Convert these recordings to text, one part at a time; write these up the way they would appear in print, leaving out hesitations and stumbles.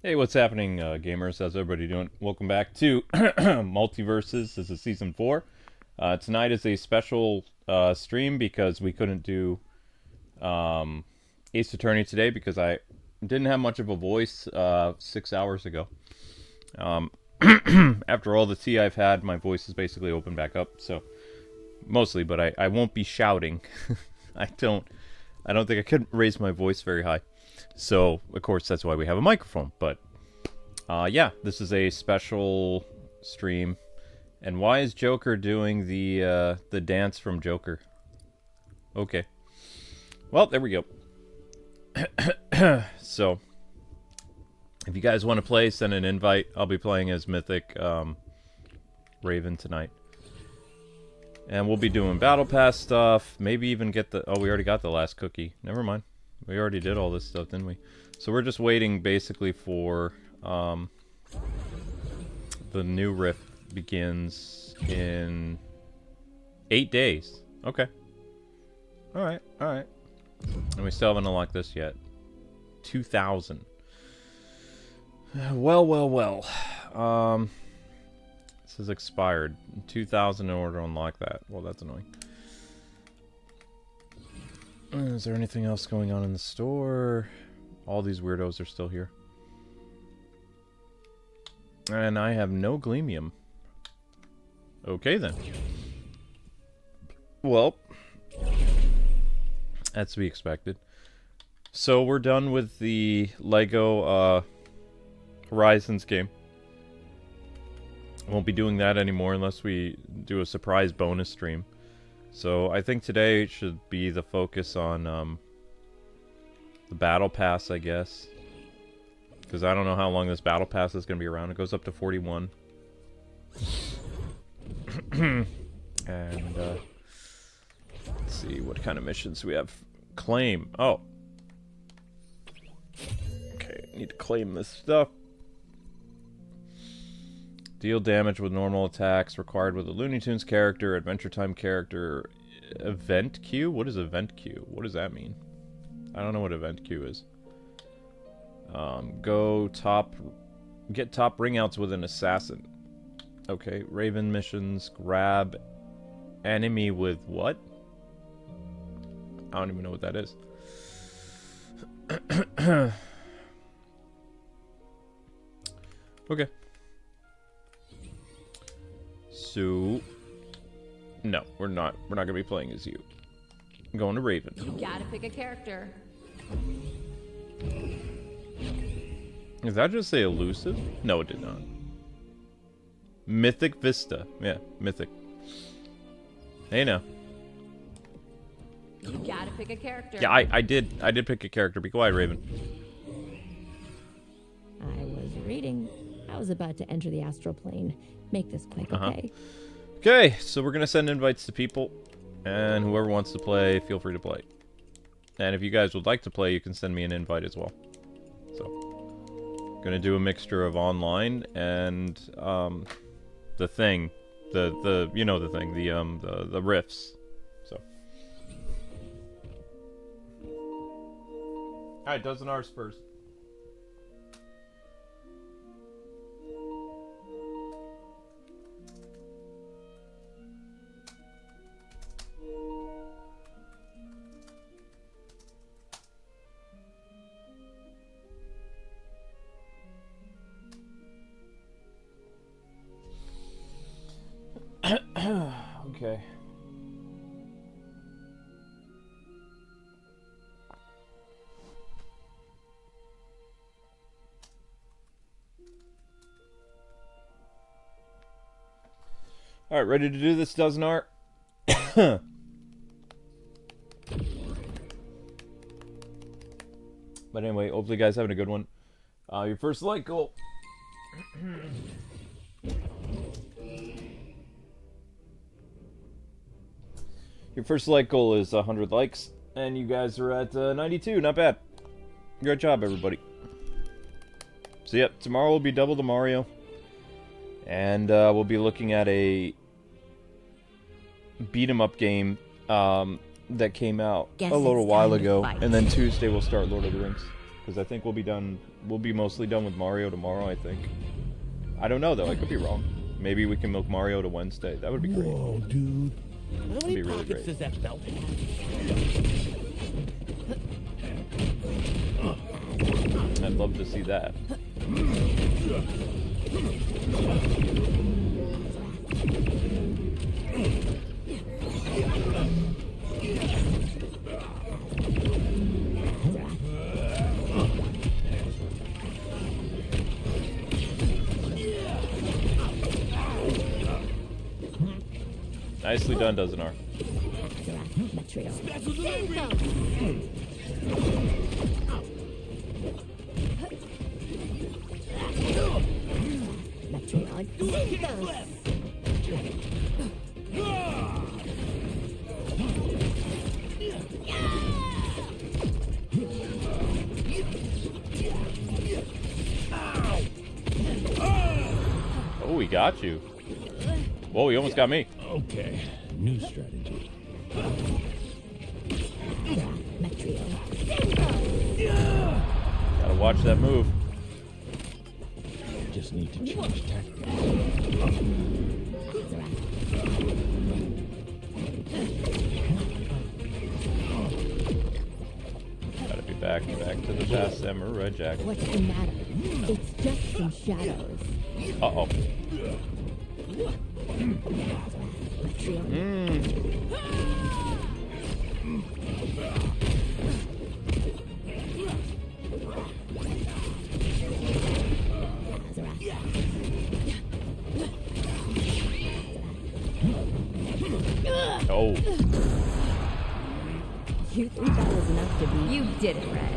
Hey, what's happening, gamers? How's everybody doing? Welcome back to Multiversus. This is Season 4. Tonight is a special stream because we couldn't do Ace Attorney today because I didn't have much of a voice 6 hours ago. After all the tea I've had, my voice is basically open back up, so mostly, but I won't be shouting. I don't think I could raise my voice very high. So, of course, that's why we have a microphone. But, yeah, this is a special stream. And why is Joker doing the dance from Joker? Okay. Well, there we go. So, if you guys want to play, send an invite. I'll be playing as Mythic Raven tonight. And we'll be doing Battle Pass stuff. Maybe even get the... Oh, we already got the last cookie. Never mind. We already did all this stuff, didn't we? So we're just waiting, basically, for the new rift begins in 8 days. Okay. Alright, alright. And we still haven't unlocked this yet. 2,000. Well. This is expired. 2,000 in order to unlock that. Well, that's annoying. Is there anything else going on in the store? All these weirdos are still here. And I have no Gleamium. Okay, then. Well, that's to be expected. So we're done with the Lego Horizons game. Won't be doing that anymore unless we do a surprise bonus stream. So I think today should be the focus on the Battle Pass, I guess. Because I don't know how long this Battle Pass is going to be around. It goes up to 41. And let's see, what kind of missions we have. Claim. Oh. Okay, need to claim this stuff. Deal damage with normal attacks required with a Looney Tunes character, Adventure Time character, event queue? What is event queue? What does that mean? I don't know what event queue is. Get top ring outs with an assassin. Okay, Raven missions, grab enemy with what? I don't even know what that is. Okay. So, no, we're not gonna be playing as you. I'm going to Raven. You gotta pick a character. Does that just say elusive? No, it did not. Mythic Vista. Yeah, Mythic. Hey now. You gotta pick a character. Yeah, I did pick a character. Be quiet, Raven. I was reading. I was about to enter the astral plane. Make this quick, okay? Okay, so we're gonna send invites to people, and whoever wants to play, feel free to play. And if you guys would like to play, you can send me an invite as well. So, gonna do a mixture of online and the thing, the you know the thing, the riffs. So, all right, dozen ours first. Okay. Alright, ready to do this, dozen art? But anyway, hopefully you guys having a good one. Your first like goal. Your first like goal is 100 likes, and you guys are at 92. Not bad. Great job, everybody. So yep, tomorrow will be double the Mario, and we'll be looking at a beat 'em up game that came out a little while ago, and then Tuesday we'll start Lord of the Rings. because I think we'll be done. We'll be mostly done with Mario tomorrow. I think. I don't know though. I could be wrong. Maybe we can milk Mario to Wednesday. That would be great. Whoa, dude. How many be really pockets great. does that belt have? I'd love to see that. Nicely done, Dozenar. Oh, he got you. Whoa, he almost got me. Okay, new strategy. Gotta watch that move. Just need to change tactics. Gotta be back to the past Samurai Jack. What's the matter? It's just some shadows. Uh-oh. Oh. You think that was enough to be? You did it, Red.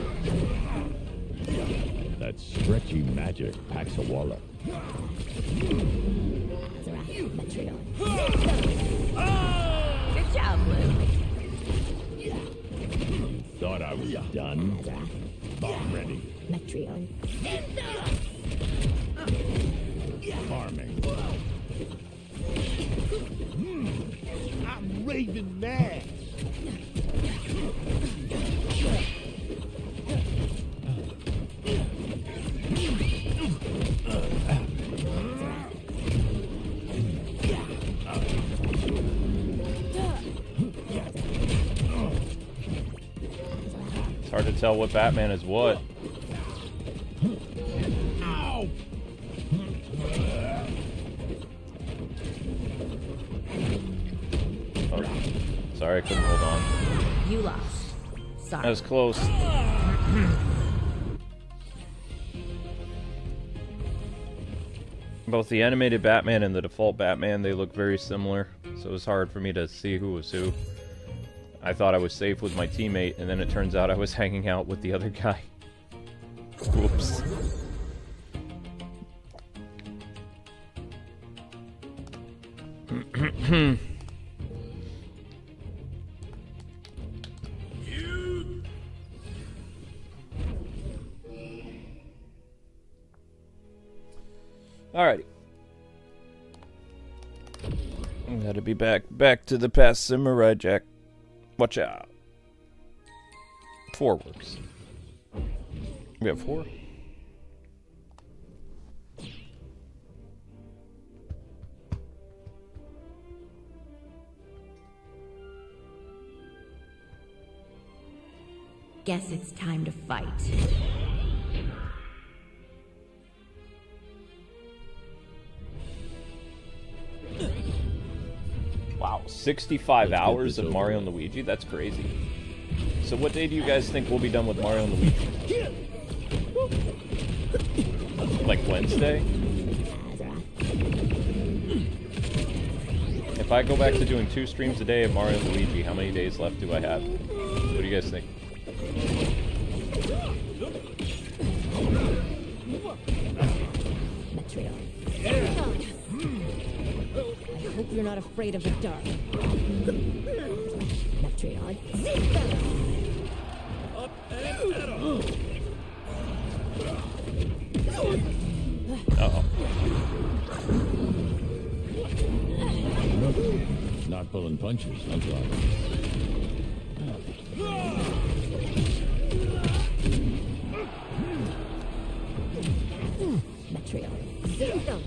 That stretchy magic packs a wallop. Good job, Blue. Thought I was done? Bomb ready. Metrio. Farming. I'm Raven mad. It's hard to tell what Batman is what. Ow! Oh, sorry, I couldn't hold on. You lost. Sorry. That was close. Both the animated Batman and the default Batman, they look very similar, so it was hard for me to see who was who. I thought I was safe with my teammate, and then it turns out I was hanging out with the other guy. Whoops. Alrighty. Gotta be back to the past Samurai Jack. Watch out. 4 works. We have 4? Guess it's time to fight. Wow, 65 hours of Mario and Luigi? That's crazy. So what day do you guys think we'll be done with Mario and Luigi? Like Wednesday? If I go back to doing 2 streams a day of Mario and Luigi, how many days left do I have? What do you guys think? I hope you're not afraid of the dark. Metrio. Uh-oh. Not pulling punches, I'm sorry. Material. Zinthos.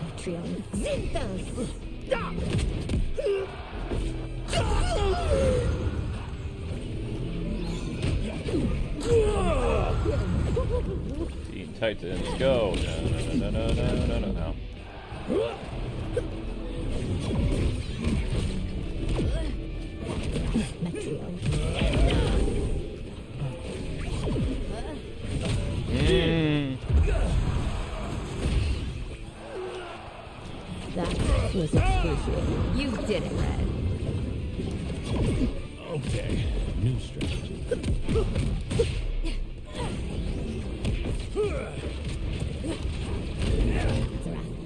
Material. Zinthos. Teen Titans, go! No, no, no, no, no, no, no, no. That was excruciating. You did it, Red. Okay, new strategy.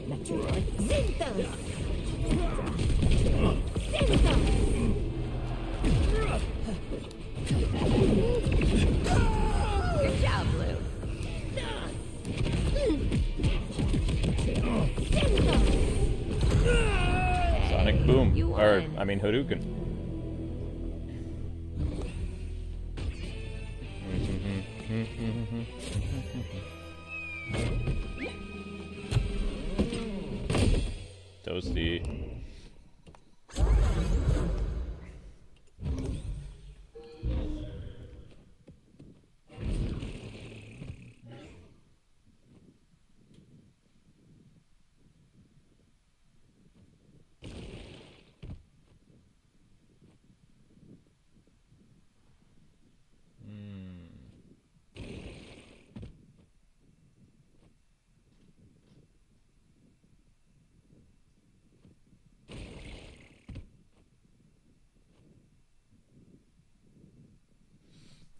Material. Zinthos. Good job, Blue. Sonic Boom. You Or, won. I mean, Hadouken. Toasty.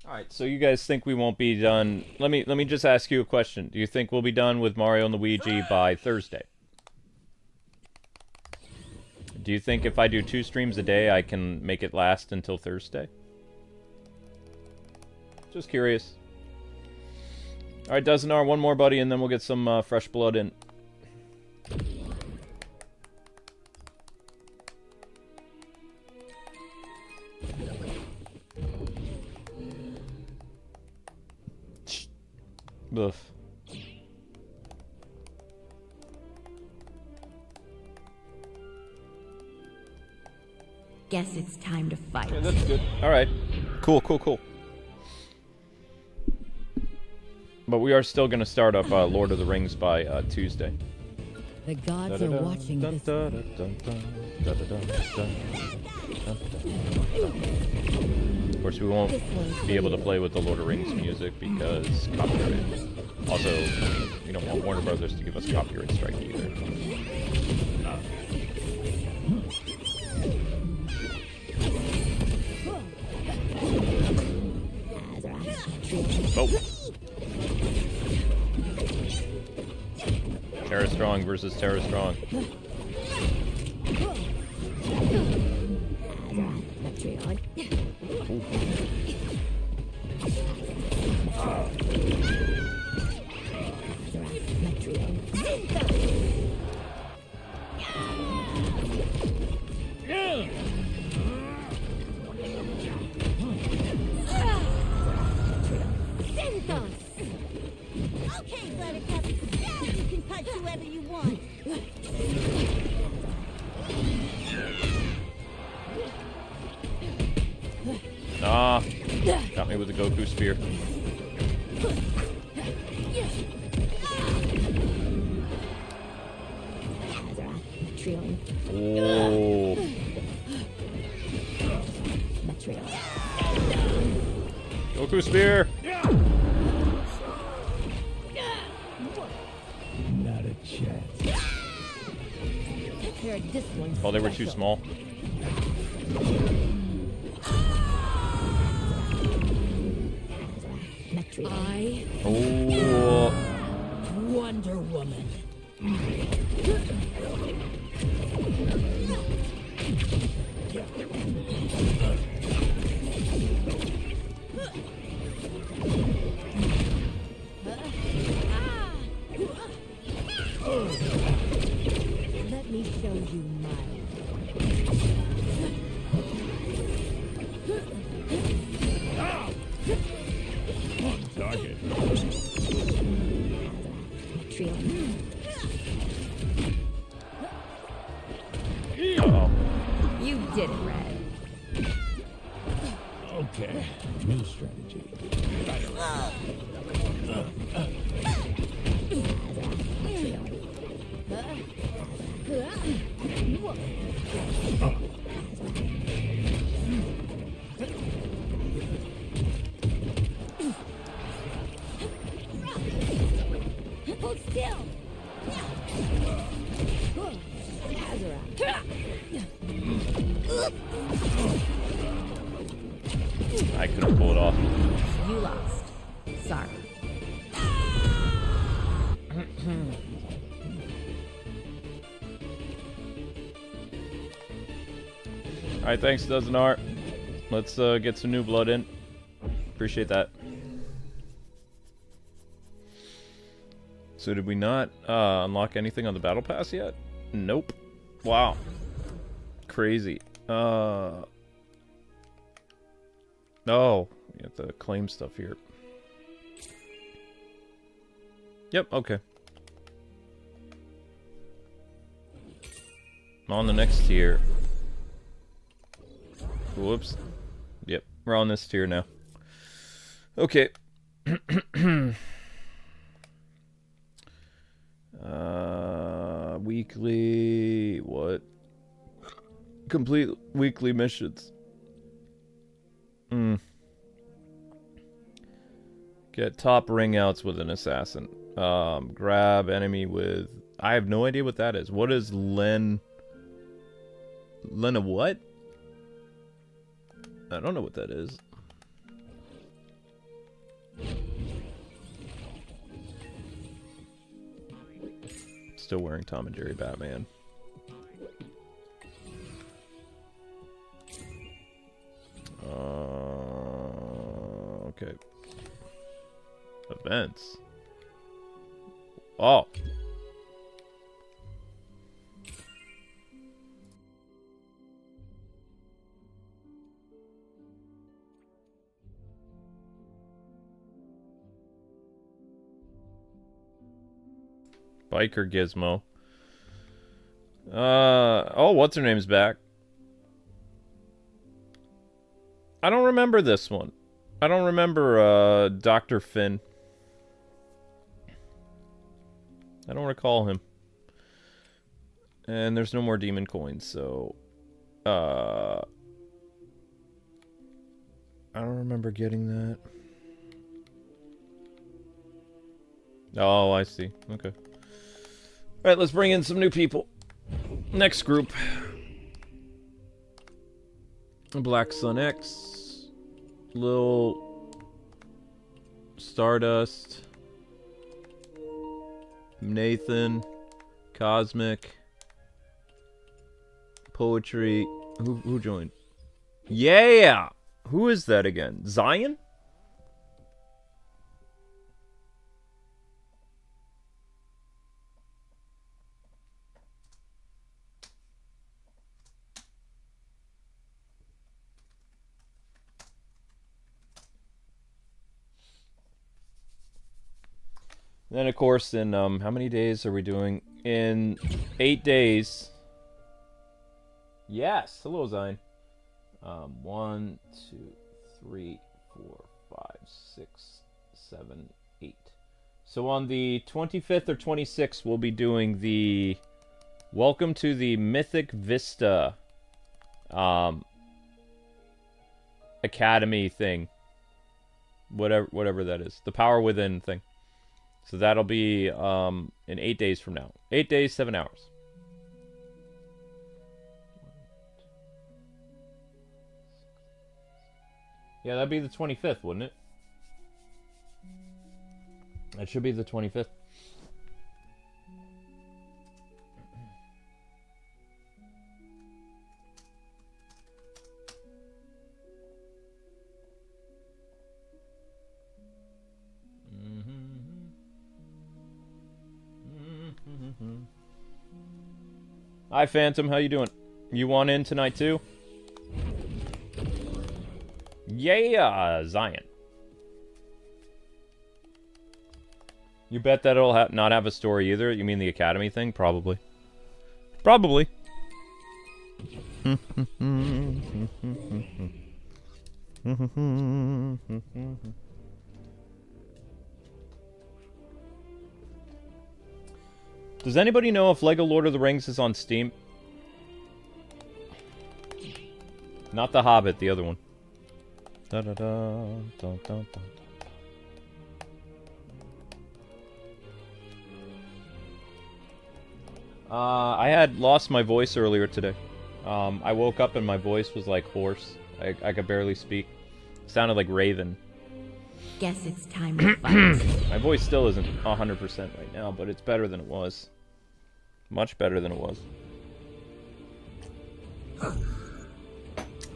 All right, so you guys think we won't be done? Let me just ask you a question. Do you think we'll be done with Mario and Luigi by Thursday? Do you think if I do 2 streams a day, I can make it last until Thursday? Just curious. All right, Dozenar, one more, buddy, and then we'll get some fresh blood in. Ugh. Guess it's time to fight. Yeah, that's good. All right. Cool, cool, cool. But we are still going to start up Lord of the Rings by Tuesday. The gods are watching this. Of course, we won't be able to play with the Lord of the Rings music because copyright. Also, we don't want Warner Brothers to give us copyright strike either. Oh. Terra Strong versus Terra Strong. Okay, Buttercup. Now you can punch whoever you want. Ah, got me with the Goku spear. Oh. Goku spear. Not a chance. Oh, they were too small. I, Oh. Wonder Woman. Let me show you mine. On target. Trio. Uh-oh. You did it, Red. Okay. New strategy. Hold still. I couldn't pull it off. You lost. Sorry. Alright, thanks, Dozen Art. Let's get some new blood in. Appreciate that. So did we not unlock anything on the battle pass yet? Nope. Wow. Crazy. Oh, we have to claim stuff here. Yep, okay. On the next tier. Whoops. Yep, we're on this tier now. Okay. Weekly... what? Complete weekly missions. Get top ring outs with an assassin. Grab enemy with... I have no idea what that is. What is Len... Lena what? I don't know what that is. Still wearing Tom and Jerry Batman. Okay. Events. Oh. Biker Gizmo. Oh, what's her name's back? I don't remember this one. I don't remember Dr. Finn. I don't recall him. And there's no more demon coins, so I don't remember getting that. Oh, I see. Okay. Alright, let's bring in some new people. Next group. Black Sun X. Lil Stardust. Nathan. Cosmic. Poetry. Who joined? Yeah! Who is that again? Zion? Then, of course, in, how many days are we doing? In 8 days. Yes! Hello, Zion. 1, 2, 3, 4, 5, 6, 7, 8. So on the 25th or 26th, we'll be doing the Welcome to the Mythic Vista Academy thing. Whatever that is. The Power Within thing. So that'll be in 8 days from now. 8 days, 7 hours. Yeah, that'd be the 25th, wouldn't it? That should be the 25th. Hi, Phantom. How you doing? You want in tonight, too? Yeah, Zion. You bet that it'll not have a story either? You mean the Academy thing? Probably. Probably. Does anybody know if Lego Lord of the Rings is on Steam? Not The Hobbit, the other one. Da da da da da da. I had lost my voice earlier today. I woke up and my voice was like hoarse. I could barely speak. It sounded like Raven. Guess it's time to fight. My voice still isn't 100% right now, but it's better than it was. Much better than it was.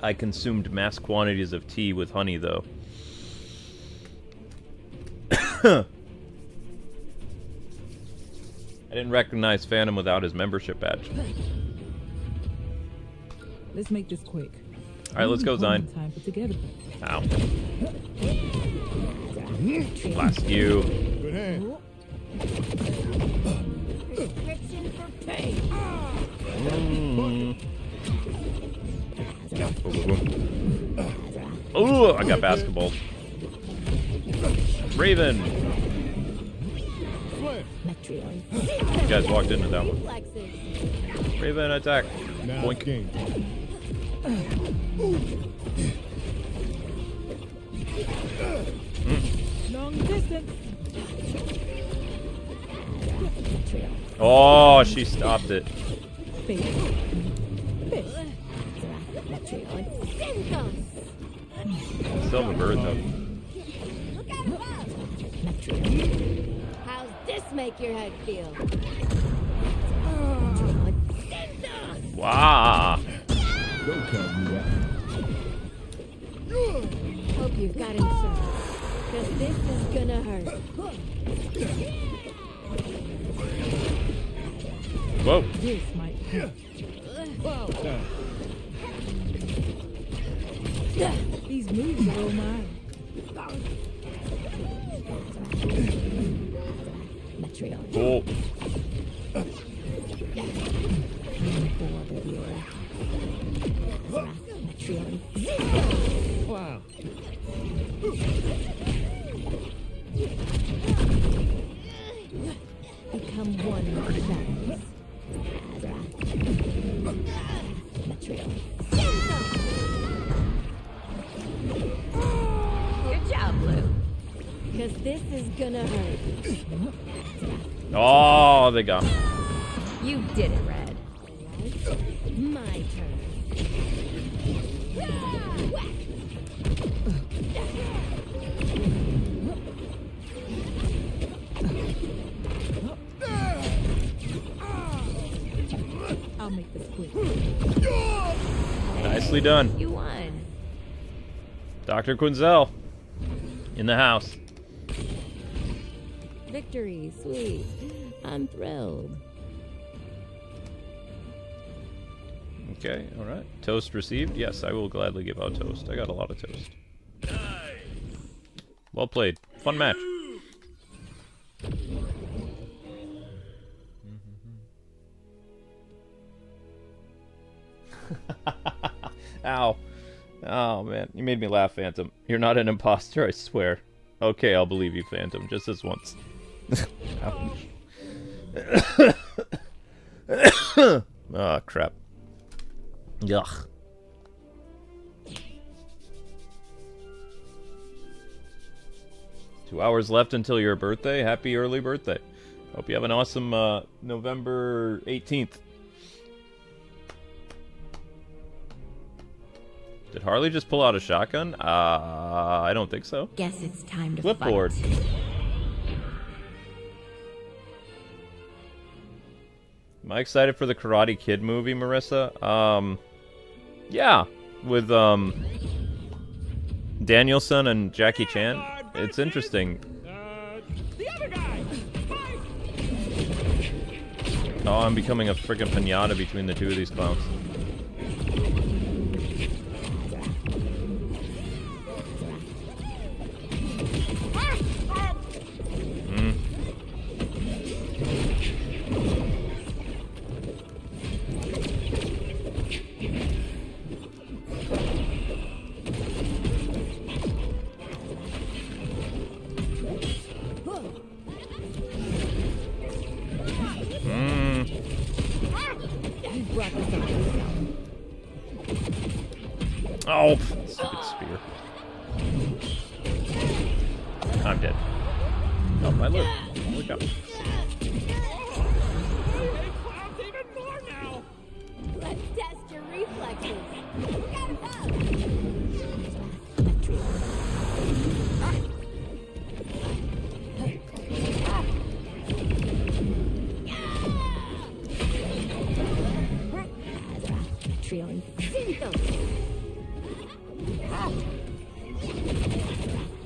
I consumed mass quantities of tea with honey, though. I didn't recognize Phantom without his membership badge. Let's make this quick. Alright, let's go, Zine. Time put together. Ow. Blast you. Good hand. Prescription for pain. Oh, I got basketball. Raven. You guys walked into that one. Raven attack. Now Boink. game. Long distance. Oh, she stopped it. Still have a bird though. Look out above. How's this make your head feel? Wow. Don't tell me that. Hope you've got insurance, because this is gonna hurt. Whoa. This might hurt. These moves are all mine. Oh. Wow. Become one with the Good job, Blue. Because this is gonna hurt. Oh, they got me. You did it, Red. My turn. I'll make this quick. Nicely done. You won. Dr. Quinzel. In the house. Victory, sweet. I'm thrilled. Okay, alright. Toast received? Yes, I will gladly give out toast. I got a lot of toast. Well played. Fun match. Ow. Oh, man. You made me laugh, Phantom. You're not an imposter, I swear. Okay, I'll believe you, Phantom. Just this once. Ouch. Oh, crap. Yuck. Two hours left until your birthday. Happy early birthday. Hope you have an awesome November 18th. Did Harley just pull out a shotgun? I don't think so. Guess it's time to Flipboard. fight. Am I excited for the Karate Kid movie, Marissa? Yeah, with Danielson and Jackie Chan. It's interesting. The other guy. Oh, I'm becoming a freaking piñata between the two of these clowns. Oh, stupid spear. I'm dead. Oh, my look. Look up. Clown's even more now. Let's test your reflexes. Get up! Metreon.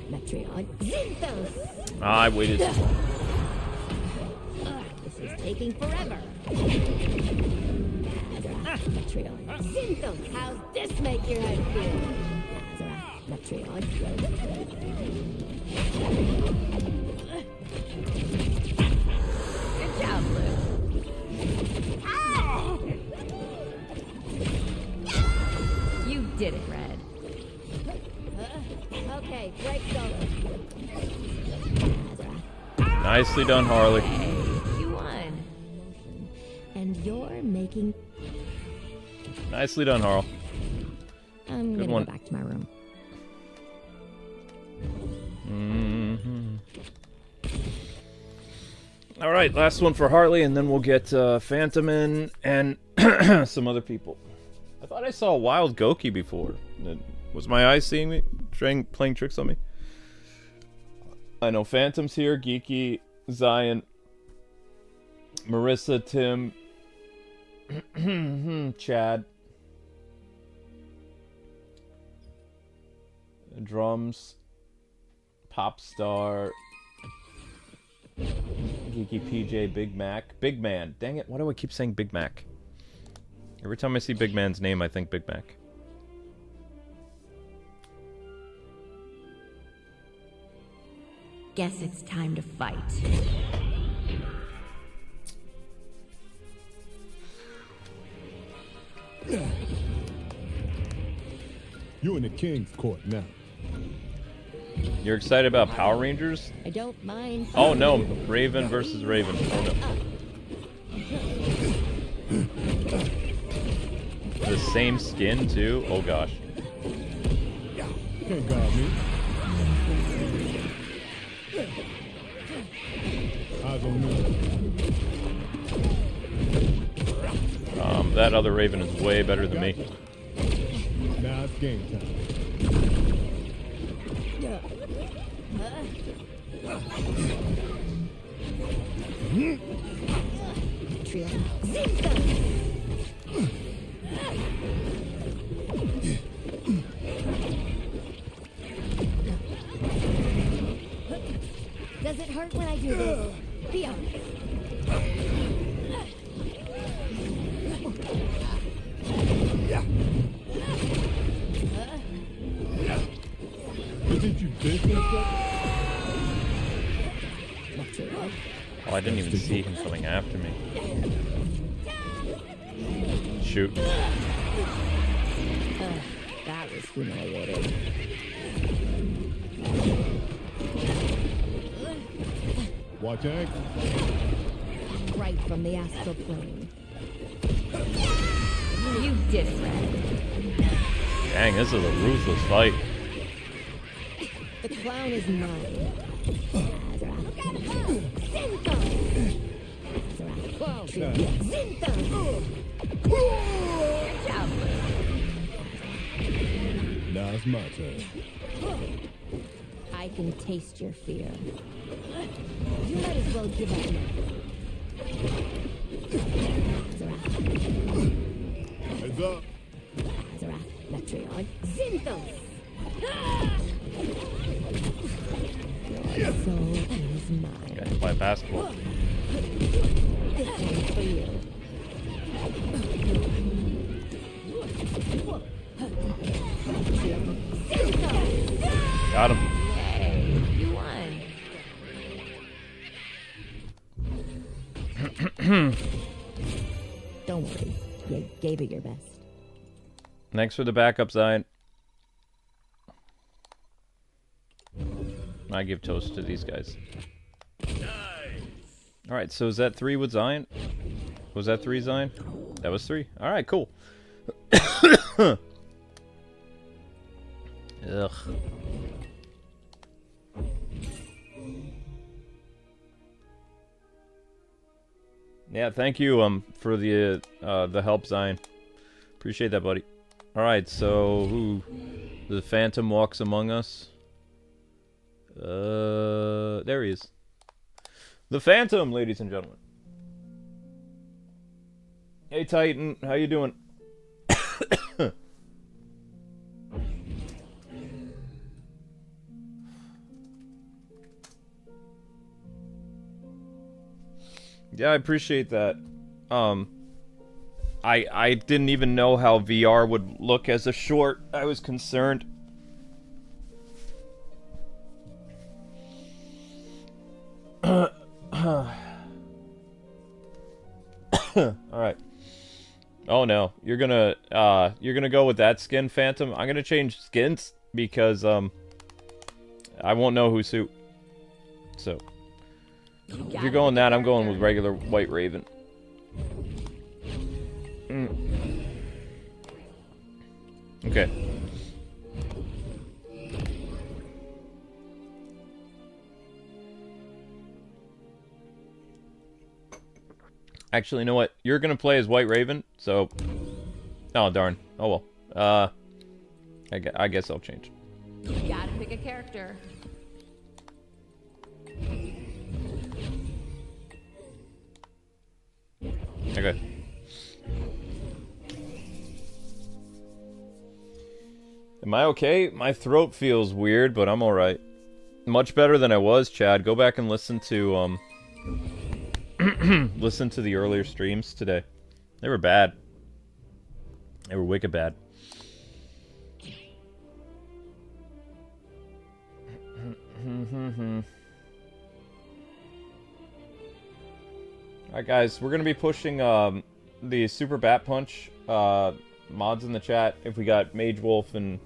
Metreon. Zinthos! I waited. This is taking forever. Metreon. Zinthos, how's this make your head feel? Metreon. Good job, Blue. You did it, Red. Okay, break solo. Nicely done, Harley. You won. And you're making. Nicely done, Harl. I'm Good gonna one. go back to my room. All right, last one for Harley, and then we'll get Phantom in and some other people. I thought I saw Wild Goki before. Was my eyes seeing me? Playing tricks on me? I know Phantom's here, Geeky, Zion, Marissa, Tim, Chad, Drums, Popstar, Geeky PJ, Big Mac, Big Man. Dang it, why do I keep saying Big Mac? Every time I see Big Man's name, I think Big Mac. Guess it's time to fight. You're in the king's court now. You're excited about Power Rangers? I don't mind. Oh no, Raven versus Raven. Oh no. The same skin too? Oh gosh. Can't guard me. Eyes on me. That other Raven is way better than me. Now it's game time. Does it hurt when I do this? Be honest. Didn't you think that? Oh, I didn't even see him coming after me. Shoot. That was humiliating. Watch your ankle. Right from the astral plane. You did it, Red. Dang, this is a ruthless fight. The clown is mine. Now it's my turn. I can taste your fear. You might as well give up now. Heads up. Metreon. Zinthos! Your soul is mine. Gotta play basketball. This one's for you. Got him. Hey, you won. Don't worry. You gave it your best. Thanks for the backup, Zion. I give toast to these guys. Alright, so is that 3 with Zion? Was that 3, Zion? That was 3. Alright, cool. Ugh. Yeah, thank you for the help, Zion. Appreciate that, buddy. All right, so who? The Phantom walks among us. There he is. The Phantom, ladies and gentlemen. Hey, Titan, how you doing? Yeah, I appreciate that. I didn't even know how VR would look as a short. I was concerned. All right. Oh no, you're gonna go with that skin, Phantom. I'm gonna change skins because I won't know who's who. So if you're going that, I'm going with regular White Raven. Okay. Actually, you know what? You're gonna play as White Raven, so... Oh, darn. Oh, well. I guess I'll change. You gotta pick a character. Okay. Am I okay? My throat feels weird, but I'm alright. Much better than I was, Chad. Go back and listen to, listen to the earlier streams today. They were bad. They were wicked bad. Alright guys, we're gonna be pushing the Super Bat Punch mods in the chat. If we got Mage Wolf and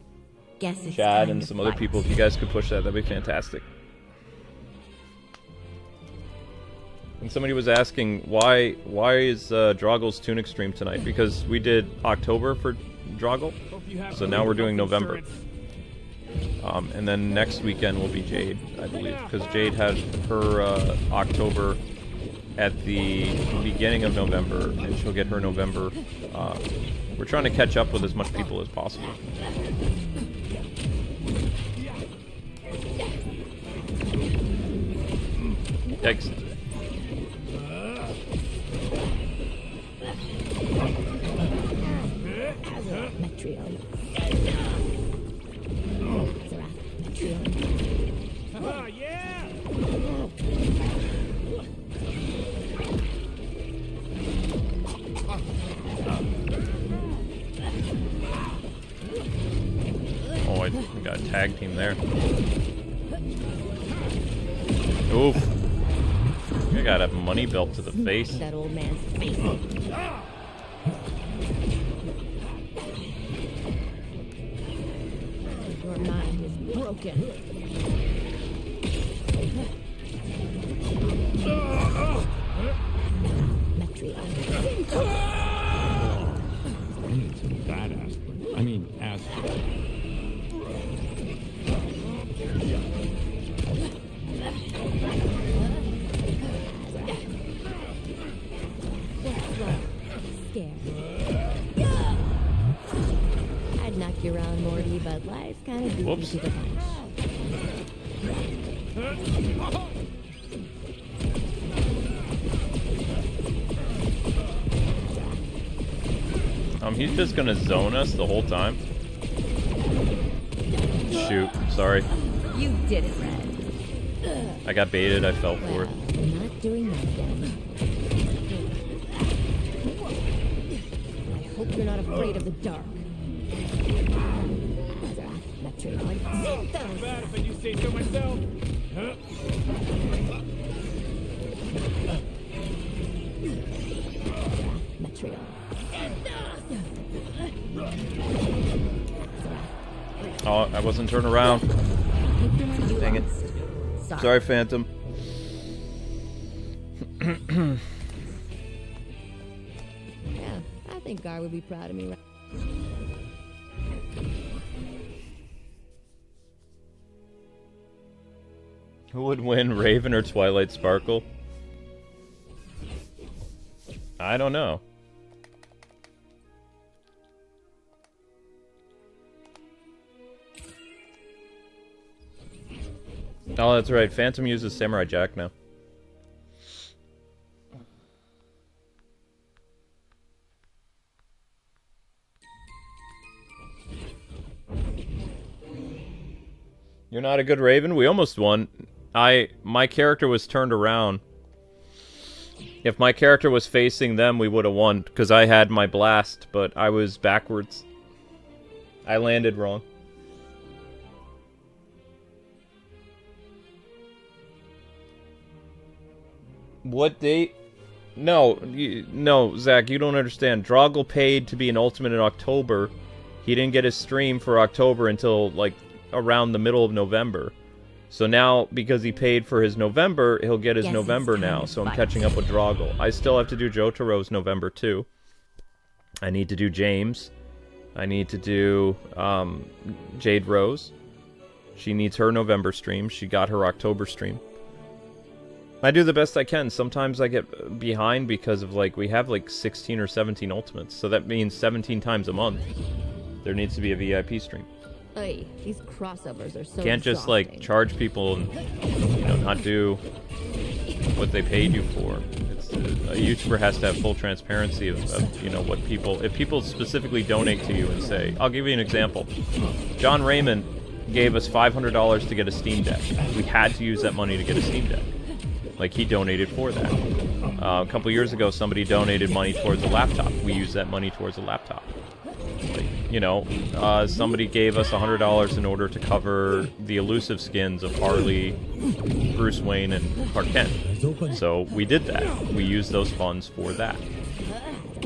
Chad and some other people, if you guys could push that, that'd be fantastic. And somebody was asking why is Droggle's Tunic stream tonight? Because we did October for Droggle, so now we're doing November. And then next weekend will be Jade, I believe, because Jade had her October at the beginning of November, and she'll get her November. We're trying to catch up with as much people as possible. Yikes. Yeah! Oh, I got a tag team there. Oof. I got a money belt to the face. That old man's face. Your mind is broken. I need some bad aspirin. I mean, aspirin. I'd knock you around, Morty, but life kind of beats you to the punch. He's just gonna zone us the whole time. Shoot, sorry. You did it, Red. I got baited, I fell for it. We're not doing that again. I hope you're not afraid of the dark. Bad if I do say so myself. Oh, I wasn't turned around. Dang it. Sorry, Phantom. Yeah, I think Gar would be proud of me. Who would win, Raven or Twilight Sparkle? I don't know. Oh, that's right. Phantom uses Samurai Jack now. You're not a good Raven? We almost won. My character was turned around. If my character was facing them, we would have won, because I had my blast, but I was backwards. I landed wrong. What date? No, no, Zach, you don't understand. Droggle paid to be an ultimate in October. He didn't get his stream for October until, like, around the middle of November. So now, because he paid for his November, he'll get his November now. So I'm catching up with Droggle. I still have to do Jotaro's November too. I need to do James. I need to do Jade Rose. She needs her November stream. She got her October stream. I do the best I can. Sometimes I get behind because of, like, we have like 16 or 17 ultimates. So that means 17 times a month there needs to be a VIP stream. Oy, these crossovers are so Can't just, like, charge people and, you know, not do what they paid you for. It's, a YouTuber has to have full transparency of, you know, what people... If people specifically donate to you and say... I'll give you an example. John Raymond gave us $500 to get a Steam Deck. We had to use that money to get a Steam Deck. Like, he donated for that. A couple years ago, somebody donated money towards a laptop. We used that money towards a laptop. Like, you know, somebody gave us $100 in order to cover the elusive skins of Harley, Bruce Wayne, and Clark Kent. So we did that. We used those funds for that.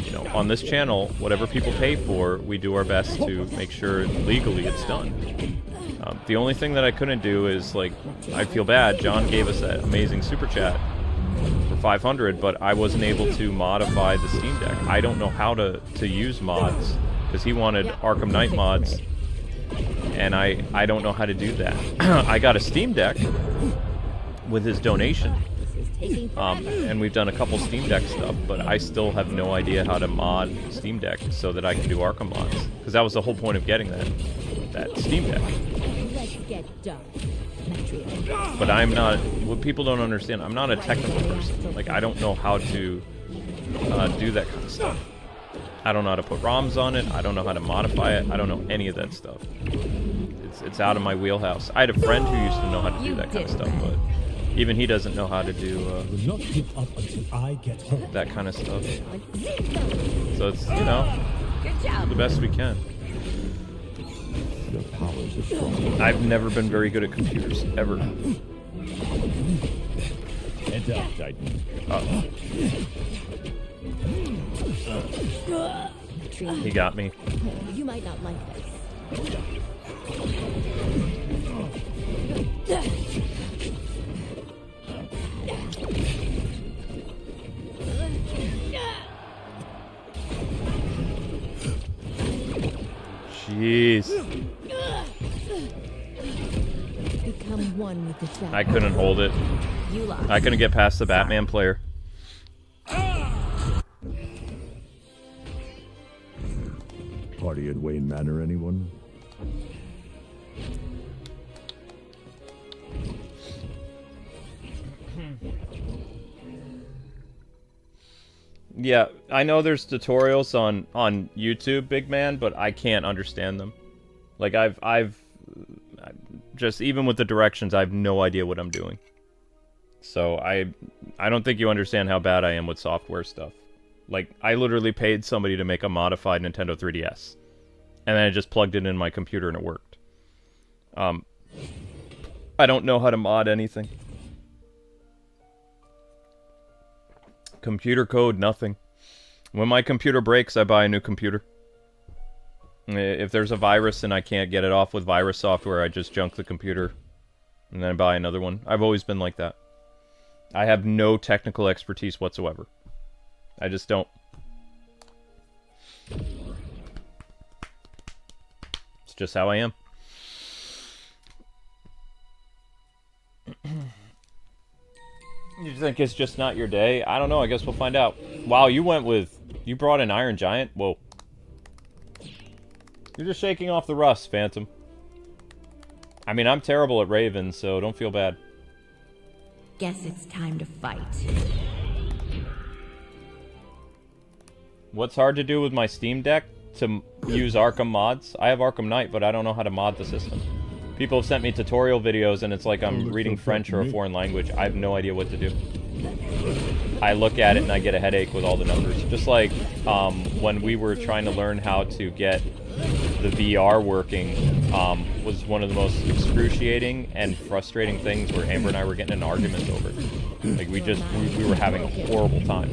You know, on this channel, whatever people pay for, we do our best to make sure legally it's done. The only thing that I couldn't do is, like, I feel bad. John gave us that amazing super chat for 500, but I wasn't able to modify the Steam Deck. I don't know how to use mods, because he wanted Arkham Knight mods, and I don't know how to do that. I got a Steam Deck with his donation, and we've done a couple Steam Deck stuff, but I still have no idea how to mod Steam Deck so that I can do Arkham mods, because that was the whole point of getting that Steam Deck. But I'm not, what people don't understand, I'm not a technical person. Like, I don't know how to do that kind of stuff. I don't know how to put ROMs on it, I don't know how to modify it, I don't know any of that stuff. It's out of my wheelhouse. I had a friend who used to know how to do that kind of stuff, but even he doesn't know how to do that kind of stuff. So it's, you know, do the best we can. I've never been very good at computers, ever. He got me. You might not like this. Jeez. Become one with the shadow. I couldn't hold it. You lost. I couldn't get past the Batman player. Party at Wayne Manor, anyone? Yeah, I know there's tutorials on YouTube, big man, but I can't understand them. Like, I've just, even with the directions, I have no idea what I'm doing. So I don't think you understand how bad I am with software stuff. Like, I literally paid somebody to make a modified Nintendo 3DS. And then I just plugged it in my computer and it worked. I don't know how to mod anything. Computer code, nothing. When my computer breaks, I buy a new computer. If there's a virus and I can't get it off with virus software, I just junk the computer. And then I buy another one. I've always been like that. I have no technical expertise whatsoever. I just don't. It's just how I am. You think it's just not your day? I don't know. I guess we'll find out. Wow, you went with... You brought an Iron Giant? Whoa. You're just shaking off the rust, Phantom. I mean, I'm terrible at Ravens, so don't feel bad. Guess it's time to fight. What's hard to do with my Steam Deck? To use Arkham mods? I have Arkham Knight, but I don't know how to mod the system. People have sent me tutorial videos, and it's like I'm reading French or a foreign language. I have no idea what to do. I look at it, and I get a headache with all the numbers. Just like when we were trying to learn how to get the VR working, was one of the most excruciating and frustrating things where Amber and I were getting in arguments over. Like, we were having a horrible time.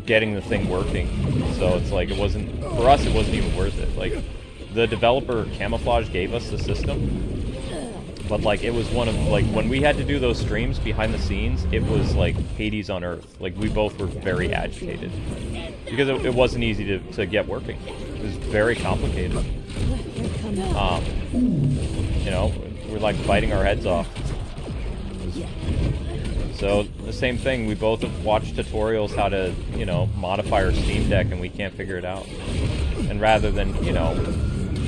Getting the thing working. So it's like, it wasn't, for us, it wasn't even worth it. Like, the developer Camouflage gave us the system, but like, it was one of, like, when we had to do those streams behind the scenes, it was like Hades on Earth. Like, we both were very agitated because it wasn't easy to get working. It was very complicated. You know, we're like biting our heads off. So, the same thing, we both have watched tutorials how to, you know, modify our Steam Deck, and we can't figure it out. And rather than, you know,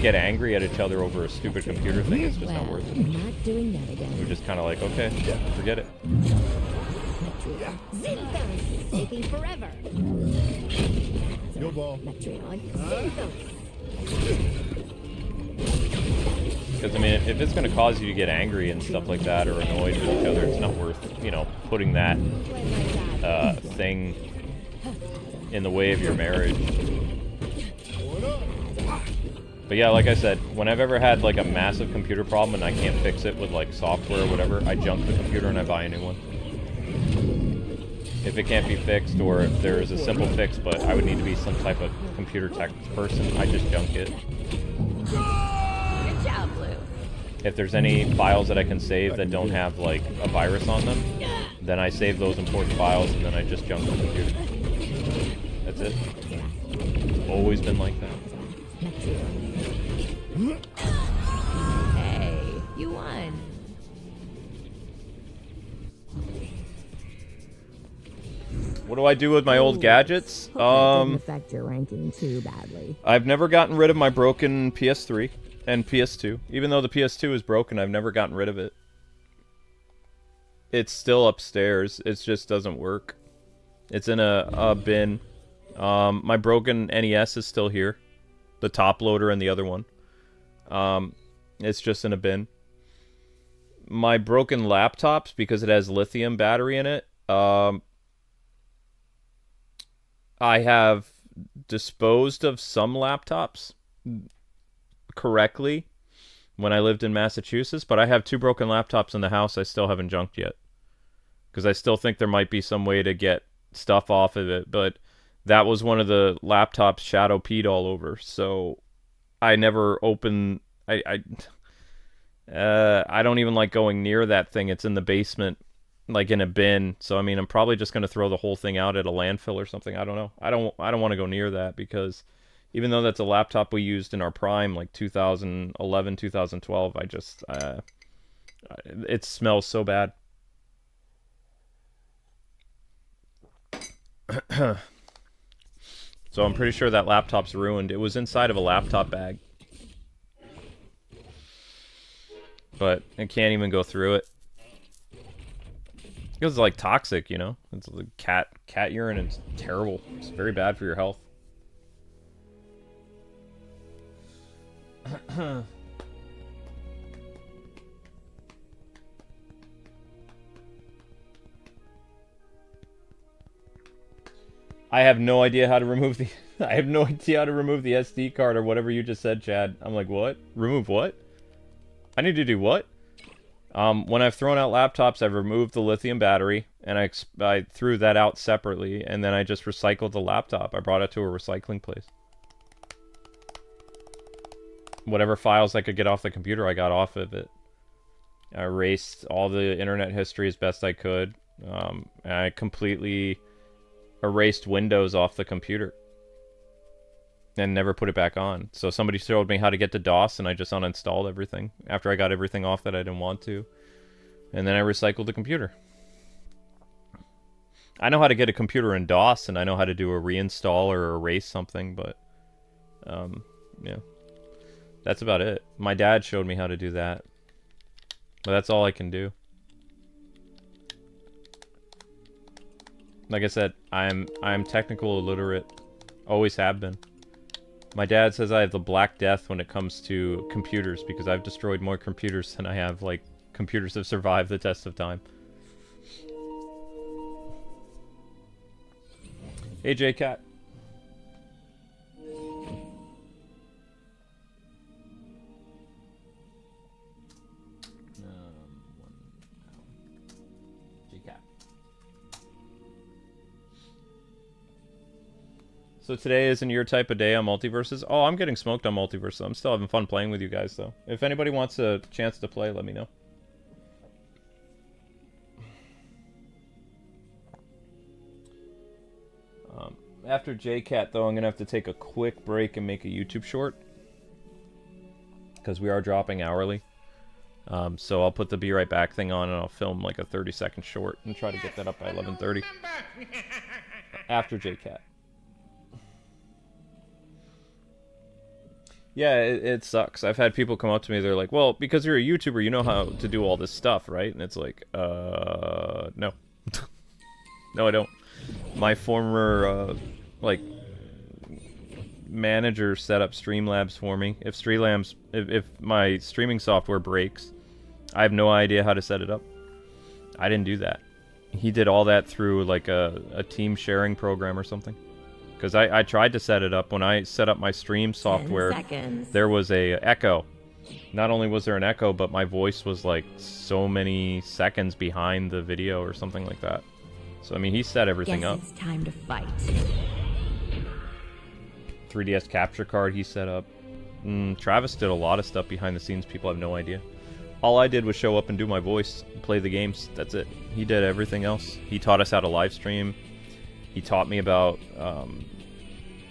get angry at each other over a stupid computer thing, it's just not worth it. Not doing that again. We're just kind of like, okay, forget it. Zinthos, taking forever. Yo, ball. Because, I mean, if it's going to cause you to get angry and stuff like that, or annoyed with each other, it's not worth, you know, putting that thing in the way of your marriage. But yeah, like I said, when I've ever had, like, a massive computer problem and I can't fix it with, like, software or whatever, I junk the computer and I buy a new one. If it can't be fixed, or if there is a simple fix, but I would need to be some type of computer tech person, I just junk it. Good job, Blue. If there's any files that I can save that don't have, like, a virus on them, then I save those important files, and then I just junk the computer. That's it. It's always been like that. Hey, you won. What do I do with my old gadgets? Didn't affect your ranking too badly. I've never gotten rid of my broken PS3 and PS2. Even though the PS2 is broken, I've never gotten rid of it. It's still upstairs. It just doesn't work. It's in a bin. My broken NES is still here. The top loader and the other one. It's just in a bin. My broken laptops, because it has lithium battery in it, I have disposed of some laptops correctly when I lived in Massachusetts, but I have 2 broken laptops in the house I still haven't junked yet. Because I still think there might be some way to get stuff off of it, but that was one of the laptops Shadow peed all over, so I never open... I don't even like going near that thing. It's in the basement, like in a bin. So I mean, I'm probably just going to throw the whole thing out at a landfill or something. I don't know. I don't want to go near that, because even though that's a laptop we used in our prime, like 2011, 2012, I just it smells so bad. So I'm pretty sure that laptop's ruined. It was inside of a laptop bag. But I can't even go through it. Because it's like toxic, you know? It's like cat urine, and it's terrible. It's very bad for your health. I have no idea how to remove the I have no idea how to remove the SD card or whatever you just said, Chad. I'm like, what? Remove what? I need to do what? When I've thrown out laptops, I've removed the lithium battery, and I threw that out separately, and then I just recycled the laptop. I brought it to a recycling place. Whatever files I could get off the computer, I got off of it. I erased all the internet history as best I could. And I completely erased Windows off the computer. and never put it back on. So somebody showed me how to get to DOS, and I just uninstalled everything after I got everything off that I didn't want to. And then I recycled the computer. I know how to get a computer in DOS, and I know how to do a reinstall or erase something, but yeah, that's about it. My dad showed me how to do that, but that's all I can do. Like I said, I'm technical illiterate, always have been. My dad says I have the Black Death when it comes to computers because I've destroyed more computers than I have like computers have survived the test of time. Hey, J-Cat. J-Cat. So today isn't your type of day on Multiversus? Oh, I'm getting smoked on Multiversus. I'm still having fun playing with you guys, though. If anybody wants a chance to play, let me know. After J-Cat, though, I'm going to have to take a quick break and make a YouTube short. Because we are dropping hourly. So I'll put the Be Right Back thing on and I'll film like a 30-second short and try to get that up by 11:30. After J-Cat. Yeah, it sucks. I've had people come up to me, they're like, well, because you're a YouTuber, you know how to do all this stuff, right? And it's like, no. No, I don't. My former, like, manager set up Streamlabs for me. If my streaming software breaks, I have no idea how to set it up. I didn't do that. He did all that through, like, a team sharing program or something. Because I tried to set it up. When I set up my stream software, there was a echo. Not only was there an echo, but my voice was like so many seconds behind the video or something like that. So I mean, he set everything up. It's time to fight. 3DS capture card he set up. Travis did a lot of stuff behind the scenes. People have no idea. All I did was show up and do my voice, and play the games. That's it. He did everything else. He taught us how to live stream. He taught me about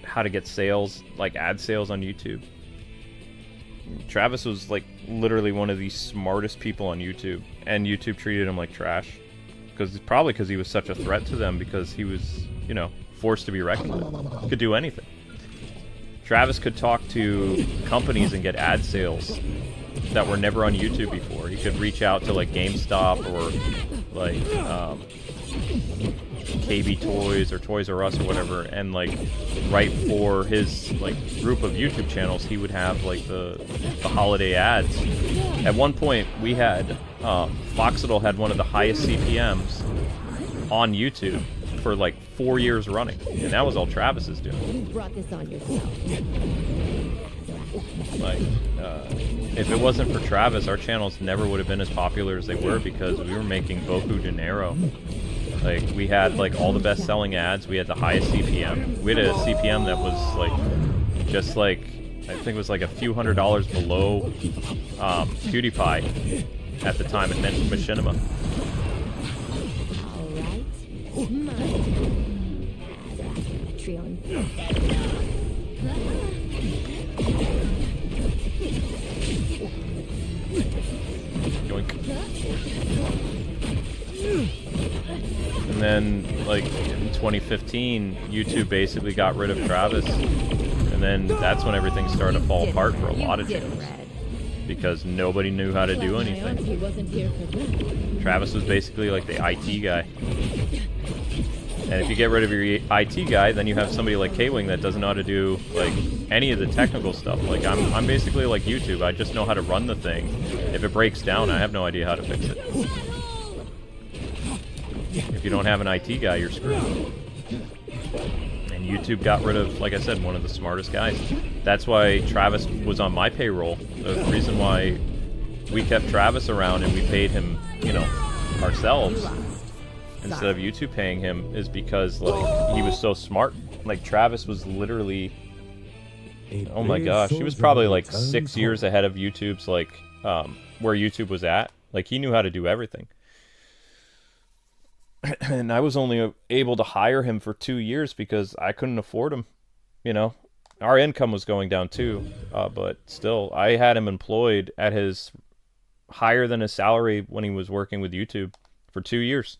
how to get sales, like ad sales on YouTube. Travis was like literally one of the smartest people on YouTube, and YouTube treated him like trash. Probably because he was such a threat to them, because he was, you know, forced to be reckoned with. He could do anything. Travis could talk to companies and get ad sales that were never on YouTube before. He could reach out to like GameStop or like KB Toys or Toys R Us or whatever, and like right for his like group of YouTube channels, he would have like the holiday ads. At one point, we had Foxidal had one of the highest CPMs on YouTube for like 4 years running, and that was all Travis is doing. You brought this on yourself. Like, if it wasn't for Travis, our channels never would have been as popular as they were, because we were making Boku Dinero. Like, we had like all the best-selling ads. We had the highest CPM. We had a CPM that was like, just like, I think it was like a few $100s below PewDiePie at the time at Machinima. And then, like, in 2015, YouTube basically got rid of Travis. And then that's when everything started to fall apart for a lot of channels. Because nobody knew how to do anything. Travis was basically like the IT guy. And if you get rid of your IT guy, then you have somebody like Kwing that doesn't know how to do like any of the technical stuff. Like I'm basically like YouTube. I just know how to run the thing. If it breaks down, I have no idea how to fix it. If you don't have an IT guy, you're screwed. And YouTube got rid of, like I said, one of the smartest guys. That's why Travis was on my payroll. The reason why we kept Travis around and we paid him, you know, ourselves instead of YouTube paying him is because, like, he was so smart. Like, Travis was literally, oh my gosh, he was probably like 6 years ahead of YouTube's, like, where YouTube was at. Like, he knew how to do everything. And I was only able to hire him for 2 years because I couldn't afford him, you know. our income was going down too, but still, I had him employed at his higher than his salary when he was working with YouTube for 2 years.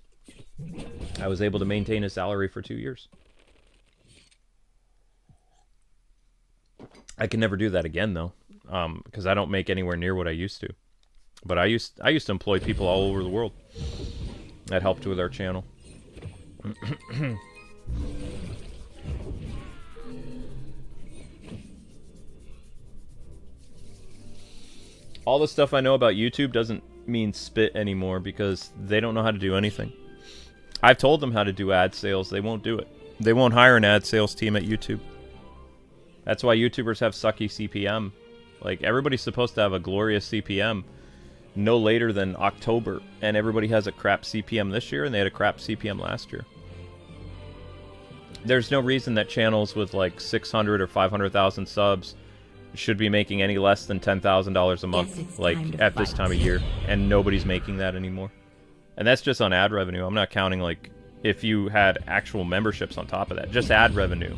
I was able to maintain his salary for 2 years. I can never do that again though, because I don't make anywhere near what I used to. But I used to employ people all over the world. That helped with our channel. All the stuff I know about YouTube doesn't mean spit anymore because they don't know how to do anything. I've told them how to do ad sales. They won't do it. They won't hire an ad sales team at YouTube. That's why YouTubers have sucky CPM. Like, everybody's supposed to have a glorious CPM no later than October, and everybody has a crap CPM this year, and they had a crap CPM last year. There's no reason that channels with like 600 or 500,000 subs should be making any less than $10,000 a month, like at this time of year, and nobody's making that anymore. And that's just on ad revenue. I'm not counting like if you had actual memberships on top of that. Just ad revenue.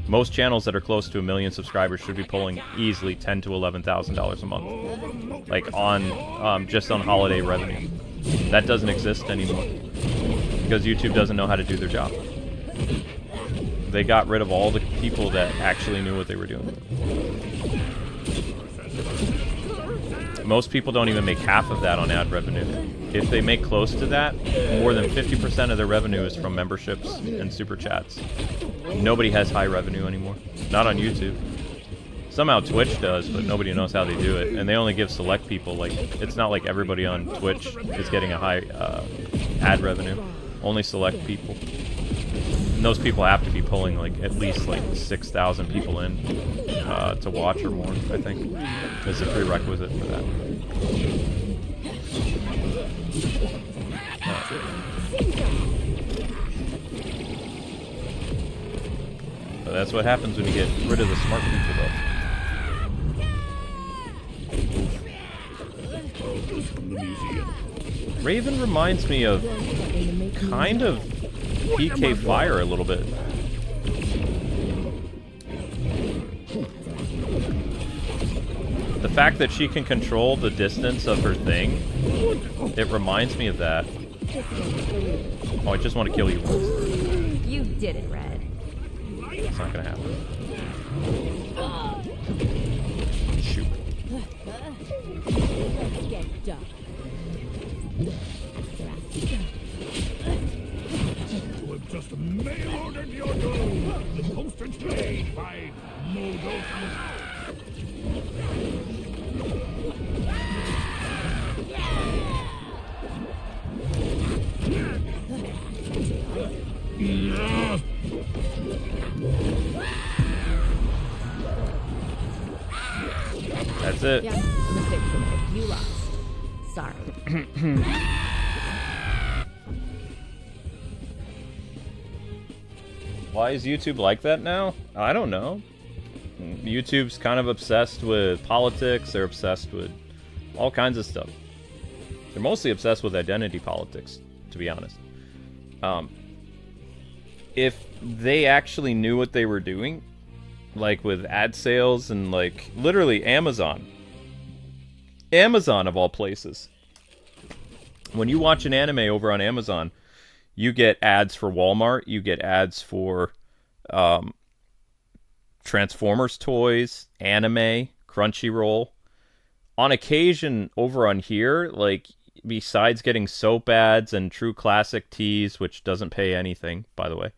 Most channels that are close to 1 million subscribers should be pulling easily $10,000 to $11,000 a month, like on just on holiday revenue. That doesn't exist anymore because YouTube doesn't know how to do their job. They got rid of all the people that actually knew what they were doing. Most people don't even make half of that on ad revenue. If they make close to that, more than 50% of their revenue is from memberships and super chats. Nobody has high revenue anymore. Not on YouTube. Somehow Twitch does, but nobody knows how they do it. And they only give select people. Like, it's not like everybody on Twitch is getting a high ad revenue. Only select people. And those people have to be pulling like at least like 6,000 people in to watch or more, I think. As a prerequisite for that. But that's what happens when you get rid of the smart people, though. Raven reminds me of kind of PK Fire a little bit. The fact that she can control the distance of her thing, it reminds me of that. Oh, I just want to kill you once. You did it, Red. It's not gonna happen. Shoot. Let's get done. You have just mail-ordered your doom. The postage paid by Modo. That's it. Yeah, mistake for me. You lost. Sorry. Why is YouTube like that now? I don't know. YouTube's kind of obsessed with politics. They're obsessed with all kinds of stuff. They're mostly obsessed with identity politics, to be honest. If they actually knew what they were doing, like with ad sales and like literally Amazon of all places. When you watch an anime over on Amazon, you get ads for Walmart, you get ads for Transformers toys, anime, Crunchyroll. On occasion over on here, like besides getting soap ads and True Classic tees, which doesn't pay anything, by the way,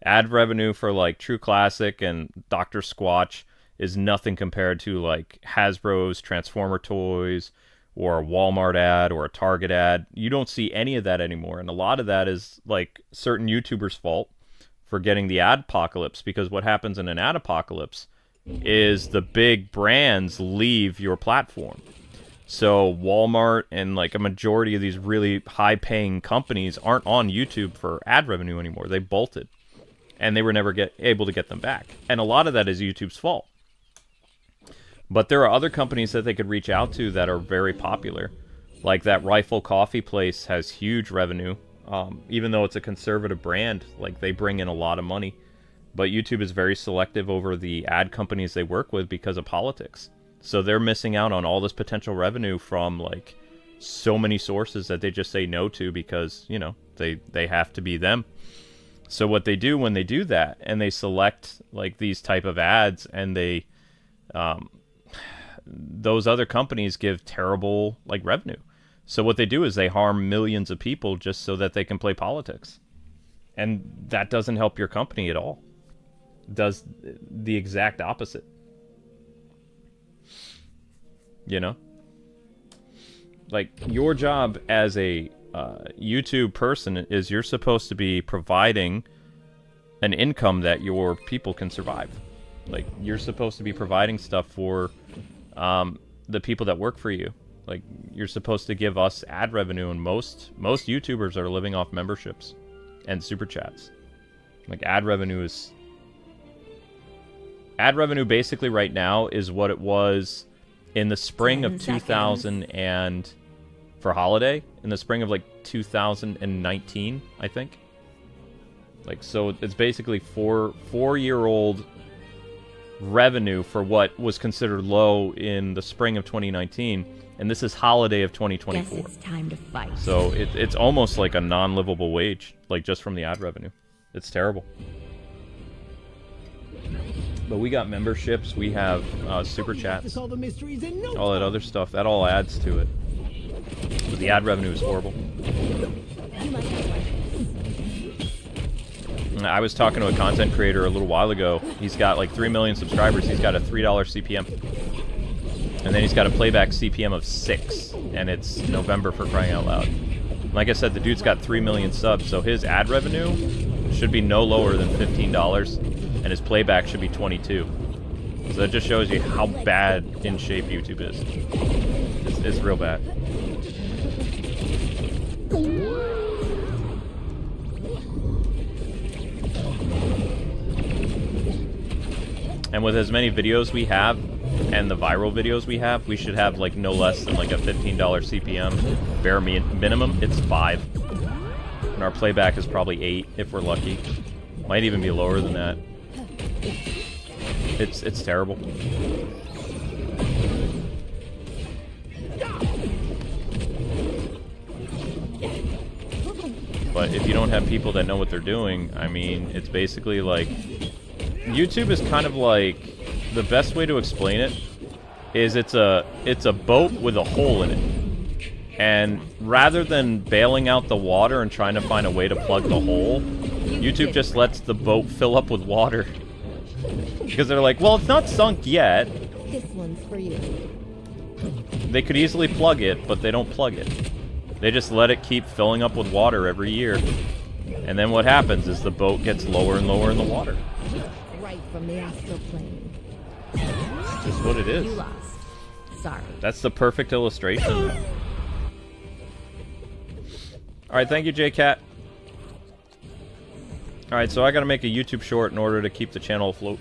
ad revenue for like True Classic and Dr. Squatch is nothing compared to like Hasbro's Transformer toys or a Walmart ad or a Target ad. You don't see any of that anymore, and a lot of that is like certain YouTubers' fault for getting the ad apocalypse, because what happens in an ad apocalypse is the big brands leave your platform. So Walmart and like a majority of these really high-paying companies aren't on YouTube for ad revenue anymore. They bolted, and they were never able to get them back. And a lot of that is YouTube's fault. But there are other companies that they could reach out to that are very popular. Like that Rifle Coffee place has huge revenue. Even though it's a conservative brand, like they bring in a lot of money. But YouTube is very selective over the ad companies they work with because of politics. So they're missing out on all this potential revenue from, like, so many sources that they just say no to because, you know, they have to be them. So what they do when they do that, and they select, like, these type of ads, and they, those other companies give terrible, like, revenue. So what they do is they harm millions of people just so that they can play politics. And that doesn't help your company at all. It does the exact opposite. You know? Like, your job as a YouTube person is you're supposed to be providing an income that your people can survive. Like, you're supposed to be providing stuff for the people that work for you. Like, you're supposed to give us ad revenue, and most YouTubers are living off memberships and super chats. Like, ad revenue basically right now is what it was in the spring of 2000 and for holiday in the spring of like 2019, I think. Like, so it's basically four-year-old revenue for what was considered low in the spring of 2019, and this is holiday of 2024. Guess it's time to fight. So it's almost like a non-livable wage, like, just from the ad revenue. It's terrible. But we got memberships, we have super chats, all that other stuff. That all adds to it. But the ad revenue is horrible. I was talking to a content creator a little while ago. He's got like 3 million subscribers. He's got a $3 CPM. And then he's got a playback CPM of 6. And it's November, for crying out loud. Like I said, the dude's got 3 million subs, so his ad revenue should be no lower than $15, and his playback should be 22. So that just shows you how bad in shape YouTube is. It's real bad. And with as many videos we have, and the viral videos we have, we should have like no less than like a $15 CPM. Bare minimum, it's 5. And our playback is probably 8 if we're lucky. Might even be lower than that. It's terrible. But if you don't have people that know what they're doing, I mean, it's basically like... YouTube is kind of like... The best way to explain it is it's a boat with a hole in it. And rather than bailing out the water and trying to find a way to plug the hole, YouTube just lets the boat fill up with water. Because they're like, well, it's not sunk yet. This one's for you. They could easily plug it, but they don't plug it. They just let it keep filling up with water every year. And then what happens is the boat gets lower and lower in the water. Right from the astral plane. That's just what it is. You lost. Sorry. That's the perfect illustration. Alright, thank you, JCat. Alright, so I gotta make a YouTube short in order to keep the channel afloat.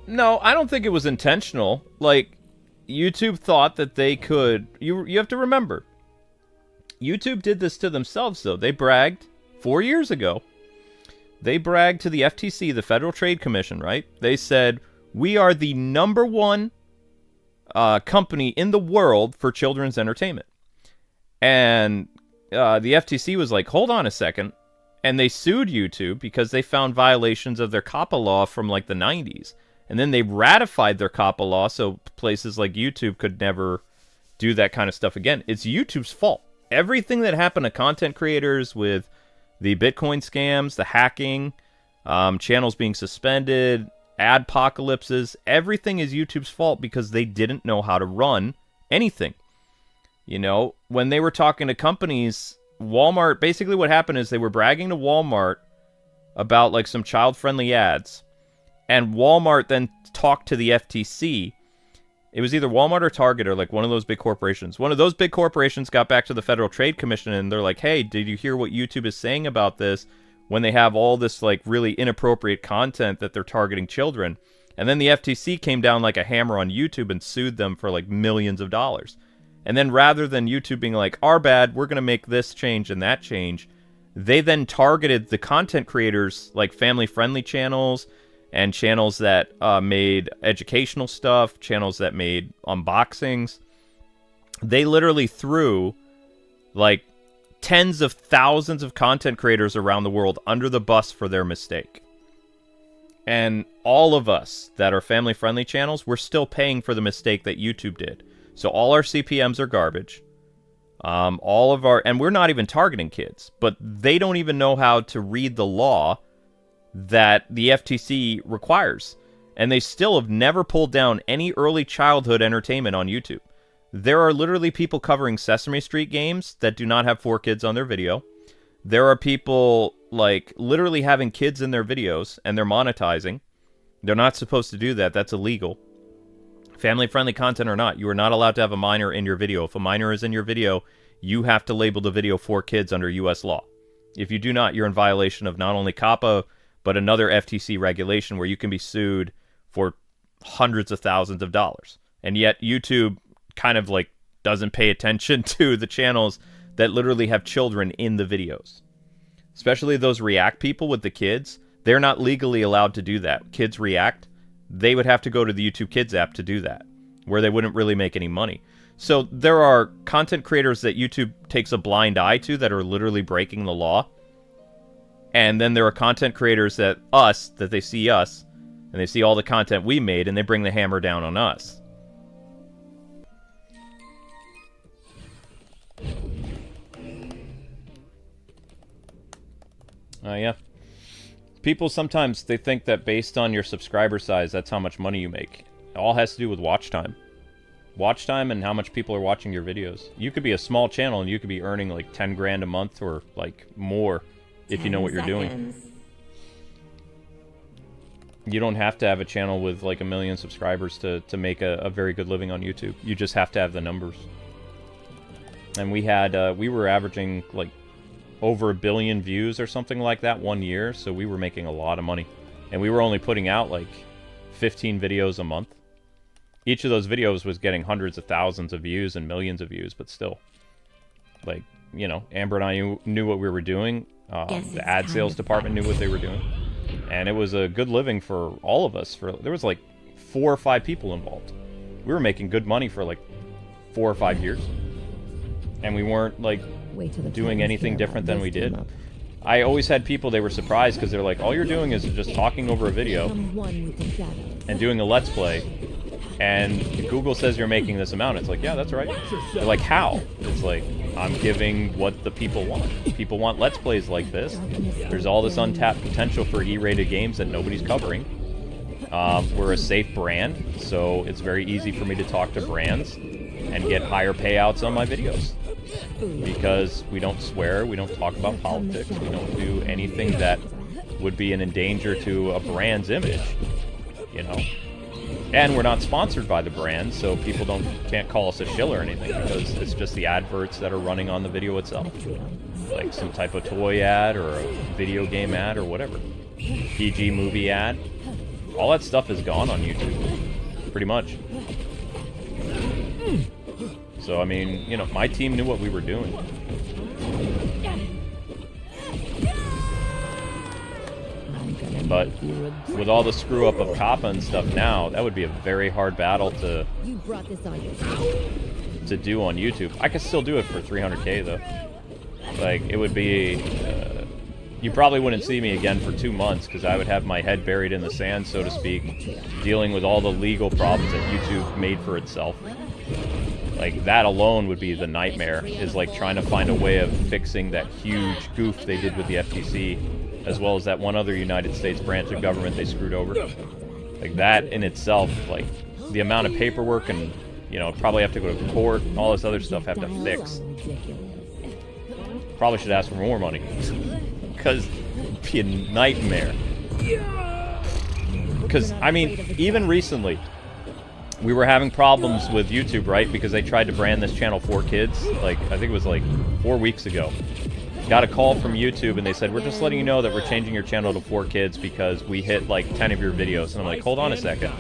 No, I don't think it was intentional. Like, YouTube thought that they could... You have to remember, YouTube did this to themselves, though. They bragged 4 years ago. They bragged to the FTC, the Federal Trade Commission, right? They said, we are the #1 company in the world for children's entertainment. And the FTC was like, hold on a second. And they sued YouTube because they found violations of their COPPA law from like the 90s. And then they ratified their COPPA law so places like YouTube could never do that kind of stuff again. It's YouTube's fault. Everything that happened to content creators with the Bitcoin scams, the hacking, channels being suspended, adpocalypses, everything is YouTube's fault because they didn't know how to run anything. You know, when they were talking to companies, Walmart, basically what happened is they were bragging to Walmart about like some child-friendly ads, and Walmart then talked to the FTC. It was either Walmart or Target or like one of those big corporations. One of those big corporations got back to the Federal Trade Commission and they're like, hey, did you hear what YouTube is saying about this when they have all this like really inappropriate content that they're targeting children? And then the FTC came down like a hammer on YouTube and sued them for like millions of dollars. And then rather than YouTube being like, our bad, we're going to make this change and that change, they then targeted the content creators, like family-friendly channels and channels that made educational stuff, channels that made unboxings. They literally threw, like, tens of thousands of content creators around the world under the bus for their mistake. And all of us that are family-friendly channels, we're still paying for the mistake that YouTube did. So all our CPMs are garbage. All of our... And we're not even targeting kids. But they don't even know how to read the law that the FTC requires. And they still have never pulled down any early childhood entertainment on YouTube. There are literally people covering Sesame Street games that do not have 4 kids on their video. There are people, like, literally having kids in their videos, and they're monetizing. They're not supposed to do that. That's illegal. Family-friendly content or not, you are not allowed to have a minor in your video. If a minor is in your video, you have to label the video for kids under U.S. law. If you do not, you're in violation of not only COPPA, but another FTC regulation where you can be sued for hundreds of thousands of dollars. And yet, YouTube kind of, like, doesn't pay attention to the channels that literally have children in the videos. Especially those React people with the kids. They're not legally allowed to do that. Kids React, they would have to go to the YouTube Kids app to do that, where they wouldn't really make any money. So there are content creators that YouTube takes a blind eye to that are literally breaking the law. And then there are content creators that they see us, and they see all the content we made, and they bring the hammer down on us. Yeah. People sometimes, they think that based on your subscriber size, that's how much money you make. It all has to do with watch time. Watch time and how much people are watching your videos. You could be a small channel and you could be earning like 10 grand a month or like more if you know what you're doing. You don't have to have a channel with like 1 million subscribers to make a very good living on YouTube. You just have to have the numbers. And we were averaging like over 1 billion views or something like that one year, so we were making a lot of money. And we were only putting out like 15 videos a month. Each of those videos was getting hundreds of thousands of views and millions of views, but still. Like, you know, Amber and I knew what we were doing. The ad sales department knew what they were doing. And it was a good living for all of us. There was like 4 or 5 people involved. We were making good money for like 4 or 5 years. And we weren't like doing anything different than we did. I always had people, they were surprised because they're like, all you're doing is just talking over a video and doing a Let's Play, and Google says you're making this amount. It's like, yeah, that's right. They're like, how? It's like, I'm giving what the people want. People want Let's Plays like this. There's all this untapped potential for E-rated games that nobody's covering. We're a safe brand, so it's very easy for me to talk to brands and get higher payouts on my videos. Because we don't swear, we don't talk about politics, we don't do anything that would be an endanger to a brand's image, you know. And we're not sponsored by the brand, so people can't call us a shill or anything, because it's just the adverts that are running on the video itself. Like some type of toy ad or a video game ad or whatever. PG movie ad. All that stuff is gone on YouTube, pretty much. So, I mean, you know, my team knew what we were doing. But with all the screw-up of COPPA and stuff now, that would be a very hard battle to do on YouTube. I could still do it for 300k, though. Like, it would be... you probably wouldn't see me again for 2 months, because I would have my head buried in the sand, so to speak, dealing with all the legal problems that YouTube made for itself. Like, that alone would be the nightmare, is like trying to find a way of fixing that huge goof they did with the FTC, as well as that one other United States branch of government they screwed over. Like, that in itself, like, the amount of paperwork and, you know, probably have to go to court, all this other stuff have to fix. Probably should ask for more money, because it'd be a nightmare. Because, I mean, even recently, we were having problems with YouTube, right? Because they tried to brand this channel for kids. Like, I think it was like 4 weeks ago. Got a call from YouTube and they said, we're just letting you know that we're changing your channel to 4 kids because we hit like 10 of your videos. And I'm like, hold on a second.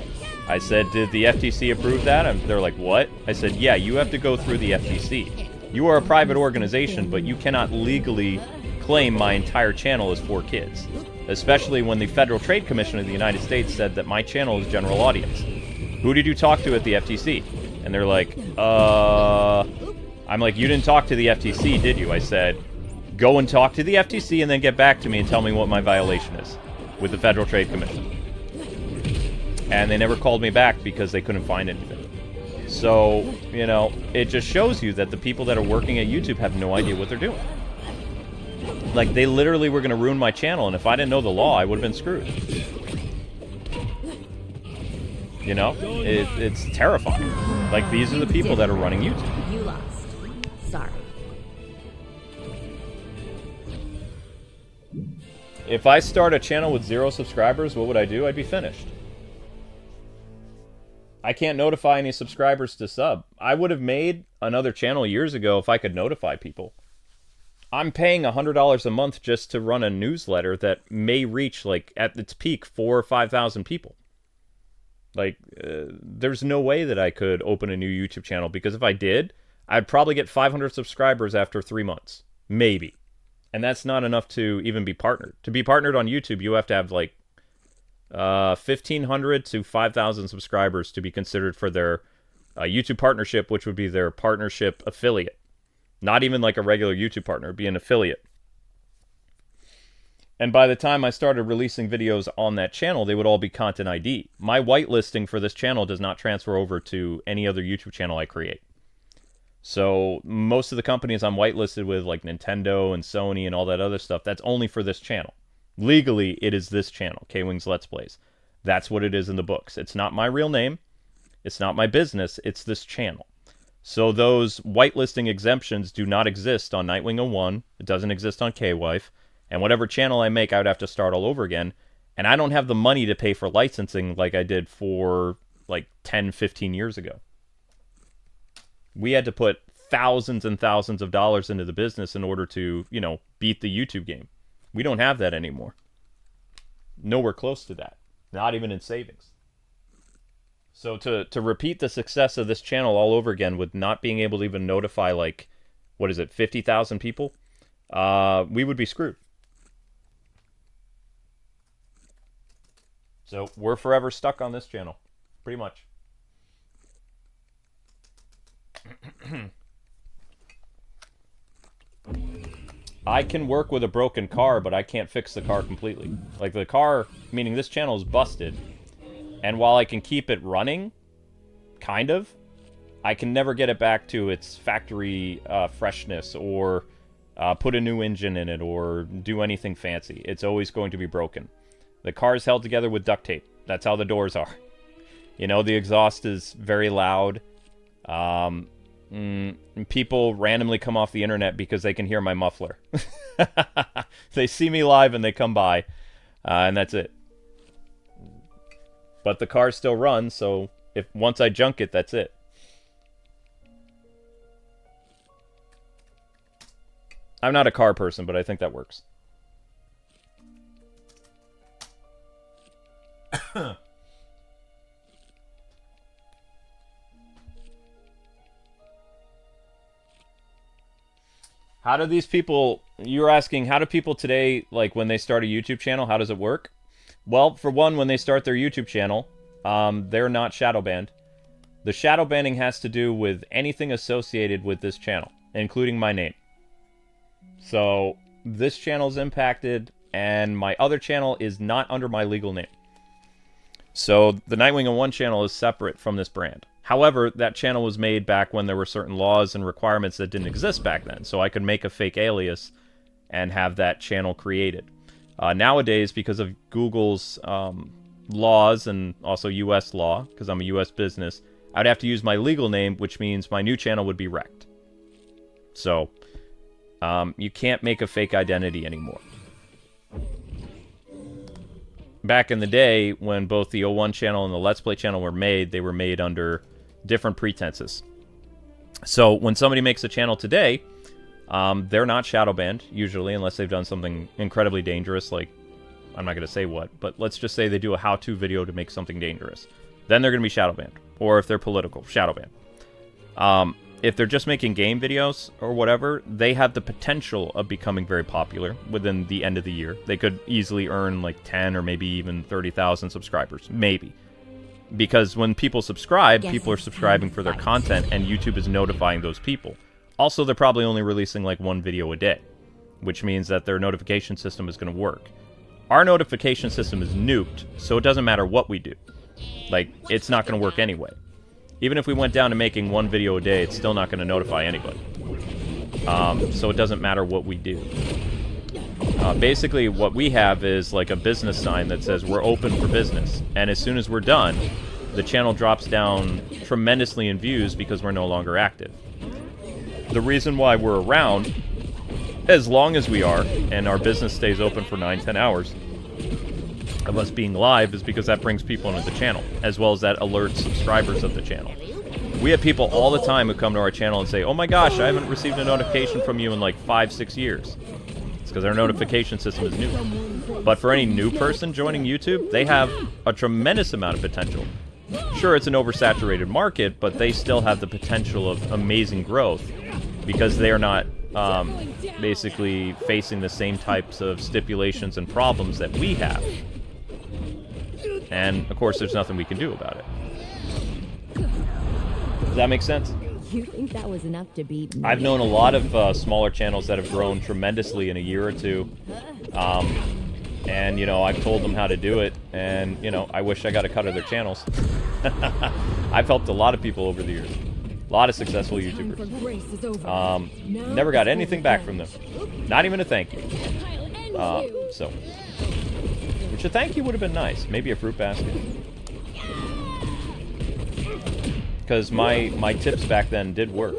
I said, did the FTC approve that? And they're like, what? I said, yeah, you have to go through the FTC. You are a private organization, but you cannot legally claim my entire channel is for kids. Especially when the Federal Trade Commission of the United States said that my channel is general audience. Who did you talk to at the FTC? And they're like, I'm like, you didn't talk to the FTC, did you? I said, go and talk to the FTC and then get back to me and tell me what my violation is with the Federal Trade Commission. And they never called me back because they couldn't find anything. So, you know, it just shows you that the people that are working at YouTube have no idea what they're doing. Like, they literally were going to ruin my channel, and if I didn't know the law, I would have been screwed. You know? It's terrifying. Like, these are the people that are running YouTube. You lost. Sorry. If I start a channel with 0 subscribers, what would I do? I'd be finished. I can't notify any subscribers to sub. I would have made another channel years ago if I could notify people. I'm paying $100 a month just to run a newsletter that may reach, like, at its peak, 4,000 or 5,000 people. Like, there's no way that I could open a new YouTube channel, because if I did, I'd probably get 500 subscribers after 3 months. Maybe. And that's not enough to even be partnered. To be partnered on YouTube, you have to have, like, 1,500 to 5,000 subscribers to be considered for their YouTube partnership, which would be their partnership affiliate. Not even like a regular YouTube partner, it'd be an affiliate. And by the time I started releasing videos on that channel, they would all be content ID. My whitelisting for this channel does not transfer over to any other YouTube channel I create. So most of the companies I'm whitelisted with, like Nintendo and Sony and all that other stuff, that's only for this channel. Legally, it is this channel, Kwings That's what it is in the books. It's not my real name. It's not my business. It's this channel. So those whitelisting exemptions do not exist on Nightwing 01. It doesn't exist on K-Wife. And whatever channel I make, I would have to start all over again. And I don't have the money to pay for licensing like I did for like 10, 15 years ago. We had to put thousands and thousands of dollars into the business in order to, you know, beat the YouTube game. We don't have that anymore. Nowhere close to that. Not even in savings. So to repeat the success of this channel all over again with not being able to even notify, like, what is it, 50,000 people? We would be screwed. So we're forever stuck on this channel. Pretty much. I can work with a broken car, but I can't fix the car completely. Like, the car, meaning this channel, is busted. And while I can keep it running, kind of, I can never get it back to its factory freshness, or put a new engine in it, or do anything fancy. It's always going to be broken. The car is held together with duct tape. That's how the doors are. You know, the exhaust is very loud. People randomly come off the internet because they can hear my muffler. They see me live and they come by, and that's it. But the car still runs, so if once I junk it, that's it. I'm not a car person, but I think that works. How do these people, you're asking, how do people today, like when they start a YouTube channel, how does it work? Well, for one, when they start their YouTube channel, they're not shadow banned. The shadow banning has to do with anything associated with this channel, including my name. So this channel's impacted, and my other channel is not under my legal name. So the Nightwing 01 channel is separate from this brand. However, that channel was made back when there were certain laws and requirements that didn't exist back then. So I could make a fake alias and have that channel created. Nowadays, because of Google's laws and also U.S. law, because I'm a U.S. business, I'd have to use my legal name, which means my new channel would be wrecked. So you can't make a fake identity anymore. Back in the day, when both the 01 channel and the Let's Play channel were made, they were made under different pretenses. So when somebody makes a channel today, they're not shadow banned, usually, unless they've done something incredibly dangerous, like, I'm not going to say what, but let's just say they do a how-to video to make something dangerous. then they're going to be shadow banned. Or if they're political, shadow banned. If they're just making game videos or whatever, they have the potential of becoming very popular within the end of the year. They could easily earn like 10 or maybe even 30,000 subscribers. Maybe. Because when people subscribe, people are subscribing for their content, and YouTube is notifying those people. Also, they're probably only releasing like one video a day, which means that their notification system is going to work. Our notification system is nuked, so it doesn't matter what we do. Like, it's not going to work anyway. Even if we went down to making one video a day, it's still not going to notify anybody. So it doesn't matter what we do. Basically, what we have is like a business sign that says we're open for business. And as soon as we're done, the channel drops down tremendously in views because we're no longer active. The reason why we're around, as long as we are, and our business stays open for 9-10 hours of us being live, is because that brings people into the channel, as well as that alerts subscribers of the channel. We have people all the time who come to our channel and say, oh my gosh, I haven't received a notification from you in like 5-6 years. It's because our notification system is new. But for any new person joining YouTube, they have a tremendous amount of potential. Sure, it's an oversaturated market, but they still have the potential of amazing growth because they are not basically facing the same types of stipulations and problems that we have. And, of course, there's nothing we can do about it. Does that make sense? You think that was enough to beat me? I've known a lot of smaller channels that have grown tremendously in a year or two. And, you know, I've told them how to do it. And, you know, I wish I got a cut of their channels. I've helped a lot of people over the years. A lot of successful YouTubers. Never got anything back from them. Not even a thank you. Which a thank you would have been nice. Maybe a fruit basket. Because my tips back then did work.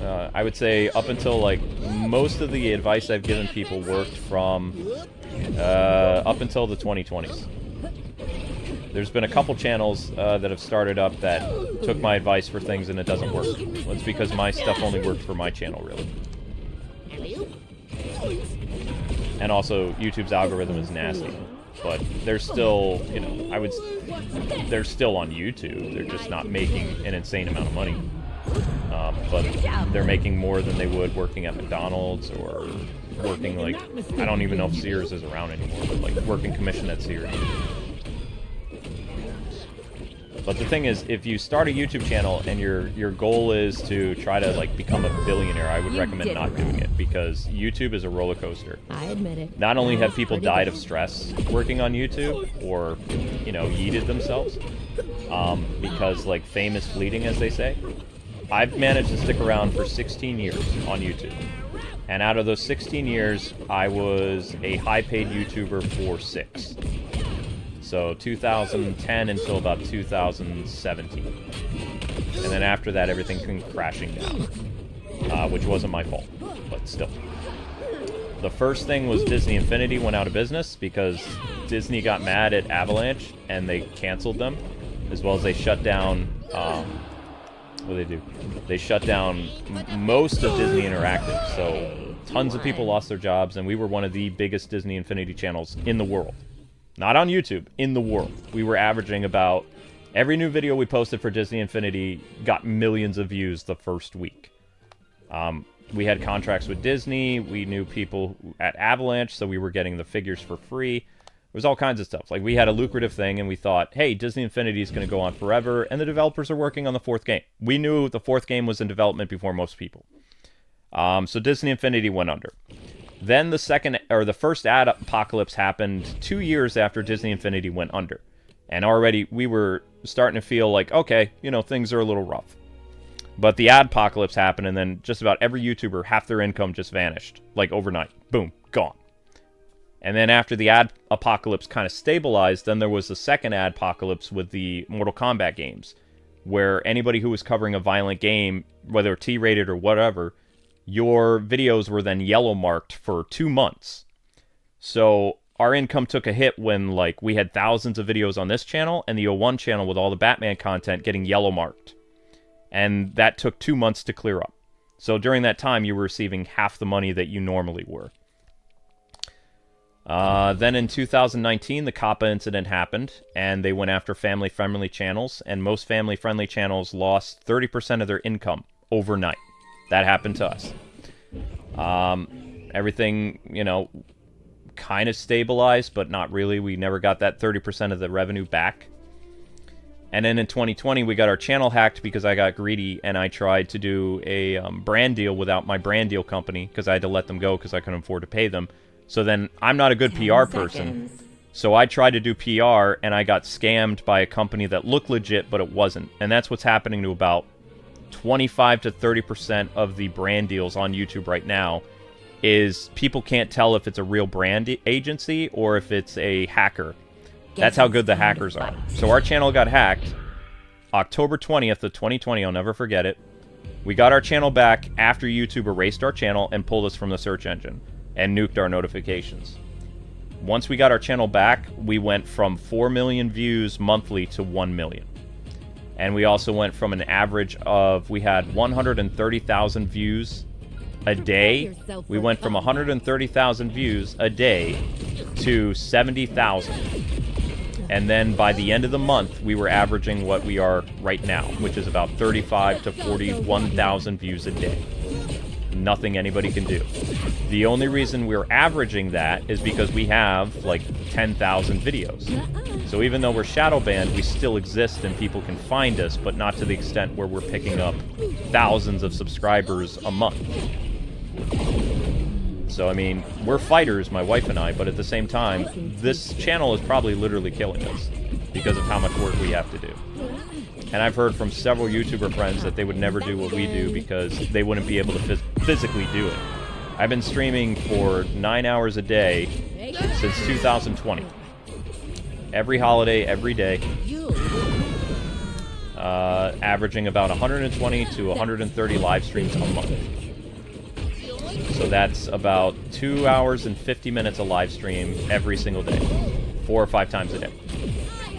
I would say up until like most of the advice I've given people worked from up until the 2020s. There's been a couple channels that have started up that took my advice for things and it doesn't work. Well, it's because my stuff only worked for my channel, really. And also, YouTube's algorithm is nasty. But they're still, you know, they're still on YouTube. They're just not making an insane amount of money. But they're making more than they would working at McDonald's or working, like, I don't even know if Sears is around anymore, but, like, working commission at Sears. But the thing is, if you start a YouTube channel and your goal is to try to, like, become a billionaire, I would recommend not doing it, because YouTube is a roller coaster. I admit it. Not only have people died of stress working on YouTube, or, you know, yeeted themselves, because, like, fame is fleeting, as they say. I've managed to stick around for 16 years on YouTube. And out of those 16 years, I was a high-paid YouTuber for 6. So 2010 until about 2017. And then after that, everything came crashing down. Which wasn't my fault, but still. The first thing was Disney Infinity went out of business because Disney got mad at Avalanche and they canceled them. As well as they shut down, what did they do? They shut down most of Disney Interactive. So tons of people lost their jobs, and we were one of the biggest Disney Infinity channels in the world. Not on YouTube, in the world. We were averaging about, every new video we posted for Disney Infinity got millions of views the first week. We had contracts with Disney, we knew people at Avalanche, so we were getting the figures for free. It was all kinds of stuff. Like, we had a lucrative thing, and we thought, hey, Disney Infinity is going to go on forever, and the developers are working on the 4th game. We knew the 4th game was in development before most people. So Disney Infinity went under. Then the first ad apocalypse happened 2 years after Disney Infinity went under. And already we were starting to feel like, okay, you know, things are a little rough. But the ad apocalypse happened, and then just about every YouTuber, half their income just vanished. Like, overnight. Boom. Gone. And then after the ad apocalypse kind of stabilized, then there was the second ad apocalypse with the Mortal Kombat games. Where anybody who was covering a violent game, whether T-rated or whatever, your videos were then yellow marked for 2 months. So our income took a hit when, like, we had thousands of videos on this channel and the 01 channel with all the Batman content getting yellow marked. And that took 2 months to clear up. So during that time, you were receiving half the money that you normally were. Then in 2019, the Kappa incident happened, and they went after family-friendly channels, and most family-friendly channels lost 30% of their income overnight. That happened to us. Everything, you know, kind of stabilized, but not really. We never got that 30% of the revenue back. And then in 2020, we got our channel hacked because I got greedy, and I tried to do a brand deal without my brand deal company, because I had to let them go because I couldn't afford to pay them. So then, I'm not a good PR person. So I tried to do PR, and I got scammed by a company that looked legit, but it wasn't. And that's what's happening to about 25 to 30% of the brand deals on YouTube right now, is people can't tell if it's a real brand agency or if it's a hacker. That's how good the hackers are. So our channel got hacked October 20th of 2020. I'll never forget it. We got our channel back after YouTube erased our channel and pulled us from the search engine and nuked our notifications. Once we got our channel back, we went from 4 million views monthly to 1 million. And we also went from an average of, we had 130,000 views a day. We went from 130,000 views a day to 70,000. And then by the end of the month, we were averaging what we are right now, which is about 35 to 41,000 views a day. Nothing anybody can do. The only reason we're averaging that is because we have like 10,000 videos. So even though we're shadow banned, we still exist and people can find us, but not to the extent where we're picking up thousands of subscribers a month. So, I mean, we're fighters, my wife and I, but at the same time, this channel is probably literally killing us because of how much work we have to do. And I've heard from several YouTuber friends that they would never do what we do because they wouldn't be able to physically do it. I've been streaming for 9 hours a day since 2020. Every holiday, every day. Averaging about 120 to 130 live streams a month. So that's about 2 hours and 50 minutes of live stream every single day, 4 or 5 times a day.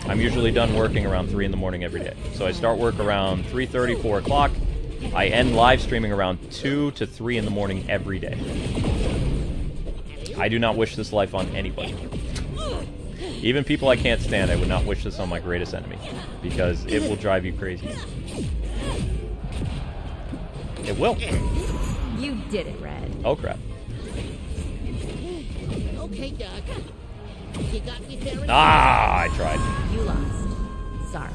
I'm usually done working around 3 in the morning every day. So I start work around 3:30, 4 o'clock. I end live streaming around 2 to 3 in the morning every day. I do not wish this life on anybody. Even people I can't stand, I would not wish this on my greatest enemy, because it will drive you crazy. It will. You did it, Red. Oh, crap. Okay, Doug. You got me there. Ah, I tried. You lost. Sorry.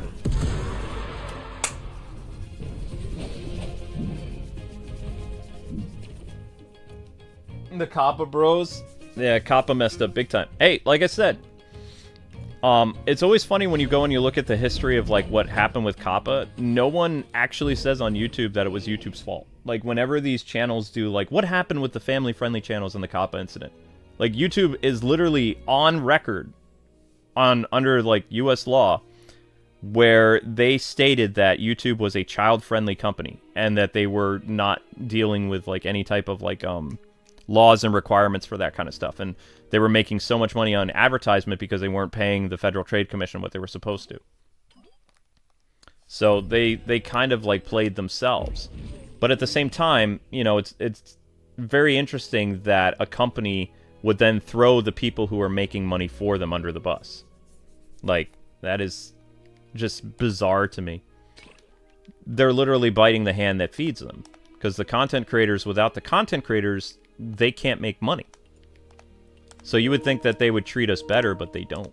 The Kappa bros. Yeah, Kappa messed up big time. Hey, like I said, it's always funny when you go and you look at the history of like what happened with Kappa. No one actually says on YouTube that it was YouTube's fault. Like whenever these channels do like what happened with the family-friendly channels in the Kappa incident, like YouTube is literally on record under like US law where they stated that YouTube was a child-friendly company and that they were not dealing with like any type of like laws and requirements for that kind of stuff, and they were making so much money on advertisement because they weren't paying the Federal Trade Commission what they were supposed to. So they kind of like played themselves. But at the same time, you know, it's very interesting that a company would then throw the people who are making money for them under the bus. Like, that is just bizarre to me. They're literally biting the hand that feeds them. Because the content creators, without the content creators, they can't make money. So you would think that they would treat us better, but they don't.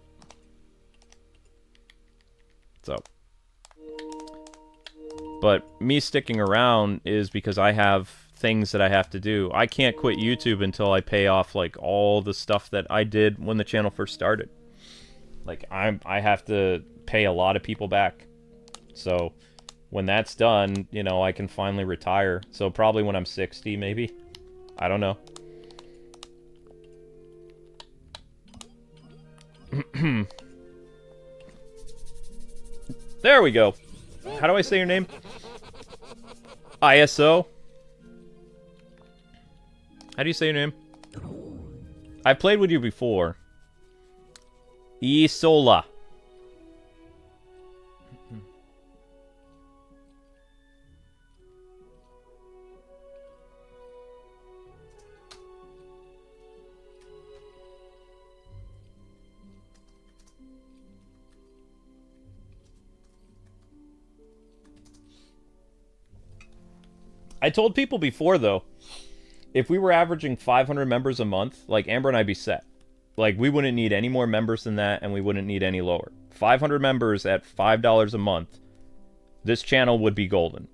So. But me sticking around is because I have things that I have to do. I can't quit YouTube until I pay off like all the stuff that I did when the channel first started. Like I have to pay a lot of people back. So when that's done, you know, I can finally retire. So probably when I'm 60 maybe. I don't know. There we go. How do I say your name? ISO? How do you say your name? I played with you before. Isola. I told people before, though, if we were averaging 500 members a month, like, Amber and I'd be set. Like, we wouldn't need any more members than that, and we wouldn't need any lower. 500 members at $5 a month, this channel would be golden.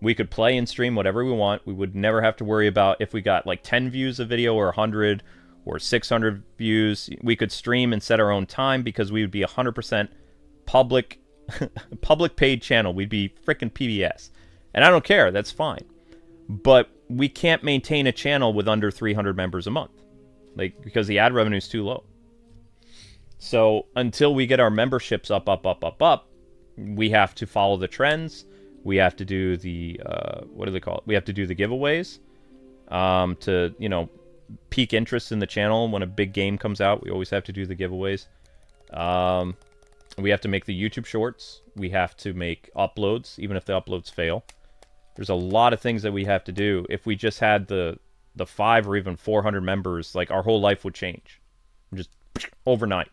We could play and stream whatever we want. We would never have to worry about if we got, like, 10 views a video or 100 or 600 views. We could stream and set our own time because we would be 100% public, public paid channel. We'd be freaking PBS. And I don't care. That's fine. But we can't maintain a channel with under 300 members a month. Like, because the ad revenue is too low. So until we get our memberships up, we have to follow the trends. We have to do the, what do they call it? We have to do the giveaways to, you know, pique interest in the channel. When a big game comes out, we always have to do the giveaways. We have to make the YouTube shorts. We have to make uploads, even if the uploads fail. There's a lot of things that we have to do. If we just had the 5 or even 400 members, like, our whole life would change. Just overnight.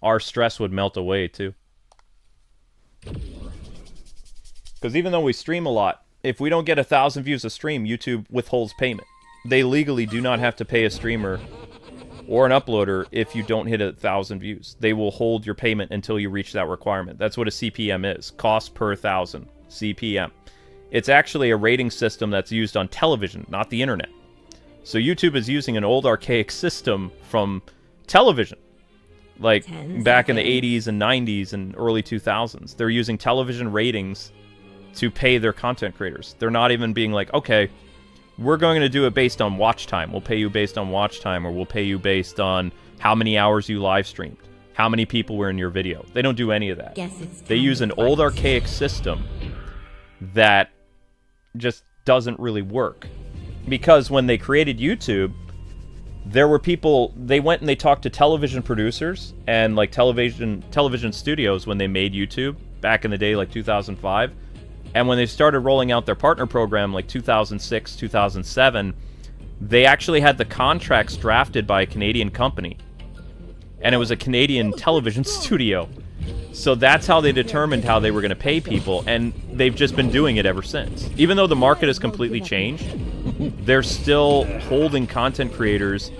Our stress would melt away, too. Because even though we stream a lot, if we don't get 1,000 views a stream, YouTube withholds payment. They legally do not have to pay a streamer or an uploader if you don't hit 1,000 views. They will hold your payment until you reach that requirement. That's what a CPM is. Cost per 1,000. CPM. It's actually a rating system that's used on television, not the internet. So YouTube is using an old archaic system from television. Like back in the 80s and 90s and early 2000s. They're using television ratings to pay their content creators. They're not even being like, okay, we're going to do it based on watch time. We'll pay you based on watch time, or we'll pay you based on how many hours you live streamed, how many people were in your video. They don't do any of that. They use an old archaic system that just doesn't really work. Because when they created YouTube, there were people, they went and they talked to television producers and like television studios when they made YouTube back in the day, like 2005. And when they started rolling out their partner program, like 2006, 2007, they actually had the contracts drafted by a Canadian company. And it was a Canadian television studio. So that's how they determined how they were going to pay people, and they've just been doing it ever since. Even though the market has completely changed, they're still holding content creators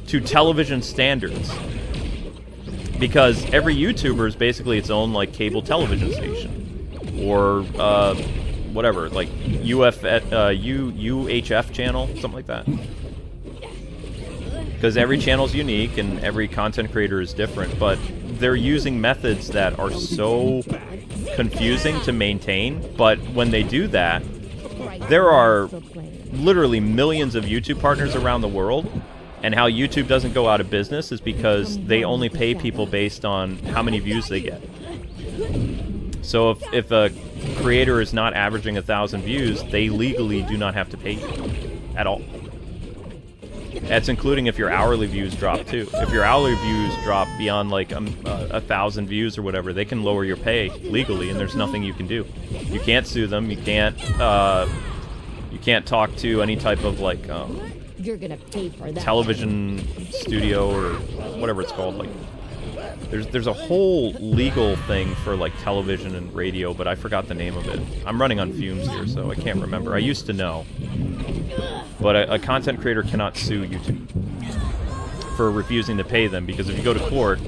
to television standards. Because every YouTuber is basically its own like cable television station. Or whatever, like UHF channel, something like that. Because every channel is unique and every content creator is different, but they're using methods that are so confusing to maintain. But when they do that, there are literally millions of YouTube partners around the world, and how YouTube doesn't go out of business is because they only pay people based on how many views they get. So if a creator is not averaging 1,000 views, they legally do not have to pay you at all. That's including if your hourly views drop too. If your hourly views drop beyond like 1,000 views or whatever, they can lower your pay legally, and there's nothing you can do. You can't sue them. You can't talk to any type of like You're gonna pay for that. television studio or whatever it's called. Like there's a whole legal thing for like television and radio, but I forgot the name of it. I'm running on fumes here, so I can't remember. I used to know. But a content creator cannot sue YouTube for refusing to pay them, because if you go to court,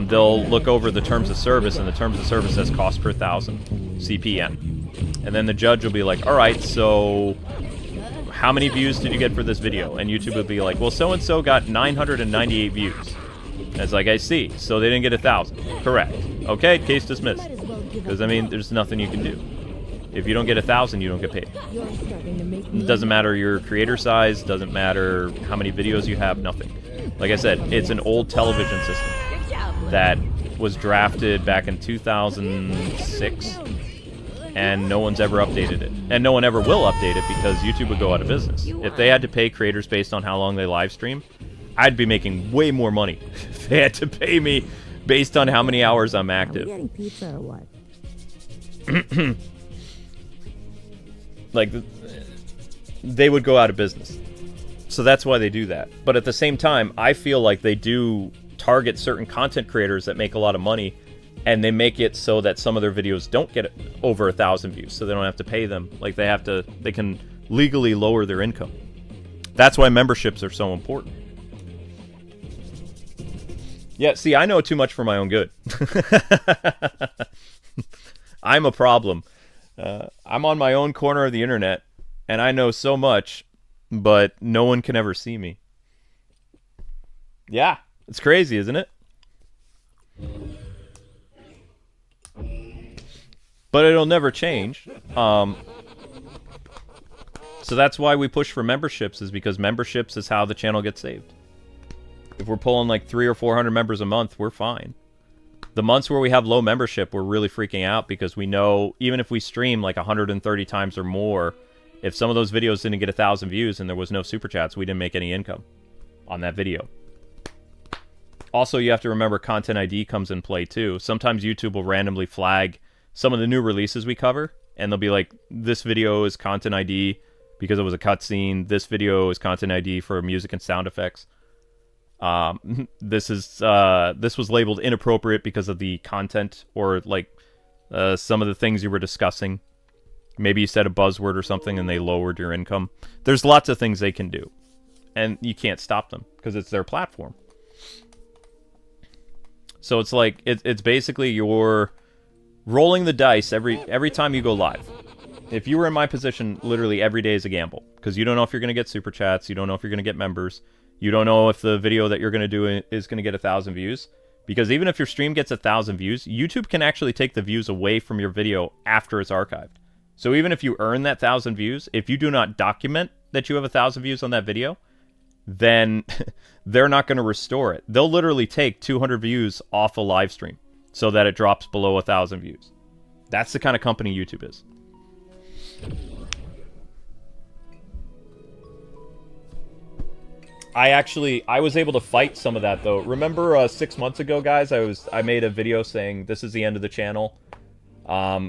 they'll look over the terms of service, and the terms of service says cost per 1,000 CPM. And then the judge will be like, all right, so how many views did you get for this video? And YouTube will be like, well, so-and-so got 998 views. And it's like, I see. So they didn't get 1,000. Correct. Okay, case dismissed. Because, I mean, there's nothing you can do. If you don't get 1,000, you don't get paid. It doesn't matter your creator size, doesn't matter how many videos you have, nothing. Like I said, it's an old television system that was drafted back in 2006, and no one's ever updated it. And no one ever will update it because YouTube would go out of business. If they had to pay creators based on how long they live stream, I'd be making way more money if they had to pay me based on how many hours I'm active. Are we getting pizza or what? Like, they would go out of business. So that's why they do that. But at the same time, I feel like they do target certain content creators that make a lot of money and they make it so that some of their videos don't get over 1,000 views, so they don't have to pay them. Like, they can legally lower their income. That's why memberships are so important. Yeah, see, I know too much for my own good. I'm a problem. I'm on my own corner of the internet, and I know so much, but no one can ever see me. Yeah, it's crazy, isn't it? But it'll never change. So that's why we push for memberships, is because memberships is how the channel gets saved. If we're pulling like 300 or 400 members a month, we're fine. The months where we have low membership, we're really freaking out because we know even if we stream like 130 times or more, if some of those videos didn't get 1,000 views and there was no super chats, we didn't make any income on that video. Also, you have to remember content ID comes in play too. Sometimes YouTube will randomly flag some of the new releases we cover, and they'll be like, this video is content ID because it was a cutscene. This video is content ID for music and sound effects. This was labeled inappropriate because of the content or like some of the things you were discussing. Maybe you said a buzzword or something and they lowered your income. There's lots of things they can do, and you can't stop them because it's their platform. So it's like it's basically you're rolling the dice every time you go live. If you were in my position, literally every day is a gamble because you don't know if you're going to get super chats, you don't know if you're going to get members. You don't know if the video that you're going to do is going to get 1,000 views. Because even if your stream gets 1,000 views, YouTube can actually take the views away from your video after it's archived. So even if you earn that 1,000 views, if you do not document that you have 1,000 views on that video, then they're not going to restore it. They'll literally take 200 views off a live stream so that it drops below 1,000 views. That's the kind of company YouTube is. I was able to fight some of that, though. Remember 6 months ago, guys, I made a video saying this is the end of the channel.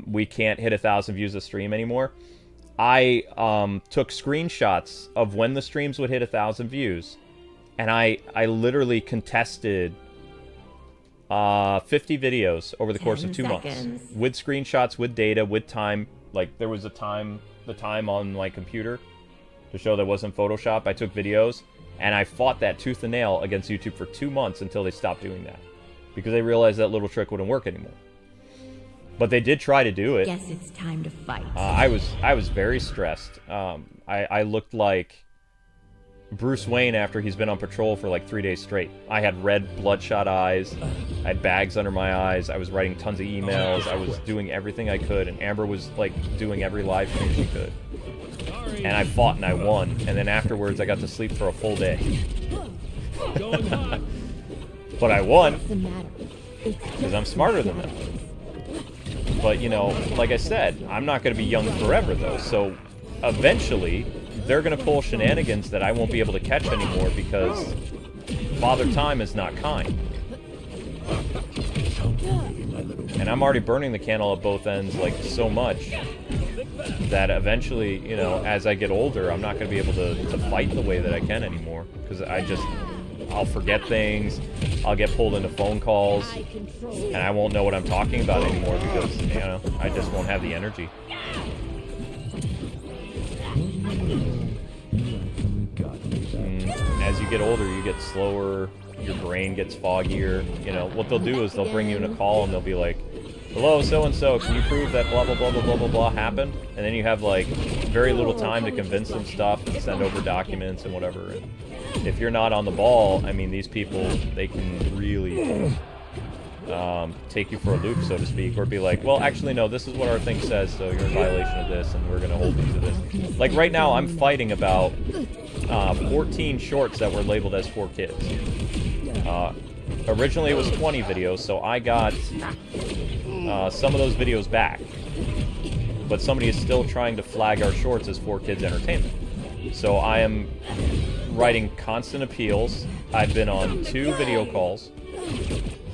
We can't hit 1,000 views a stream anymore. I took screenshots of when the streams would hit 1,000 views, and I literally contested 50 videos over the course of 2 months. With screenshots, with data, with time. Like, there was the time on my computer to show that wasn't Photoshop. I took videos. And I fought that tooth and nail against YouTube for 2 months until they stopped doing that. Because they realized that little trick wouldn't work anymore. But they did try to do it. Guess it's time to fight. I was very stressed. I looked like Bruce Wayne after he's been on patrol for like 3 days straight. I had red, bloodshot eyes. I had bags under my eyes. I was writing tons of emails. I was doing everything I could. And Amber was like doing every live stream she could. And I fought and I won. And then afterwards I got to sleep for a full day. But I won. Because I'm smarter than them. But, you know, like I said, I'm not going to be young forever, though. So eventually they're going to pull shenanigans that I won't be able to catch anymore because Father Time is not kind. And I'm already burning the candle at both ends, like, so much that eventually, you know, as I get older, I'm not going to be able to fight the way that I can anymore. Because I'll forget things, I'll get pulled into phone calls, and I won't know what I'm talking about anymore because, you know, I just won't have the energy. As you get older, you get slower, your brain gets foggier. You know, what they'll do is they'll bring you in a call and they'll be like, hello, so-and-so, can you prove that blah, blah, blah, blah, blah, blah, blah happened? And then you have, like, very little time to convince them stuff and send over documents and whatever. And if you're not on the ball, I mean, these people, they can really take you for a loop, so to speak, or be like, well, actually, no, this is what our thing says, so you're in violation of this, and we're going to hold you to this. Like, right now, I'm fighting about 14 shorts that were labeled as for kids. Originally, it was 20 videos, so I got some of those videos back. But somebody is still trying to flag our shorts as for kids entertainment. So I am writing constant appeals. I've been on 2 video calls.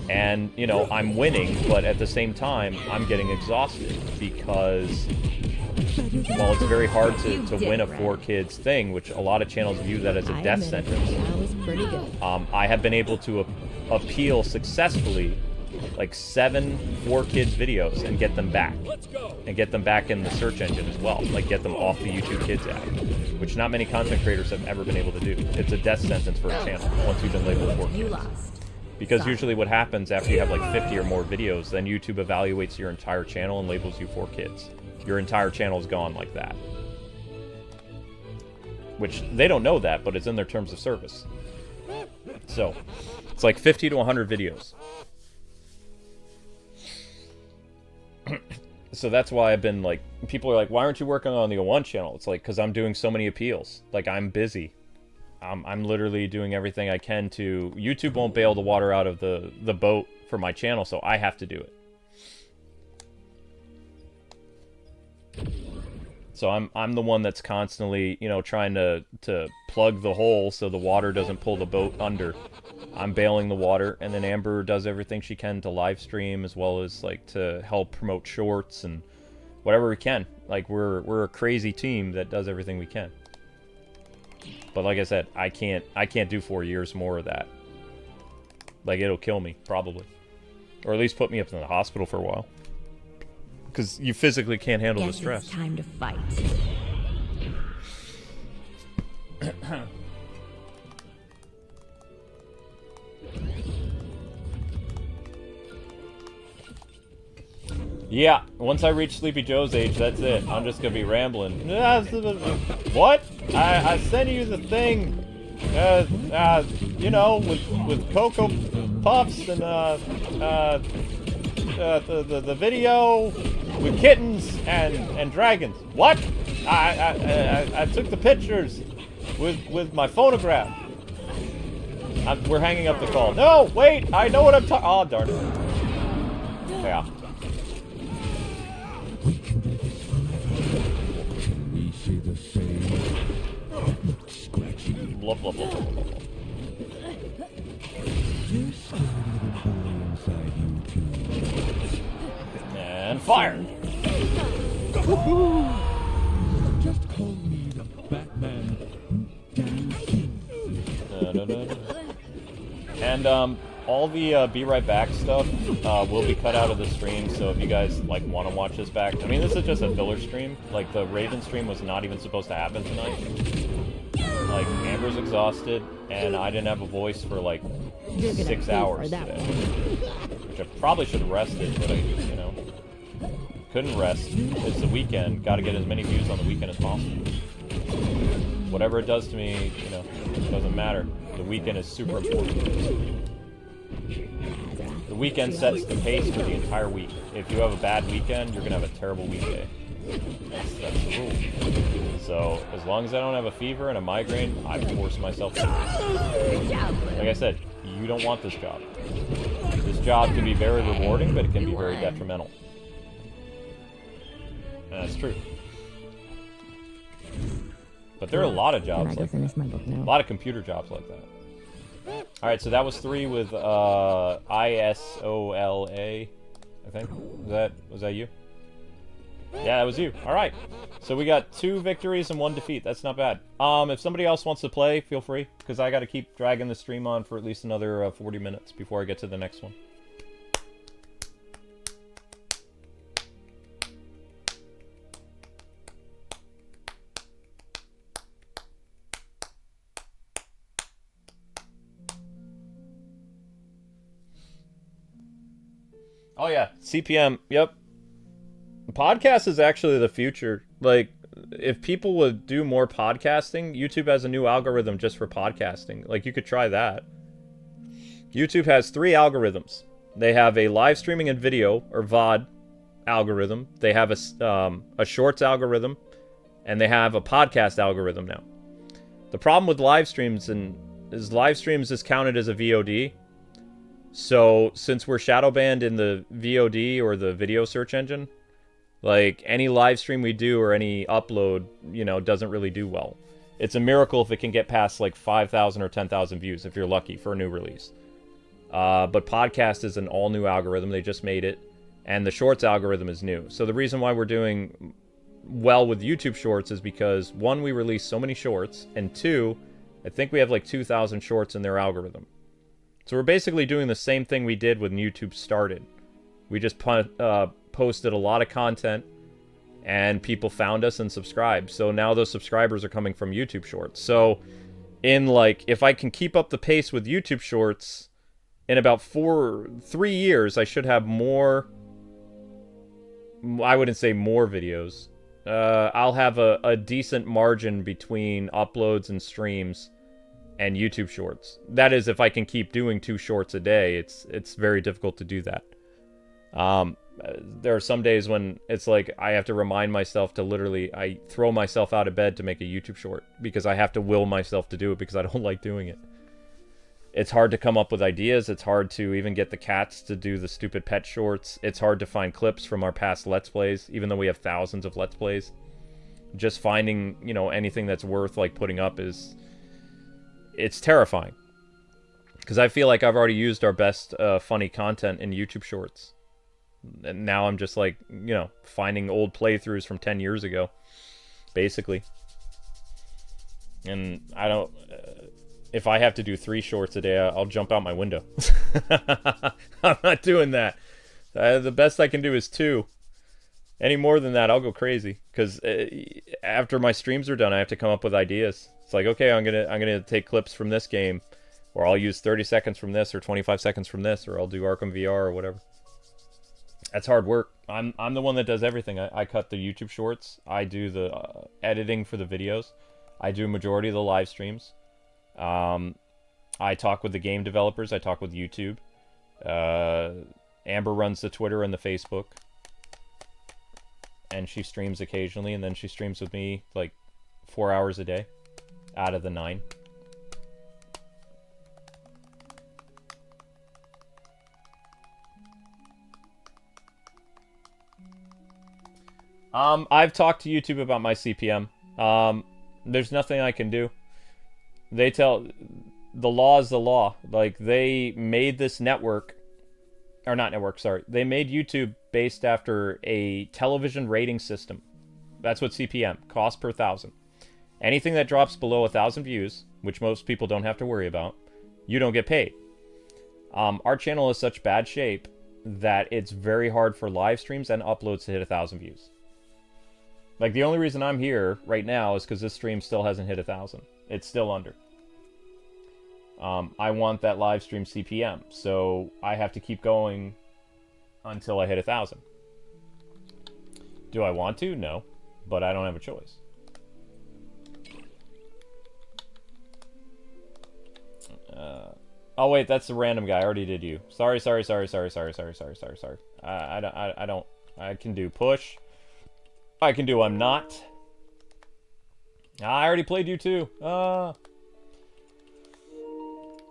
And, you know, I'm winning, but at the same time, I'm getting exhausted because, well, it's very hard to win a 4 kids thing, which a lot of channels view that as a death sentence. That was pretty good. I have been able to appeal successfully like 7 4Kids videos and get them back. Let's go. And get them back in the search engine as well. Like, get them off the YouTube Kids app, which not many content creators have ever been able to do. It's a death sentence for a channel once you've been labeled 4Kids. You lost. Because usually what happens after you have like 50 or more videos, then YouTube evaluates your entire channel and labels you 4Kids. Your entire channel is gone like that. Which, they don't know that, but it's in their terms of service. So, it's like 50 to 100 videos. So that's why I've been like, people are like, why aren't you working on the O1 channel? It's like, because I'm doing so many appeals. Like, I'm busy. I'm literally doing everything I can to... YouTube won't bail the water out of the boat for my channel, so I have to do it. So I'm the one that's constantly, you know, trying to plug the hole so the water doesn't pull the boat under. I'm bailing the water, and then Amber does everything she can to live stream, as well as like to help promote shorts and whatever we can. Like, we're a crazy team that does everything we can. But like I said, I can't do 4 years more of that. Like, it'll kill me, probably. Or at least put me up in the hospital for a while. Because you physically can't handle the Guess stress. it's time to fight. Yeah, once I reach Sleepy Joe's age, that's it. I'm just gonna be rambling. What? I sent you the thing, you know, with Cocoa Puffs and the video with kittens and dragons. What? I took the pictures with my phonograph. We're hanging up the call. No, wait, I know what I'm talking. Oh, darn it. Yeah. We see the same. Scratchy. Blah, blah, blah, blah, blah, blah. There's still a little boy inside you too. And fire. Just call me the Batman. And all the Be Right Back stuff will be cut out of the stream, so if you guys like want to watch this back, I mean, this is just a filler stream. Like, the Raven stream was not even supposed to happen tonight. Like, Amber's exhausted, and I didn't have a voice for like 6 hours today, which I probably should have rested, but I, you know, couldn't rest. It's the weekend. Got to get as many views on the weekend as possible. Whatever it does to me, you know, it doesn't matter. The weekend is super important. The weekend sets the pace for the entire week. If you have a bad weekend, you're gonna have a terrible weekday. That's the rule. So, as long as I don't have a fever and a migraine, I force myself to do it. Like I said, you don't want this job. This job can be very rewarding, but it can be very detrimental. And that's true. But there are a lot of jobs like that. A lot of computer jobs like that. Alright, so that was 3 with ISOLA, I think. Was that you? Yeah, that was you. Alright. So we got 2 victories and 1 defeat. That's not bad. If somebody else wants to play, feel free, because I got to keep dragging the stream on for at least another 40 minutes before I get to the next one. Oh yeah, CPM, yep. Podcast is actually the future. Like, if people would do more podcasting, YouTube has a new algorithm just for podcasting. Like, you could try that. YouTube has 3 algorithms. They have a live streaming and video, or VOD, algorithm. They have a shorts algorithm, and they have a podcast algorithm now. The problem with live streams is live streams is counted as a VOD. So, since we're shadow banned in the VOD or the video search engine, like, any live stream we do or any upload, you know, doesn't really do well. It's a miracle if it can get past, like, 5,000 or 10,000 views, if you're lucky, for a new release. But podcast is an all-new algorithm. They just made it. And the shorts algorithm is new. So the reason why we're doing well with YouTube shorts is because, 1, we release so many shorts, and 2, I think we have, like, 2,000 shorts in their algorithm. So we're basically doing the same thing we did when YouTube started. We just posted a lot of content, and people found us and subscribed. So now those subscribers are coming from YouTube Shorts. So in like, if I can keep up the pace with YouTube Shorts, in about 3 years, I should have more. I wouldn't say more videos. I'll have a decent margin between uploads and streams and YouTube Shorts. That is, if I can keep doing 2 shorts a day. It's very difficult to do that. There are some days when it's like I have to remind myself to literally, I throw myself out of bed to make a YouTube short because I have to will myself to do it because I don't like doing it. It's hard to come up with ideas. It's hard to even get the cats to do the stupid pet shorts. It's hard to find clips from our past Let's Plays, even though we have thousands of Let's Plays. Just finding, you know, anything that's worth, like, putting up is... It's terrifying. Because I feel like I've already used our best funny content in YouTube Shorts. And now I'm just, like, you know, finding old playthroughs from 10 years ago. Basically. And I don't... if I have to do 3 shorts a day, I'll jump out my window. I'm not doing that. The best I can do is 2. Any more than that, I'll go crazy. Because after my streams are done, I have to come up with ideas. It's like, okay, I'm gonna take clips from this game, or I'll use 30 seconds from this, or 25 seconds from this, or I'll do Arkham VR or whatever. That's hard work. I'm the one that does everything. I cut the YouTube shorts. I do the editing for the videos. I do majority of the live streams. I talk with the game developers. I talk with YouTube. Amber runs the Twitter and the Facebook. And she streams occasionally, and then she streams with me like 4 hours a day out of the 9. I've talked to YouTube about my CPM. There's nothing I can do. They tell... The law is the law. Like, they made this network... Or not network, sorry. They made YouTube based after a television rating system. That's what CPM, cost per 1,000. Anything that drops below 1,000 views, which most people don't have to worry about, you don't get paid. Our channel is such bad shape that it's very hard for live streams and uploads to hit 1,000 views. Like, the only reason I'm here right now is because this stream still hasn't hit 1,000. It's still under. I want that live stream CPM, so I have to keep going until I hit 1,000. Do I want to? No. But I don't have a choice. Oh wait, that's the random guy. I already did you. Sorry. I don't. I can do push. I can do I'm not. I already played you too.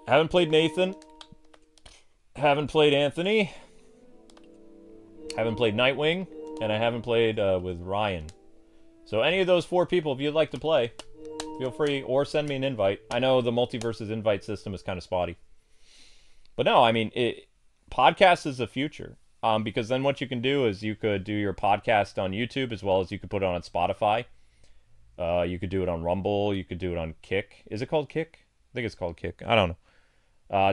Haven't played Nathan. Haven't played Anthony. Haven't played Nightwing. And I haven't played with Ryan. So any of those 4 people, if you'd like to play, feel free, or send me an invite. I know the Multiversus invite system is kind of spotty. But no, I mean, podcast is the future. Because then what you can do is you could do your podcast on YouTube, as well as you could put it on Spotify. You could do it on Rumble. You could do it on Kick. Is it called Kick? I think it's called Kick. I don't know.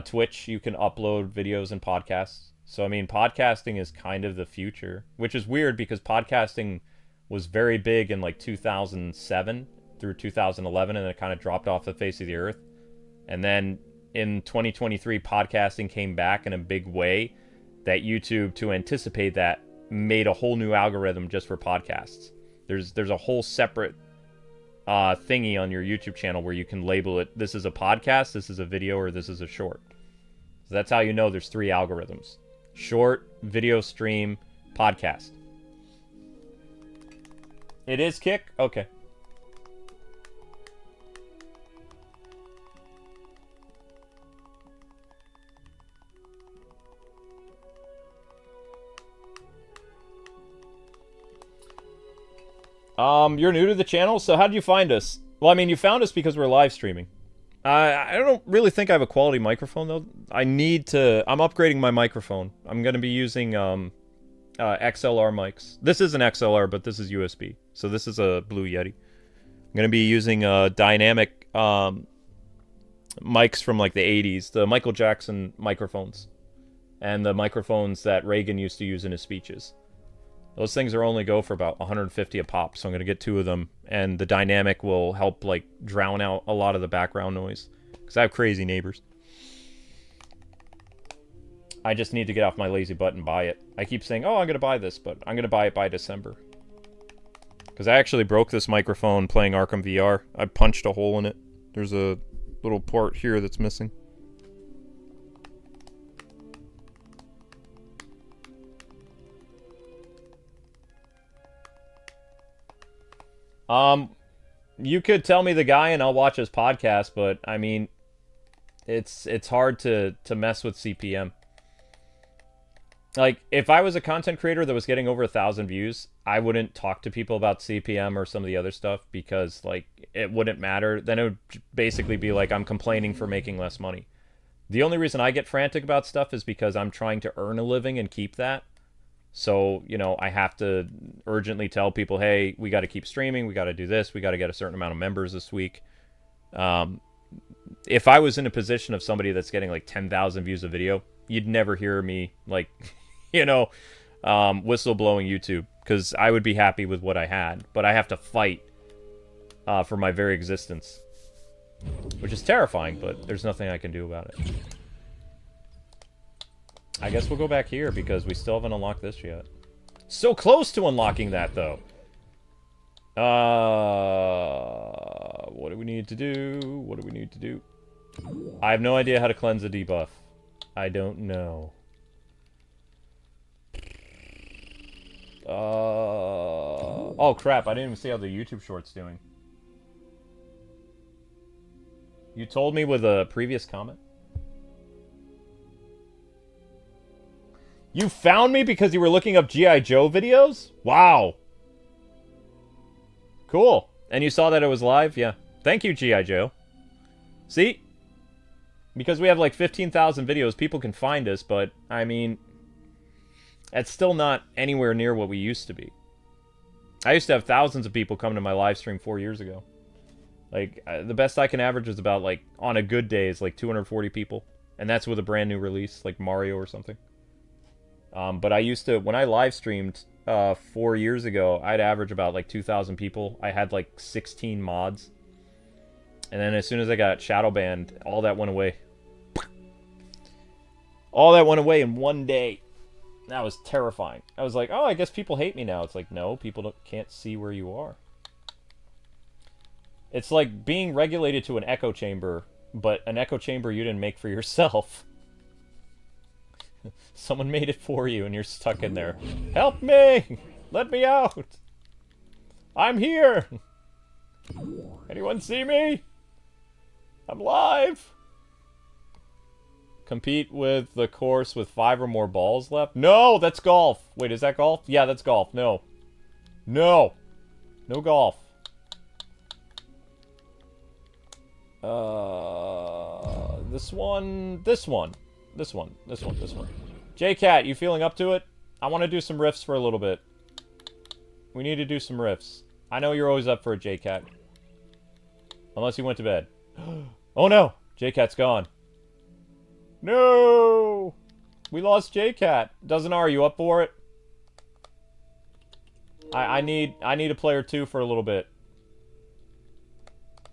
Twitch, you can upload videos and podcasts. So, I mean, podcasting is kind of the future, which is weird because podcasting was very big in like 2007 through 2011, and then it kind of dropped off the face of the earth. And then in 2023, podcasting came back in a big way that YouTube, to anticipate that, made a whole new algorithm just for podcasts. There's a whole separate thingy on your YouTube channel where you can label it, this is a podcast, this is a video, or this is a short. So that's how you know there's 3 algorithms. Short, video stream, podcast. It is Kick? Okay. You're new to the channel, so how did you find us? Well, I mean, you found us because we're live streaming. I don't really think I have a quality microphone, though. I'm upgrading my microphone. I'm going to be using XLR mics. This is an XLR, but this is USB. So this is a Blue Yeti. I'm going to be using a dynamic mics from like the 80s, the Michael Jackson microphones, and the microphones that Reagan used to use in his speeches. Those things are only go for about 150 a pop, so I'm going to get 2 of them, and the dynamic will help like drown out a lot of the background noise, because I have crazy neighbors. I just need to get off my lazy butt and buy it. I keep saying, oh, I'm going to buy this, but I'm going to buy it by December. Because I actually broke this microphone playing Arkham VR. I punched a hole in it. There's a little port here that's missing. You could tell me the guy and I'll watch his podcast, but I mean, it's hard to mess with CPM. Like, if I was a content creator that was getting over 1,000 views, I wouldn't talk to people about CPM or some of the other stuff because, like, it wouldn't matter. Then it would basically be like I'm complaining for making less money. The only reason I get frantic about stuff is because I'm trying to earn a living and keep that. So, you know, I have to urgently tell people, hey, we got to keep streaming, we got to do this, we got to get a certain amount of members this week. If I was in a position of somebody that's getting like 10,000 views a video, you'd never hear me, like, you know, whistleblowing YouTube, because I would be happy with what I had. But I have to fight for my very existence, which is terrifying, but there's nothing I can do about it. I guess we'll go back here because we still haven't unlocked this yet. So close to unlocking that, though. What do we need to do? What do we need to do? I have no idea how to cleanse a debuff. I don't know. Oh crap, I didn't even see how the YouTube short's doing. You told me with a previous comment? You found me because you were looking up G.I. Joe videos? Wow. Cool. And you saw that it was live? Yeah. Thank you, G.I. Joe. See? Because we have like 15,000 videos, people can find us, but, I mean, that's still not anywhere near what we used to be. I used to have thousands of people come to my live stream 4 years ago. Like, the best I can average is about, like, on a good day is like 240 people. And that's with a brand new release, like Mario or something. But I used to, when I live streamed 4 years ago, I'd average about like 2,000 people. I had like 16 mods. And then as soon as I got shadow banned, all that went away. All that went away in one day. That was terrifying. I was like, oh, I guess people hate me now. It's like, no, people can't see where you are. It's like being regulated to an echo chamber, but an echo chamber you didn't make for yourself. Someone made it for you and you're stuck in there. Help me! Let me out! I'm here! Anyone see me? I'm live! Compete with the course with 5 or more balls left? No, that's golf! Wait, is that golf? Yeah, that's golf. No. No! No golf. This one. J-Cat, you feeling up to it? I want to do some riffs for a little bit. We need to do some riffs. I know you're always up for a J-Cat. Unless you went to bed. Oh no! J-Cat's gone. No! We lost J-Cat. Doesn't are you up for it? I need a player 2 for a little bit.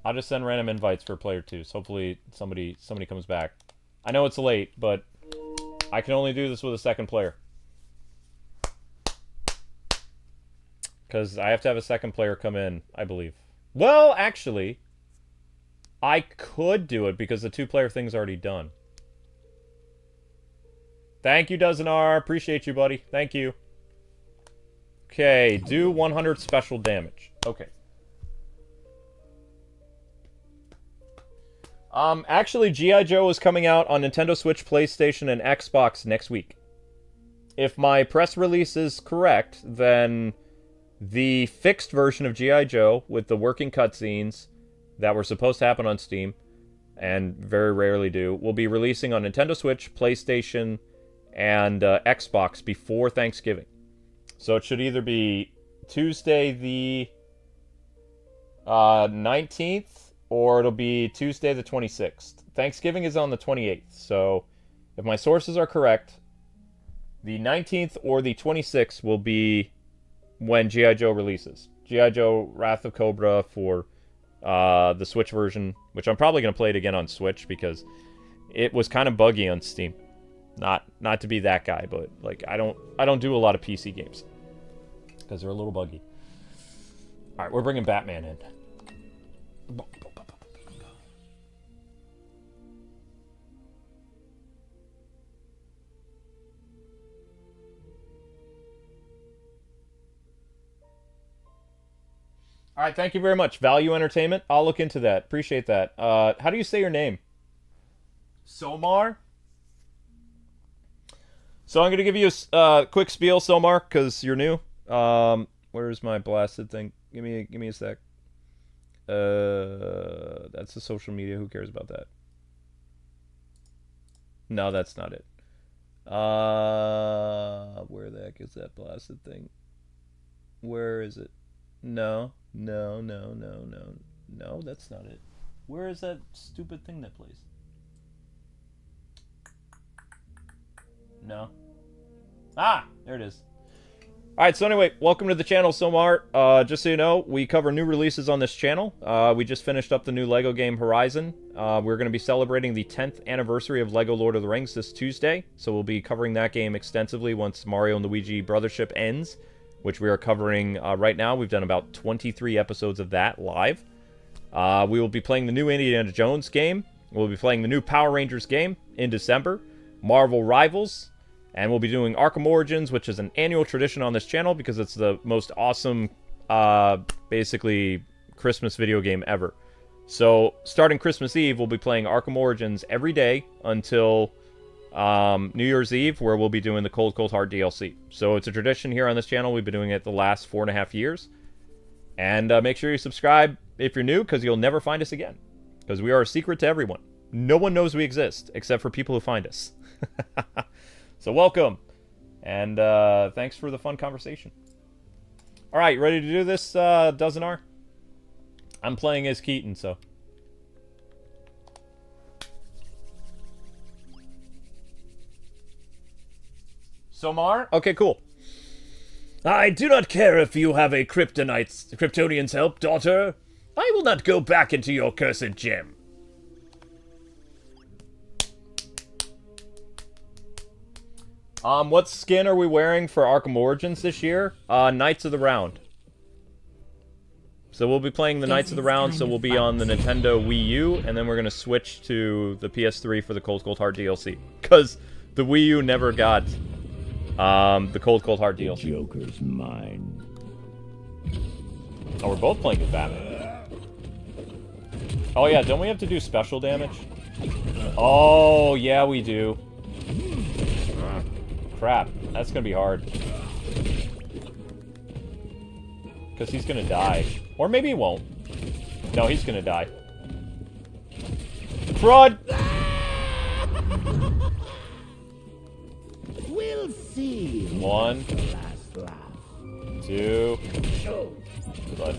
I'll just send random invites for player 2s. Hopefully somebody comes back. I know it's late, but I can only do this with a second player. Because I have to have a second player come in, I believe. Well, actually, I could do it because the 2-player thing's already done. Thank you, Dozenar. Appreciate you, buddy. Thank you. Okay, do 100 special damage. Okay. Actually, G.I. Joe is coming out on Nintendo Switch, PlayStation, and Xbox next week. If my press release is correct, then the fixed version of G.I. Joe with the working cutscenes that were supposed to happen on Steam, and very rarely do, will be releasing on Nintendo Switch, PlayStation, and Xbox before Thanksgiving. So it should either be Tuesday the 19th, or it'll be Tuesday the 26th. Thanksgiving is on the 28th, so if my sources are correct, the 19th or the 26th will be when G.I. Joe releases. G.I. Joe Wrath of Cobra for the Switch version, which I'm probably going to play it again on Switch because it was kind of buggy on Steam. Not to be that guy, but like I don't do a lot of PC games because they're a little buggy. All right, we're bringing Batman in. All right, thank you very much. Value Entertainment. I'll look into that. Appreciate that. How do you say your name? Somar? So I'm going to give you a quick spiel, Somar, because you're new. Where's my blasted thing? Give me a sec. That's the social media. Who cares about that? No, that's not it. Where the heck is that blasted thing? Where is it? No, that's not it. Where is that stupid thing that plays? No. Ah, there it is. Alright, so anyway, welcome to the channel, Somar. Just so you know, we cover new releases on this channel. We just finished up the new LEGO game Horizon. We're going to be celebrating the 10th anniversary of LEGO Lord of the Rings this Tuesday, so we'll be covering that game extensively once Mario and Luigi Brothership ends, which we are covering right now. We've done about 23 episodes of that live. We will be playing the new Indiana Jones game. We'll be playing the new Power Rangers game in December. Marvel Rivals. And we'll be doing Arkham Origins, which is an annual tradition on this channel because it's the most awesome, basically, Christmas video game ever. So, starting Christmas Eve, we'll be playing Arkham Origins every day until New Year's Eve, where we'll be doing the Cold Heart DLC. So it's a tradition here on this channel. We've been doing it the last 4.5 years. And make sure you subscribe if you're new, because you'll never find us again. Because we are a secret to everyone. No one knows we exist, except for people who find us. So welcome. And thanks for the fun conversation. Alright, ready to do this, Dozenar? I'm playing as Keaton, so... Somar? Okay, cool. I do not care if you have a Kryptonian's help, daughter. I will not go back into your cursed gem. What skin are we wearing for Arkham Origins this year? Knights of the Round. So we'll be playing the Knights of the Round, so we'll be on the Nintendo Wii U, and then we're going to switch to the PS3 for the Cold Heart DLC. Because the Wii U never got... the Cold Heart DLC. Joker's mine. Oh, we're both playing as Batman. Oh yeah, don't we have to do special damage? Oh, yeah we do. Crap, that's gonna be hard. Because he's gonna die. Or maybe he won't. No, he's gonna die. Fraud! We'll see. 1, 2. Fraud.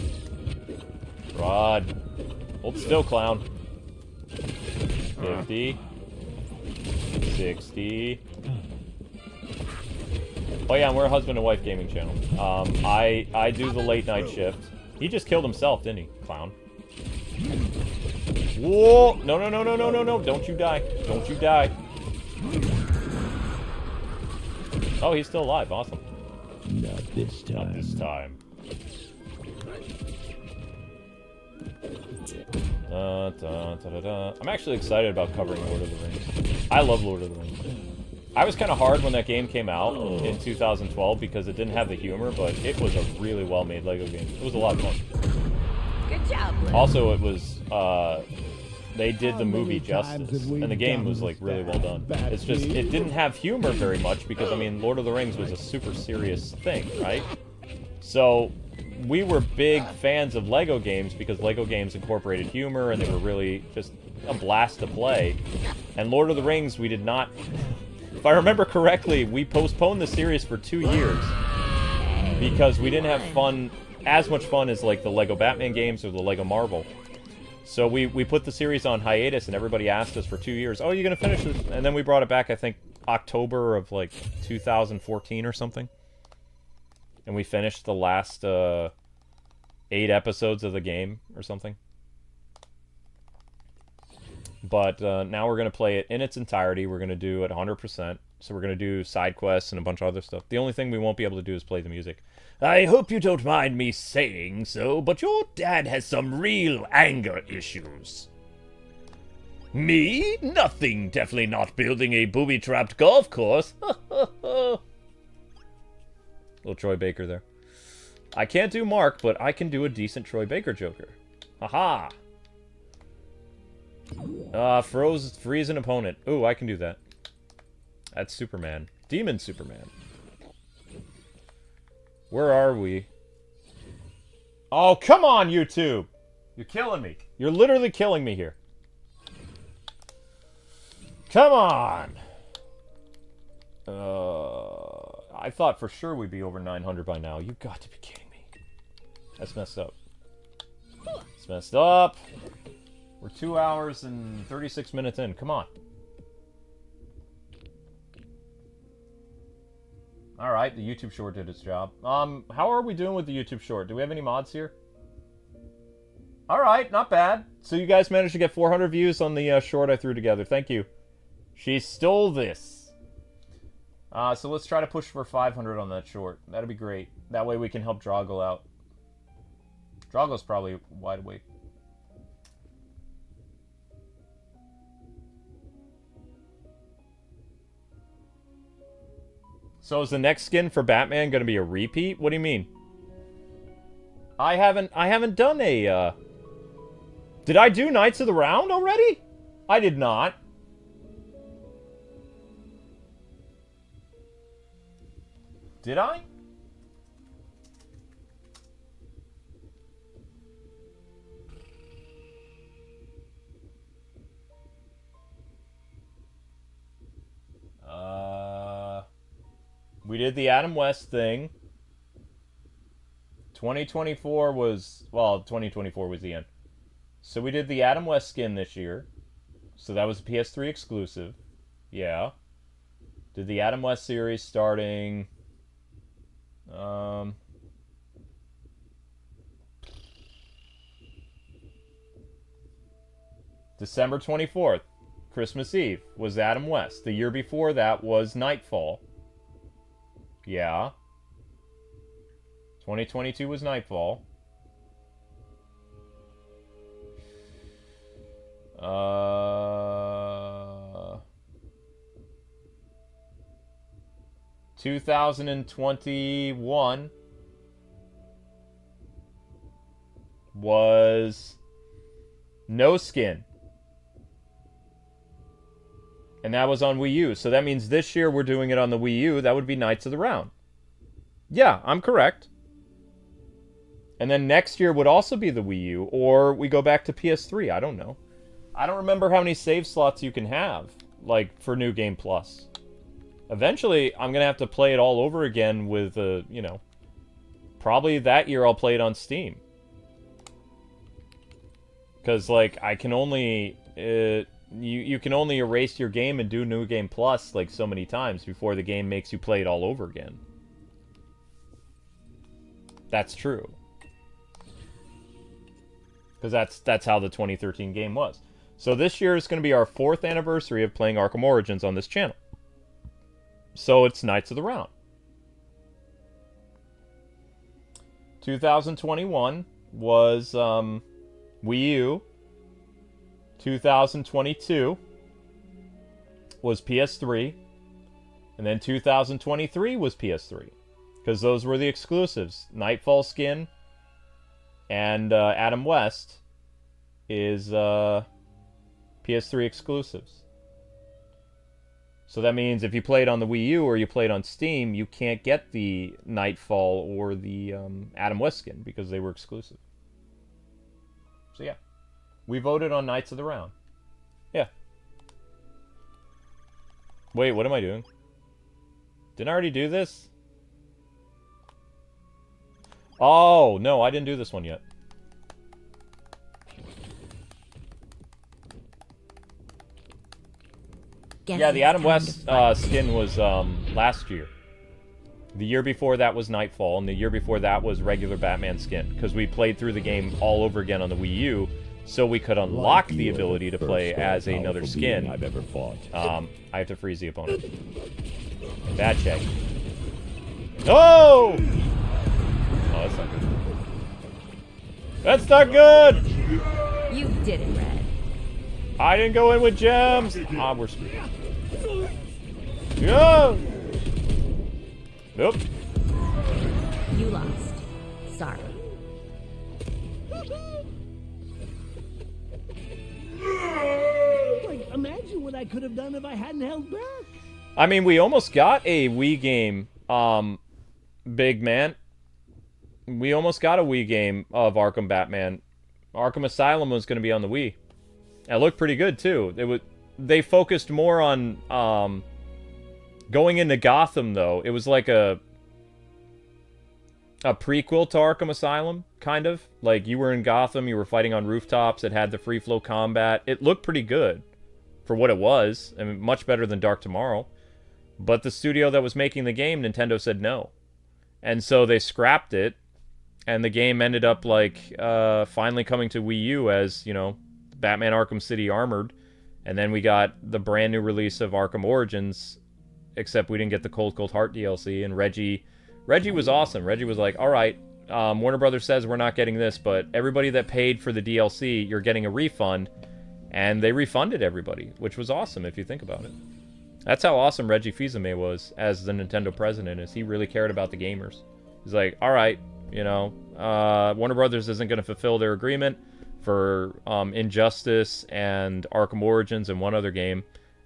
Fraud. Hold still, clown. 50. 60. Oh yeah, and we're a husband and wife gaming channel. I do the late night shift. He just killed himself, didn't he, clown? Whoa! No. Don't you die. Don't you die. Oh, he's still alive. Awesome. Not this time. Not this time. I'm actually excited about covering Lord of the Rings. I love Lord of the Rings. I was kind of hard when that game came out in 2012 because it didn't have the humor, but it was a really well-made LEGO game. It was a lot of fun. Good job, Luke. Also, it was, they did the movie justice, and the game was, like, really well done. It's just, it didn't have humor very much because, I mean, Lord of the Rings was a super serious thing, right? So, we were big fans of LEGO games because LEGO games incorporated humor, and they were really just a blast to play. And Lord of the Rings, we did not... If I remember correctly, we postponed the series for 2 years because we didn't have fun, as much fun as like the Lego Batman games or the Lego Marvel. So we put the series on hiatus, and everybody asked us for 2 years, oh, you're going to finish this? And then we brought it back, I think, October of, like, 2014 or something. And we finished the last 8 episodes of the game or something. But now we're going to play it in its entirety. We're going to do it 100%. So we're going to do side quests and a bunch of other stuff. The only thing we won't be able to do is play the music. I hope you don't mind me saying so, but your dad has some real anger issues. Me? Nothing. Definitely not building a booby-trapped golf course. Little Troy Baker there. I can't do Mark, but I can do a decent Troy Baker Joker. Haha. Freeze an opponent. Ooh, I can do that. That's Superman. Demon Superman. Where are we? Oh, come on, YouTube! You're killing me. You're literally killing me here. Come on! I thought for sure we'd be over 900 by now. You got to be kidding me. That's messed up. It's messed up. We're 2 hours and 36 minutes in. Come on. Alright, the YouTube short did its job. How are we doing with the YouTube short? Do we have any mods here? Alright, not bad. So you guys managed to get 400 views on the short I threw together. Thank you. She stole this. So let's try to push for 500 on that short. That'd be great. That way we can help Drago out. Drago's probably wide awake. So is the next skin for Batman going to be a repeat? What do you mean? I haven't done a, Did I do Knights of the Round already? I did not. Did I? We did the Adam West thing. 2024 was... Well, 2024 was the end. So we did the Adam West skin this year. So that was a PS3 exclusive. Yeah. Did the Adam West series starting... December 24th. Christmas Eve was Adam West. The year before that was Nightfall. Yeah. 2022 was Nightfall. 2021 was No Skin. And that was on Wii U. So that means this year we're doing it on the Wii U. That would be Knights of the Round. Yeah, I'm correct. And then next year would also be the Wii U. Or we go back to PS3. I don't know. I don't remember how many save slots you can have. Like, for New Game Plus. Eventually, I'm going to have to play it all over again with, you know... Probably that year I'll play it on Steam. Because, like, I can only... You can only erase your game and do New Game Plus like so many times before the game makes you play it all over again. That's true. Because that's how the 2013 game was. So this year is going to be our 4th anniversary of playing Arkham Origins on this channel. So it's Knights of the Round. 2021 was Wii U. 2022 was PS3, and then 2023 was PS3, because those were the exclusives. Nightfall skin and Adam West is PS3 exclusives. So that means if you played on the Wii U or you played on Steam, you can't get the Nightfall or the Adam West skin because they were exclusive. So yeah. We voted on Knights of the Round. Yeah. Wait, what am I doing? Didn't I already do this? Oh, no, I didn't do this one yet. Guess Yeah, the it's Adam time West to fight. skin was last year. The year before that was Nightfall, and the year before that was regular Batman skin. Because we played through the game all over again on the Wii U, so we could unlock the ability to play as another skin. I've ever fought. I have to freeze the opponent. Bad check. Oh! Oh, that's not good. That's not good! You did it, Red. I didn't go in with gems! Ah, we're screwed. Yeah! Nope. You lost. Sorry. Like, imagine what I could have done if I hadn't held back. I mean, we almost got a Wii game, big man. We almost got a Wii game of Arkham Batman. Arkham Asylum was going to be on the Wii. It looked pretty good, too. They focused more on, going into Gotham, though. It was like a prequel to Arkham Asylum, kind of. Like, you were in Gotham, you were fighting on rooftops, it had the free-flow combat. It looked pretty good for what it was. I mean, much better than Dark Tomorrow. But the studio that was making the game, Nintendo said no. And so they scrapped it, and the game ended up, like, finally coming to Wii U as, you know, Batman Arkham City Armored. And then we got the brand new release of Arkham Origins, except we didn't get the Cold Cold Heart DLC, and Reggie was awesome. Reggie was like, alright, Warner Brothers says we're not getting this, but everybody that paid for the DLC, you're getting a refund. And they refunded everybody, which was awesome if you think about it. That's how awesome Reggie Fils-Aimé was as the Nintendo president, is he really cared about the gamers. He's like, alright, you know, Warner Brothers isn't going to fulfill their agreement for Injustice and Arkham Origins and one other game.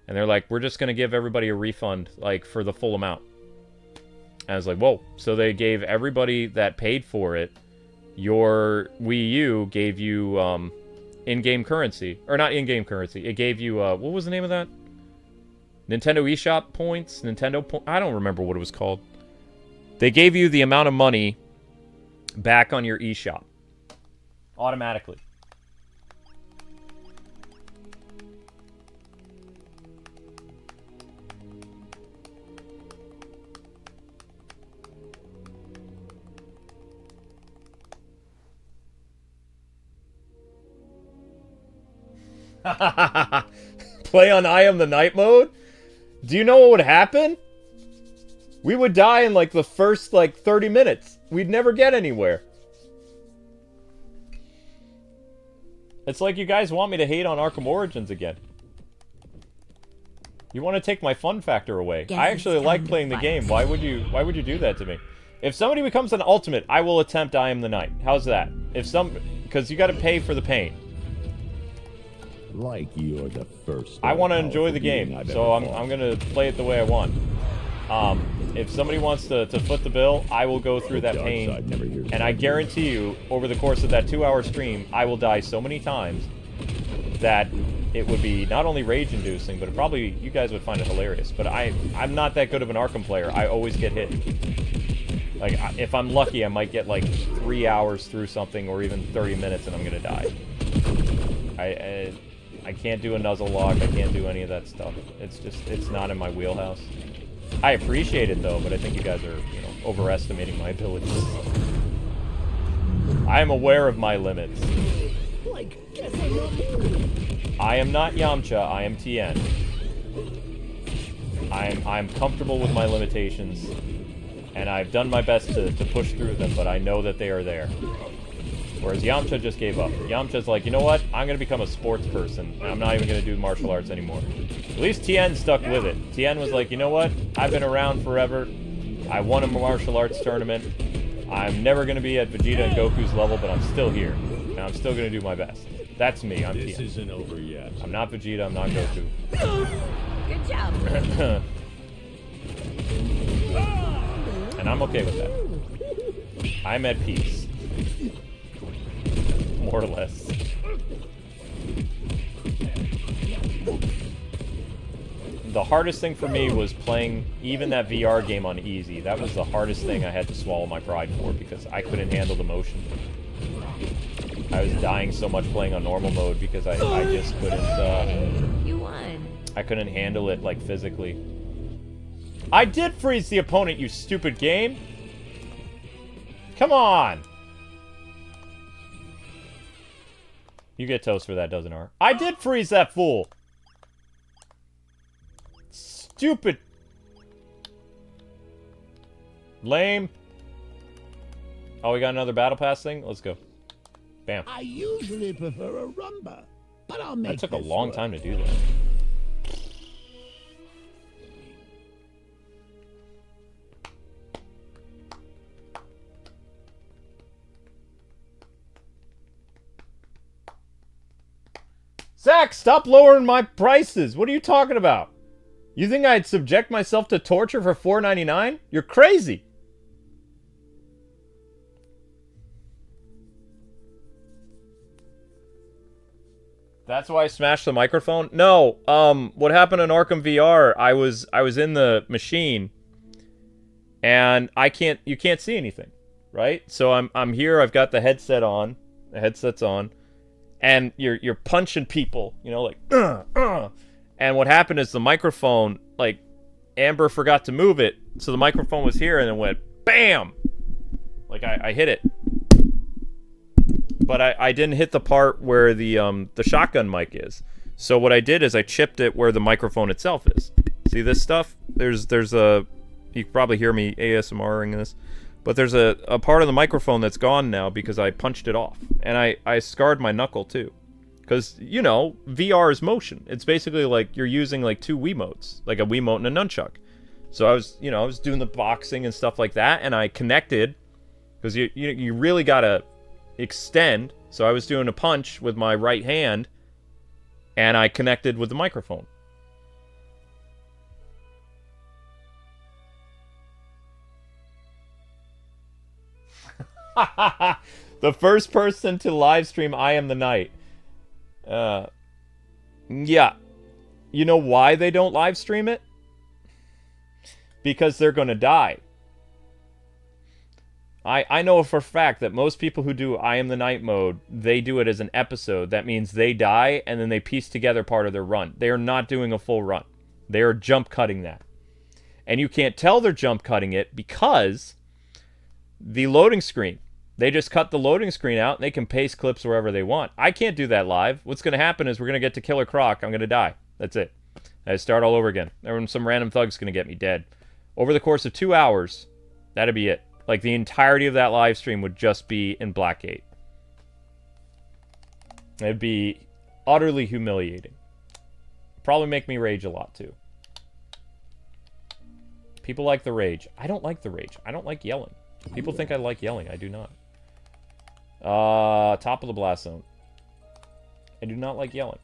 And they're like, we're just going to give everybody a refund, like, for the full amount. And I was like, whoa. So they gave everybody that paid for it, your Wii U gave you in-game currency. Or not in-game currency. It gave you, what was the name of that? Nintendo eShop points? I don't remember what it was called. They gave you the amount of money back on your eShop. Automatically. Play on I Am the Night mode? Do you know what would happen? We would die in like the first like 30 minutes. We'd never get anywhere. It's like you guys want me to hate on Arkham Origins again. You want to take my fun factor away. Guess I actually it's like time to playing the fight. game. Why would you do that to me? If somebody becomes an ultimate, I will attempt I Am the Night. How's that? Because you got to pay for the pain. Like you're the first. I want to enjoy the being game, I've so ever I'm fought. going to play it the way I want. If somebody wants to foot the bill, I will go through that dark pain, side never hears and I guarantee you, over the course of that 2-hour stream, I will die so many times that it would be not only rage-inducing, but probably you guys would find it hilarious. But I'm not that good of an Arkham player. I always get hit. Like, if I'm lucky, I might get like 3 hours through something, or even 30 minutes, and I'm gonna die. I can't do a nuzzle lock. I can't do any of that stuff. It's not in my wheelhouse. I appreciate it though, but I think you guys are, you know, overestimating my abilities. I am aware of my limits. Like, guess I'm not. I am not Yamcha. I am Tien. I'm comfortable with my limitations, and I've done my best to push through them, but I know that they are there. Whereas Yamcha just gave up. Yamcha's like, you know what? I'm going to become a sports person, and I'm not even going to do martial arts anymore. At least Tien stuck with it. Tien was like, you know what? I've been around forever. I won a martial arts tournament. I'm never going to be at Vegeta and Goku's level, but I'm still here. And I'm still going to do my best. That's me. I'm This Tien. isn't over yet. I'm not Vegeta. I'm not Goku. Good job, Blue. And I'm okay with that. I'm at peace. More or less. The hardest thing for me was playing even that VR game on easy. That was the hardest thing I had to swallow my pride for, because I couldn't handle the motion. I was dying so much playing on normal mode because I just couldn't, You won. I couldn't handle it, like, physically. I did freeze the opponent, you stupid game! Come on! You get toast for that, doesn't R? I did freeze that fool! Stupid! Lame. Oh, we got another battle pass thing? Let's go. Bam. I usually prefer a rumba, but I'll make That took a this long work. time to do that. Zach, stop lowering my prices. What are you talking about? You think I'd subject myself to torture for $4.99? You're crazy. That's why I smashed the microphone? No, what happened in Arkham VR, I was in the machine and you can't see anything, right? So I'm here, I've got the headset on, the headset's on, and you're punching people, you know, like and what happened is the microphone, like, Amber forgot to move it, so the microphone was here and it went BAM! Like I hit it. But I didn't hit the part where the shotgun mic is. So what I did is I chipped it where the microphone itself is. See this stuff? There's a... You can probably hear me ASMRing this. But there's a part of the microphone that's gone now because I punched it off. And I scarred my knuckle too. Because, you know, VR is motion. It's basically like you're using like two Wiimotes. Like a Wiimote and a nunchuck. So I was doing the boxing and stuff like that. And I connected. Because you really gotta extend. So I was doing a punch with my right hand. And I connected with the microphone. The first person to live stream I Am the Night. Yeah. You know why they don't live stream it? Because they're gonna die. I know for a fact that most people who do I Am the Night mode, they do it as an episode. That means they die, and then they piece together part of their run. They are not doing a full run. They are jump cutting that. And you can't tell they're jump cutting it because the loading screen. They just cut the loading screen out, and they can paste clips wherever they want. I can't do that live. What's going to happen is we're going to get to Killer Croc. I'm going to die. That's it. I start all over again. Then some random thug's going to get me dead. Over the course of 2 hours, that'd be it. Like, the entirety of that live stream would just be in Blackgate. It'd be utterly humiliating. Probably make me rage a lot, too. People like the rage. I don't like the rage. I don't like yelling. People think I like yelling. I do not. Top of the blast zone. I do not like yelling.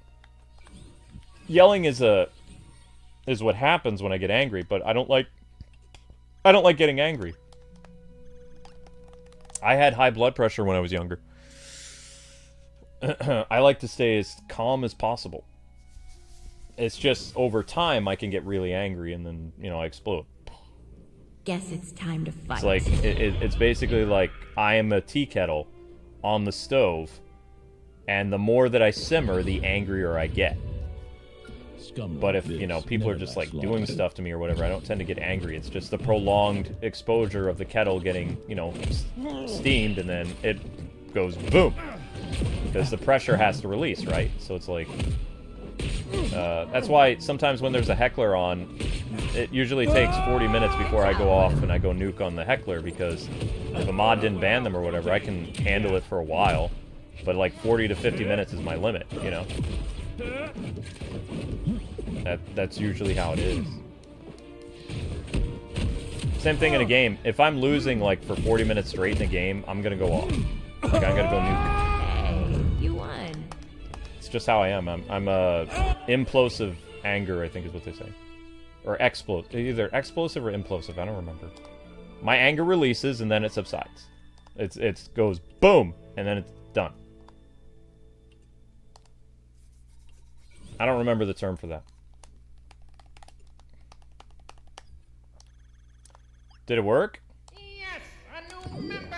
Yelling is what happens when I get angry, but I don't like getting angry. I had high blood pressure when I was younger. I like to stay as calm as possible. It's just over time I can get really angry and then, you know, I explode. Guess it's time to fight. It's like it's basically like I am a tea kettle on the stove, and the more that I simmer, the angrier I get. But if, you know, people are just like doing stuff to me or whatever, I don't tend to get angry. It's just the prolonged exposure of the kettle getting, you know, steamed, and then it goes boom. Because the pressure has to release, right? So it's like... that's why sometimes when there's a heckler on, it usually takes 40 minutes before I go off and I go nuke on the heckler, because if a mod didn't ban them or whatever, I can handle it for a while. But like 40 to 50 minutes is my limit, you know? That's usually how it is. Same thing in a game. If I'm losing like for 40 minutes straight in a game, I'm gonna go off. Like I'm gonna go nuke. Hey, you won. It's just how I am. I'm implosive anger, I think is what they say. Or either explosive or implosive, I don't remember. My anger releases and then it subsides. It goes boom, and then it's done. I don't remember the term for that. Did it work? Yes, a new member.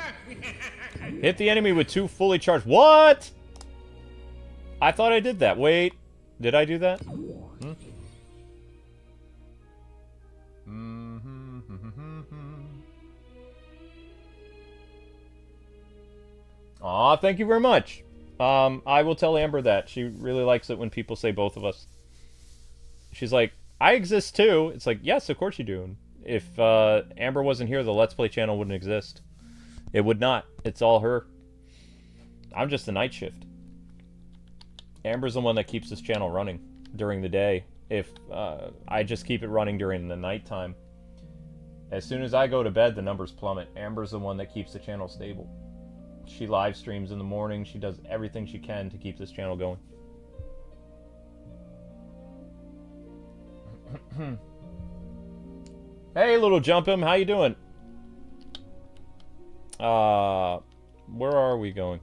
Hit the enemy with 2 fully charged. What? I thought I did that. Wait. Did I do that? Aw, thank you very much. I will tell Amber that. She really likes it when people say both of us. She's like, I exist too. It's like, yes, of course you do. If Amber wasn't here, the Let's Play channel wouldn't exist. It would not. It's all her. I'm just the night shift. Amber's the one that keeps this channel running during the day. If I just keep it running during the nighttime. As soon as I go to bed, the numbers plummet. Amber's the one that keeps the channel stable. She live streams in the morning. She does everything she can to keep this channel going. Hey, little Jump'em, how you doing? Where are we going?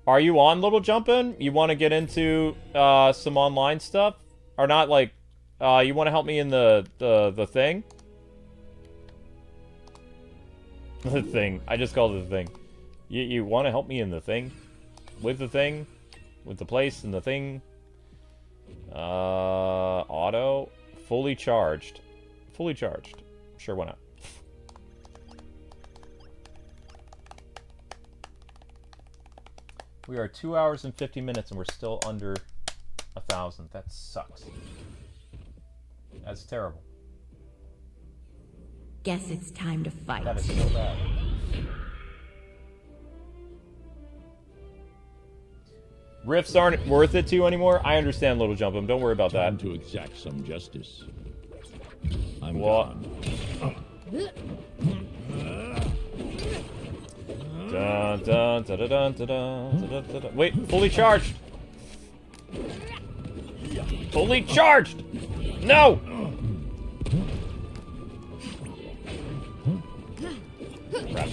Are you on, little Jump'em? You want to get into some online stuff, or not? Like, you want to help me in the thing? The thing. I just called it the thing. You want to help me in the thing? With the thing? With the place and the thing? Auto. Fully charged. Fully charged. Sure, why not? We are 2 hours and 50 minutes and we're still under 1,000. That sucks. That's terrible. Guess it's time to fight. That is so bad. Rifts aren't worth it to you anymore? I understand, little Jump'em. Don't worry about Time that. to exact some justice. I'm What? gone. Dun, dun, dun, dun, dun, dun, dun, dun, dun, dun. Wait, fully charged! Fully charged! No! Crap.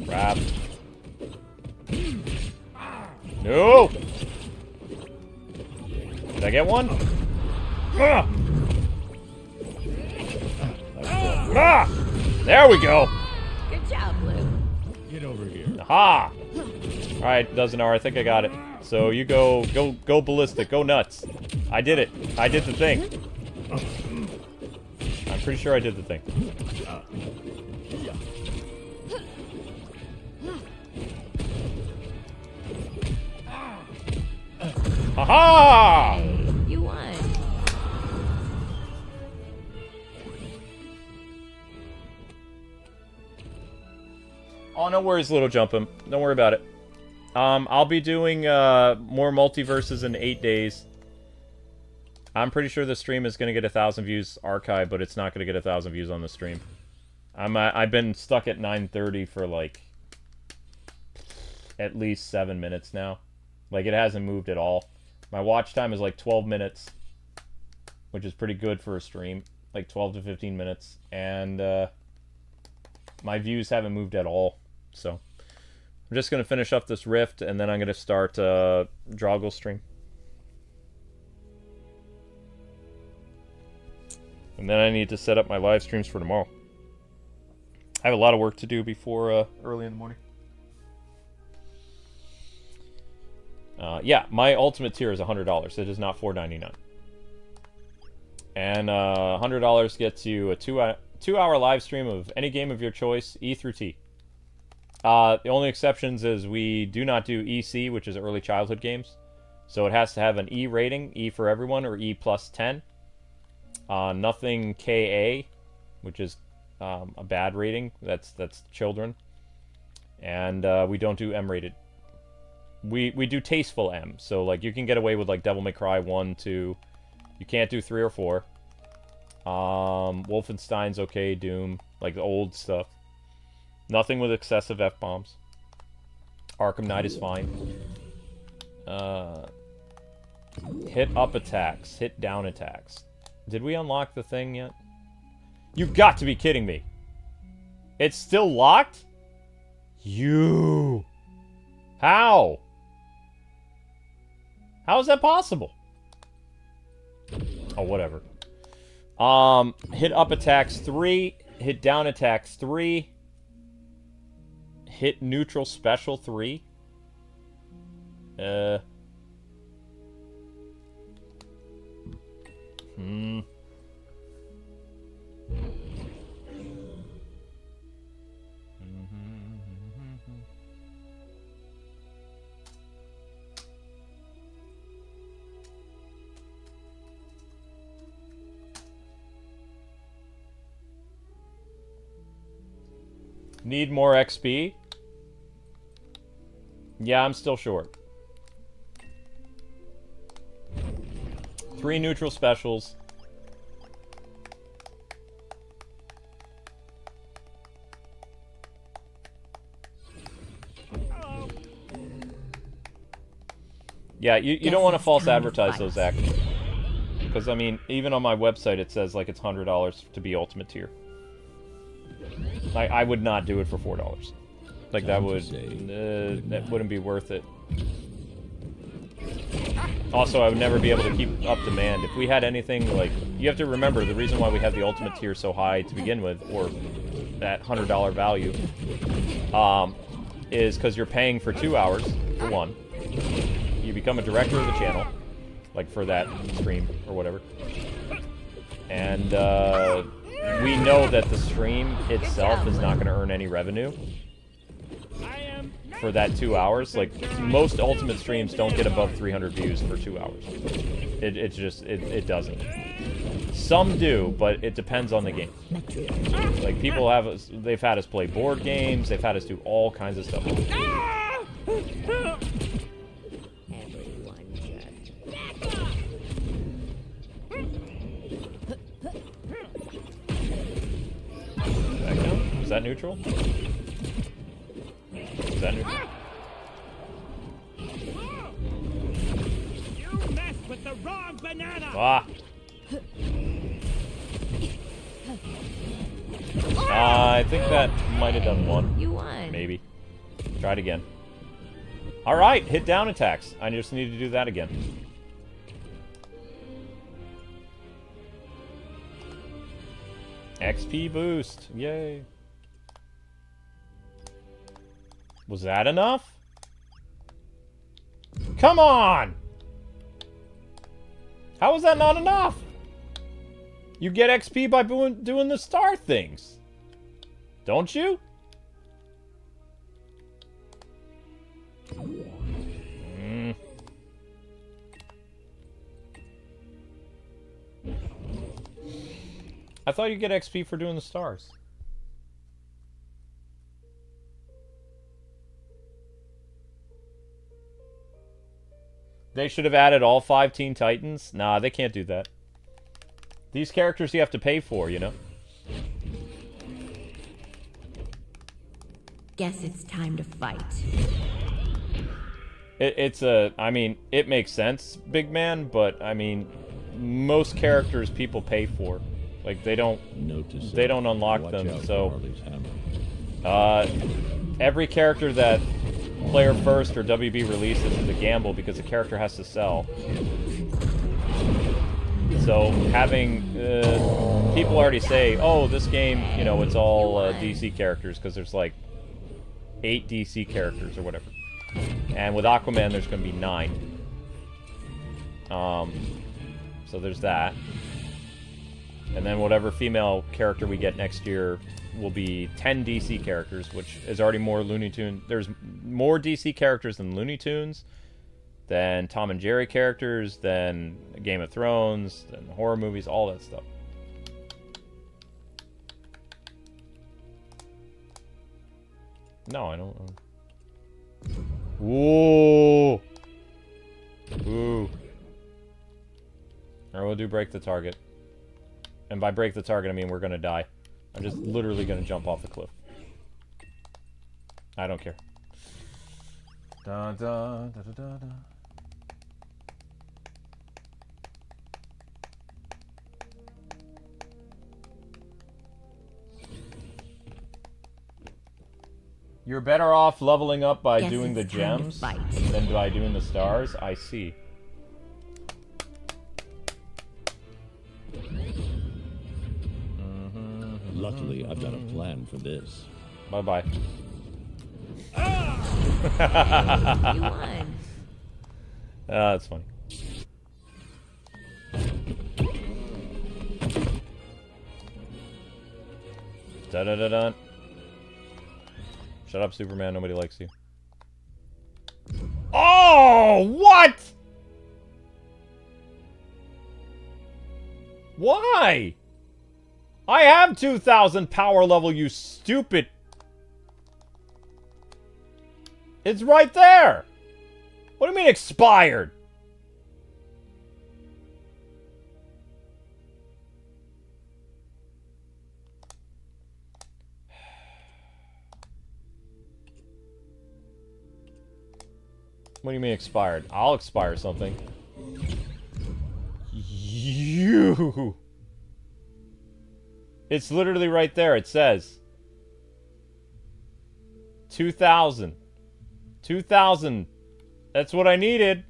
Crap. No! Did I get one? Ah! Ah! There we go! Good job, Blue. Get over here. Aha! Alright, doesn't hour, I think I got it. So you go ballistic, go nuts. I did it. I did the thing. I'm pretty sure I did the thing. Aha! Hey, you won. Oh, no worries, little Jump'em. Don't worry about it. I'll be doing more multiverses in 8 days. I'm pretty sure the stream is going to get 1,000 views archive, but it's not going to get 1,000 views on the stream. I've been stuck at 9:30 for like at least 7 minutes now. Like, it hasn't moved at all. My watch time is like 12 minutes, which is pretty good for a stream. Like 12 to 15 minutes. And my views haven't moved at all. So I'm just going to finish up this rift, and then I'm going to start Droggle stream. And then I need to set up my live streams for tomorrow. I have a lot of work to do before early in the morning. Yeah, my ultimate tier is $100. It is not $4.99. And $100 gets you a two-hour live stream of any game of your choice, E through T. The only exceptions is we do not do EC, which is early childhood games. So it has to have an E rating, E for everyone, or E plus 10. Nothing KA, which is a bad rating. That's children. And we don't do M rated. We do tasteful M. So like you can get away with like Devil May Cry 1, 2. You can't do 3 or 4. Wolfenstein's okay, Doom, like the old stuff. Nothing with excessive F-bombs. Arkham Knight is fine. Hit up attacks, hit down attacks. Did we unlock the thing yet? You've got to be kidding me. It's still locked? You. How? How is that possible? Oh, whatever. Hit up attacks 3, hit down attacks 3, hit neutral special 3. Need more XP? Yeah, I'm still short. 3 neutral specials. Yeah, you don't want to false advertise those acts. Because, I mean, even on my website it says, like, it's $100 to be Ultimate Tier. I would not do it for $4. Like, that wouldn't be worth it. Also, I would never be able to keep up demand. If we had anything, like... You have to remember, the reason why we have the Ultimate Tier so high to begin with, or that $100 value, is because you're paying for 2 hours, for one. You become a director of the channel, like for that stream, or whatever. And, we know that the stream itself is not going to earn any revenue for that 2 hours. Like, most Ultimate streams don't get above 300 views for 2 hours. It doesn't. Some do, but it depends on the game. Like, people they've had us play board games, they've had us do all kinds of stuff. Is that neutral? Is that neutral? You messed with the wrong banana! Ah! I think that might have done one. You won. Maybe. Try it again. Alright, hit down attacks. I just need to do that again. XP boost. Yay. Was that enough? Come on! How is that not enough? You get XP by doing the star things. Don't you? I thought you get XP for doing the stars. They should have added all 5 Teen Titans? Nah, they can't do that. These characters you have to pay for, you know? Guess it's time to fight. I mean, it makes sense, big man, but, I mean, most characters people pay for. Like, they don't unlock them, so... every character that Player First or WB releases is a gamble because the character has to sell. So, having... people already say, oh, this game, you know, it's all DC characters, because there's, like, 8 DC characters or whatever. And with Aquaman, there's going to be 9. So there's that. And then whatever female character we get next year will be 10 DC characters, which is already more Looney Tunes. There's more DC characters than Looney Tunes, than Tom and Jerry characters, than Game of Thrones, than horror movies, all that stuff. No, I don't. Whoa! Ooh. Alright, we'll do break the target. And by break the target, I mean we're gonna die. I'm just literally gonna jump off the cliff. I don't care. Da da da da da da. You're better off leveling up by doing the gems than by doing the stars? I see. Luckily, I've got a plan for this. Bye-bye. You won. That's funny. Da-da-da-da. Shut up, Superman. Nobody likes you. Oh! What? Why? I have 2,000 power level, you stupid... It's right there! What do you mean expired? What do you mean expired? I'll expire something. You. It's literally right there. It says 2,000. 2,000. That's what I needed.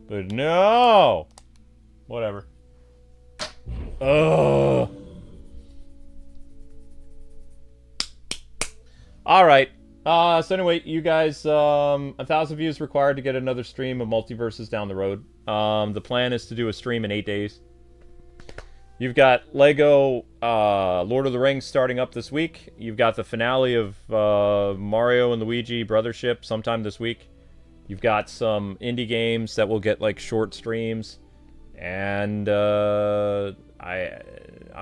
But no. Whatever. Ugh. Alright. So anyway, you guys, 1,000 views required to get another stream of Multiversus down the road. The plan is to do a stream in 8 days. You've got Lego Lord of the Rings starting up this week. You've got the finale of Mario and Luigi Brothership sometime this week. You've got some indie games that will get like short streams. And I'm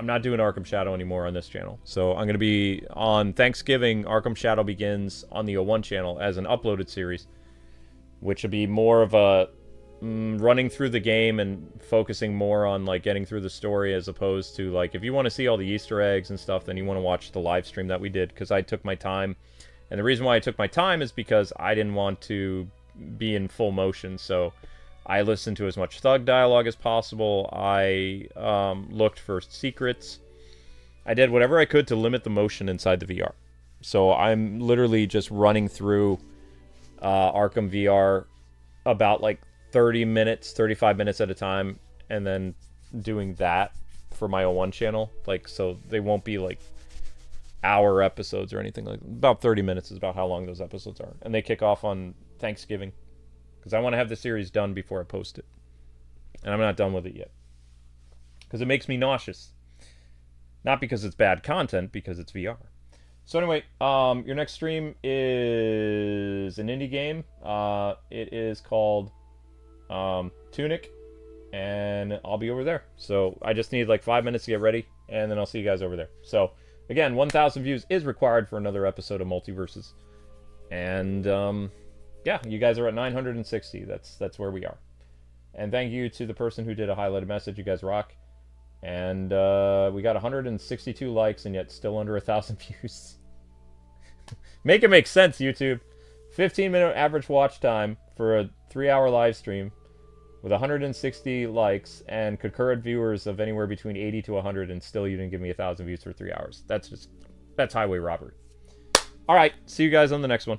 not doing Arkham Shadow anymore on this channel. So I'm going to be on Thanksgiving. Arkham Shadow begins on the O1 channel as an uploaded series, which will be more of a running through the game and focusing more on like getting through the story, as opposed to like, if you want to see all the Easter eggs and stuff, then you want to watch the live stream that we did, because I took my time. And the reason why I took my time is because I didn't want to be in full motion. So I listened to as much thug dialogue as possible. I looked for secrets. I did whatever I could to limit the motion inside the VR. So I'm literally just running through Arkham VR about like 30 minutes, 35 minutes at a time, and then doing that for my O1 channel. Like, so they won't be like hour episodes or anything like that. About 30 minutes is about how long those episodes are. And they kick off on Thanksgiving, because I want to have the series done before I post it. And I'm not done with it yet, because it makes me nauseous. Not because it's bad content, because it's VR. So anyway, your next stream is an indie game. It is called Tunic, and I'll be over there. So I just need like 5 minutes to get ready, and then I'll see you guys over there. So again, 1,000 views is required for another episode of Multiversus. And yeah, you guys are at 960. That's where we are. And thank you to the person who did a highlighted message. You guys rock. And we got 162 likes and yet still under 1,000 views. Make it make sense, YouTube. 15-minute average watch time for a 3-hour live stream with 160 likes and concurrent viewers of anywhere between 80 to 100, and still you didn't give me 1,000 views for 3 hours. That's highway robbery. All right, see you guys on the next one.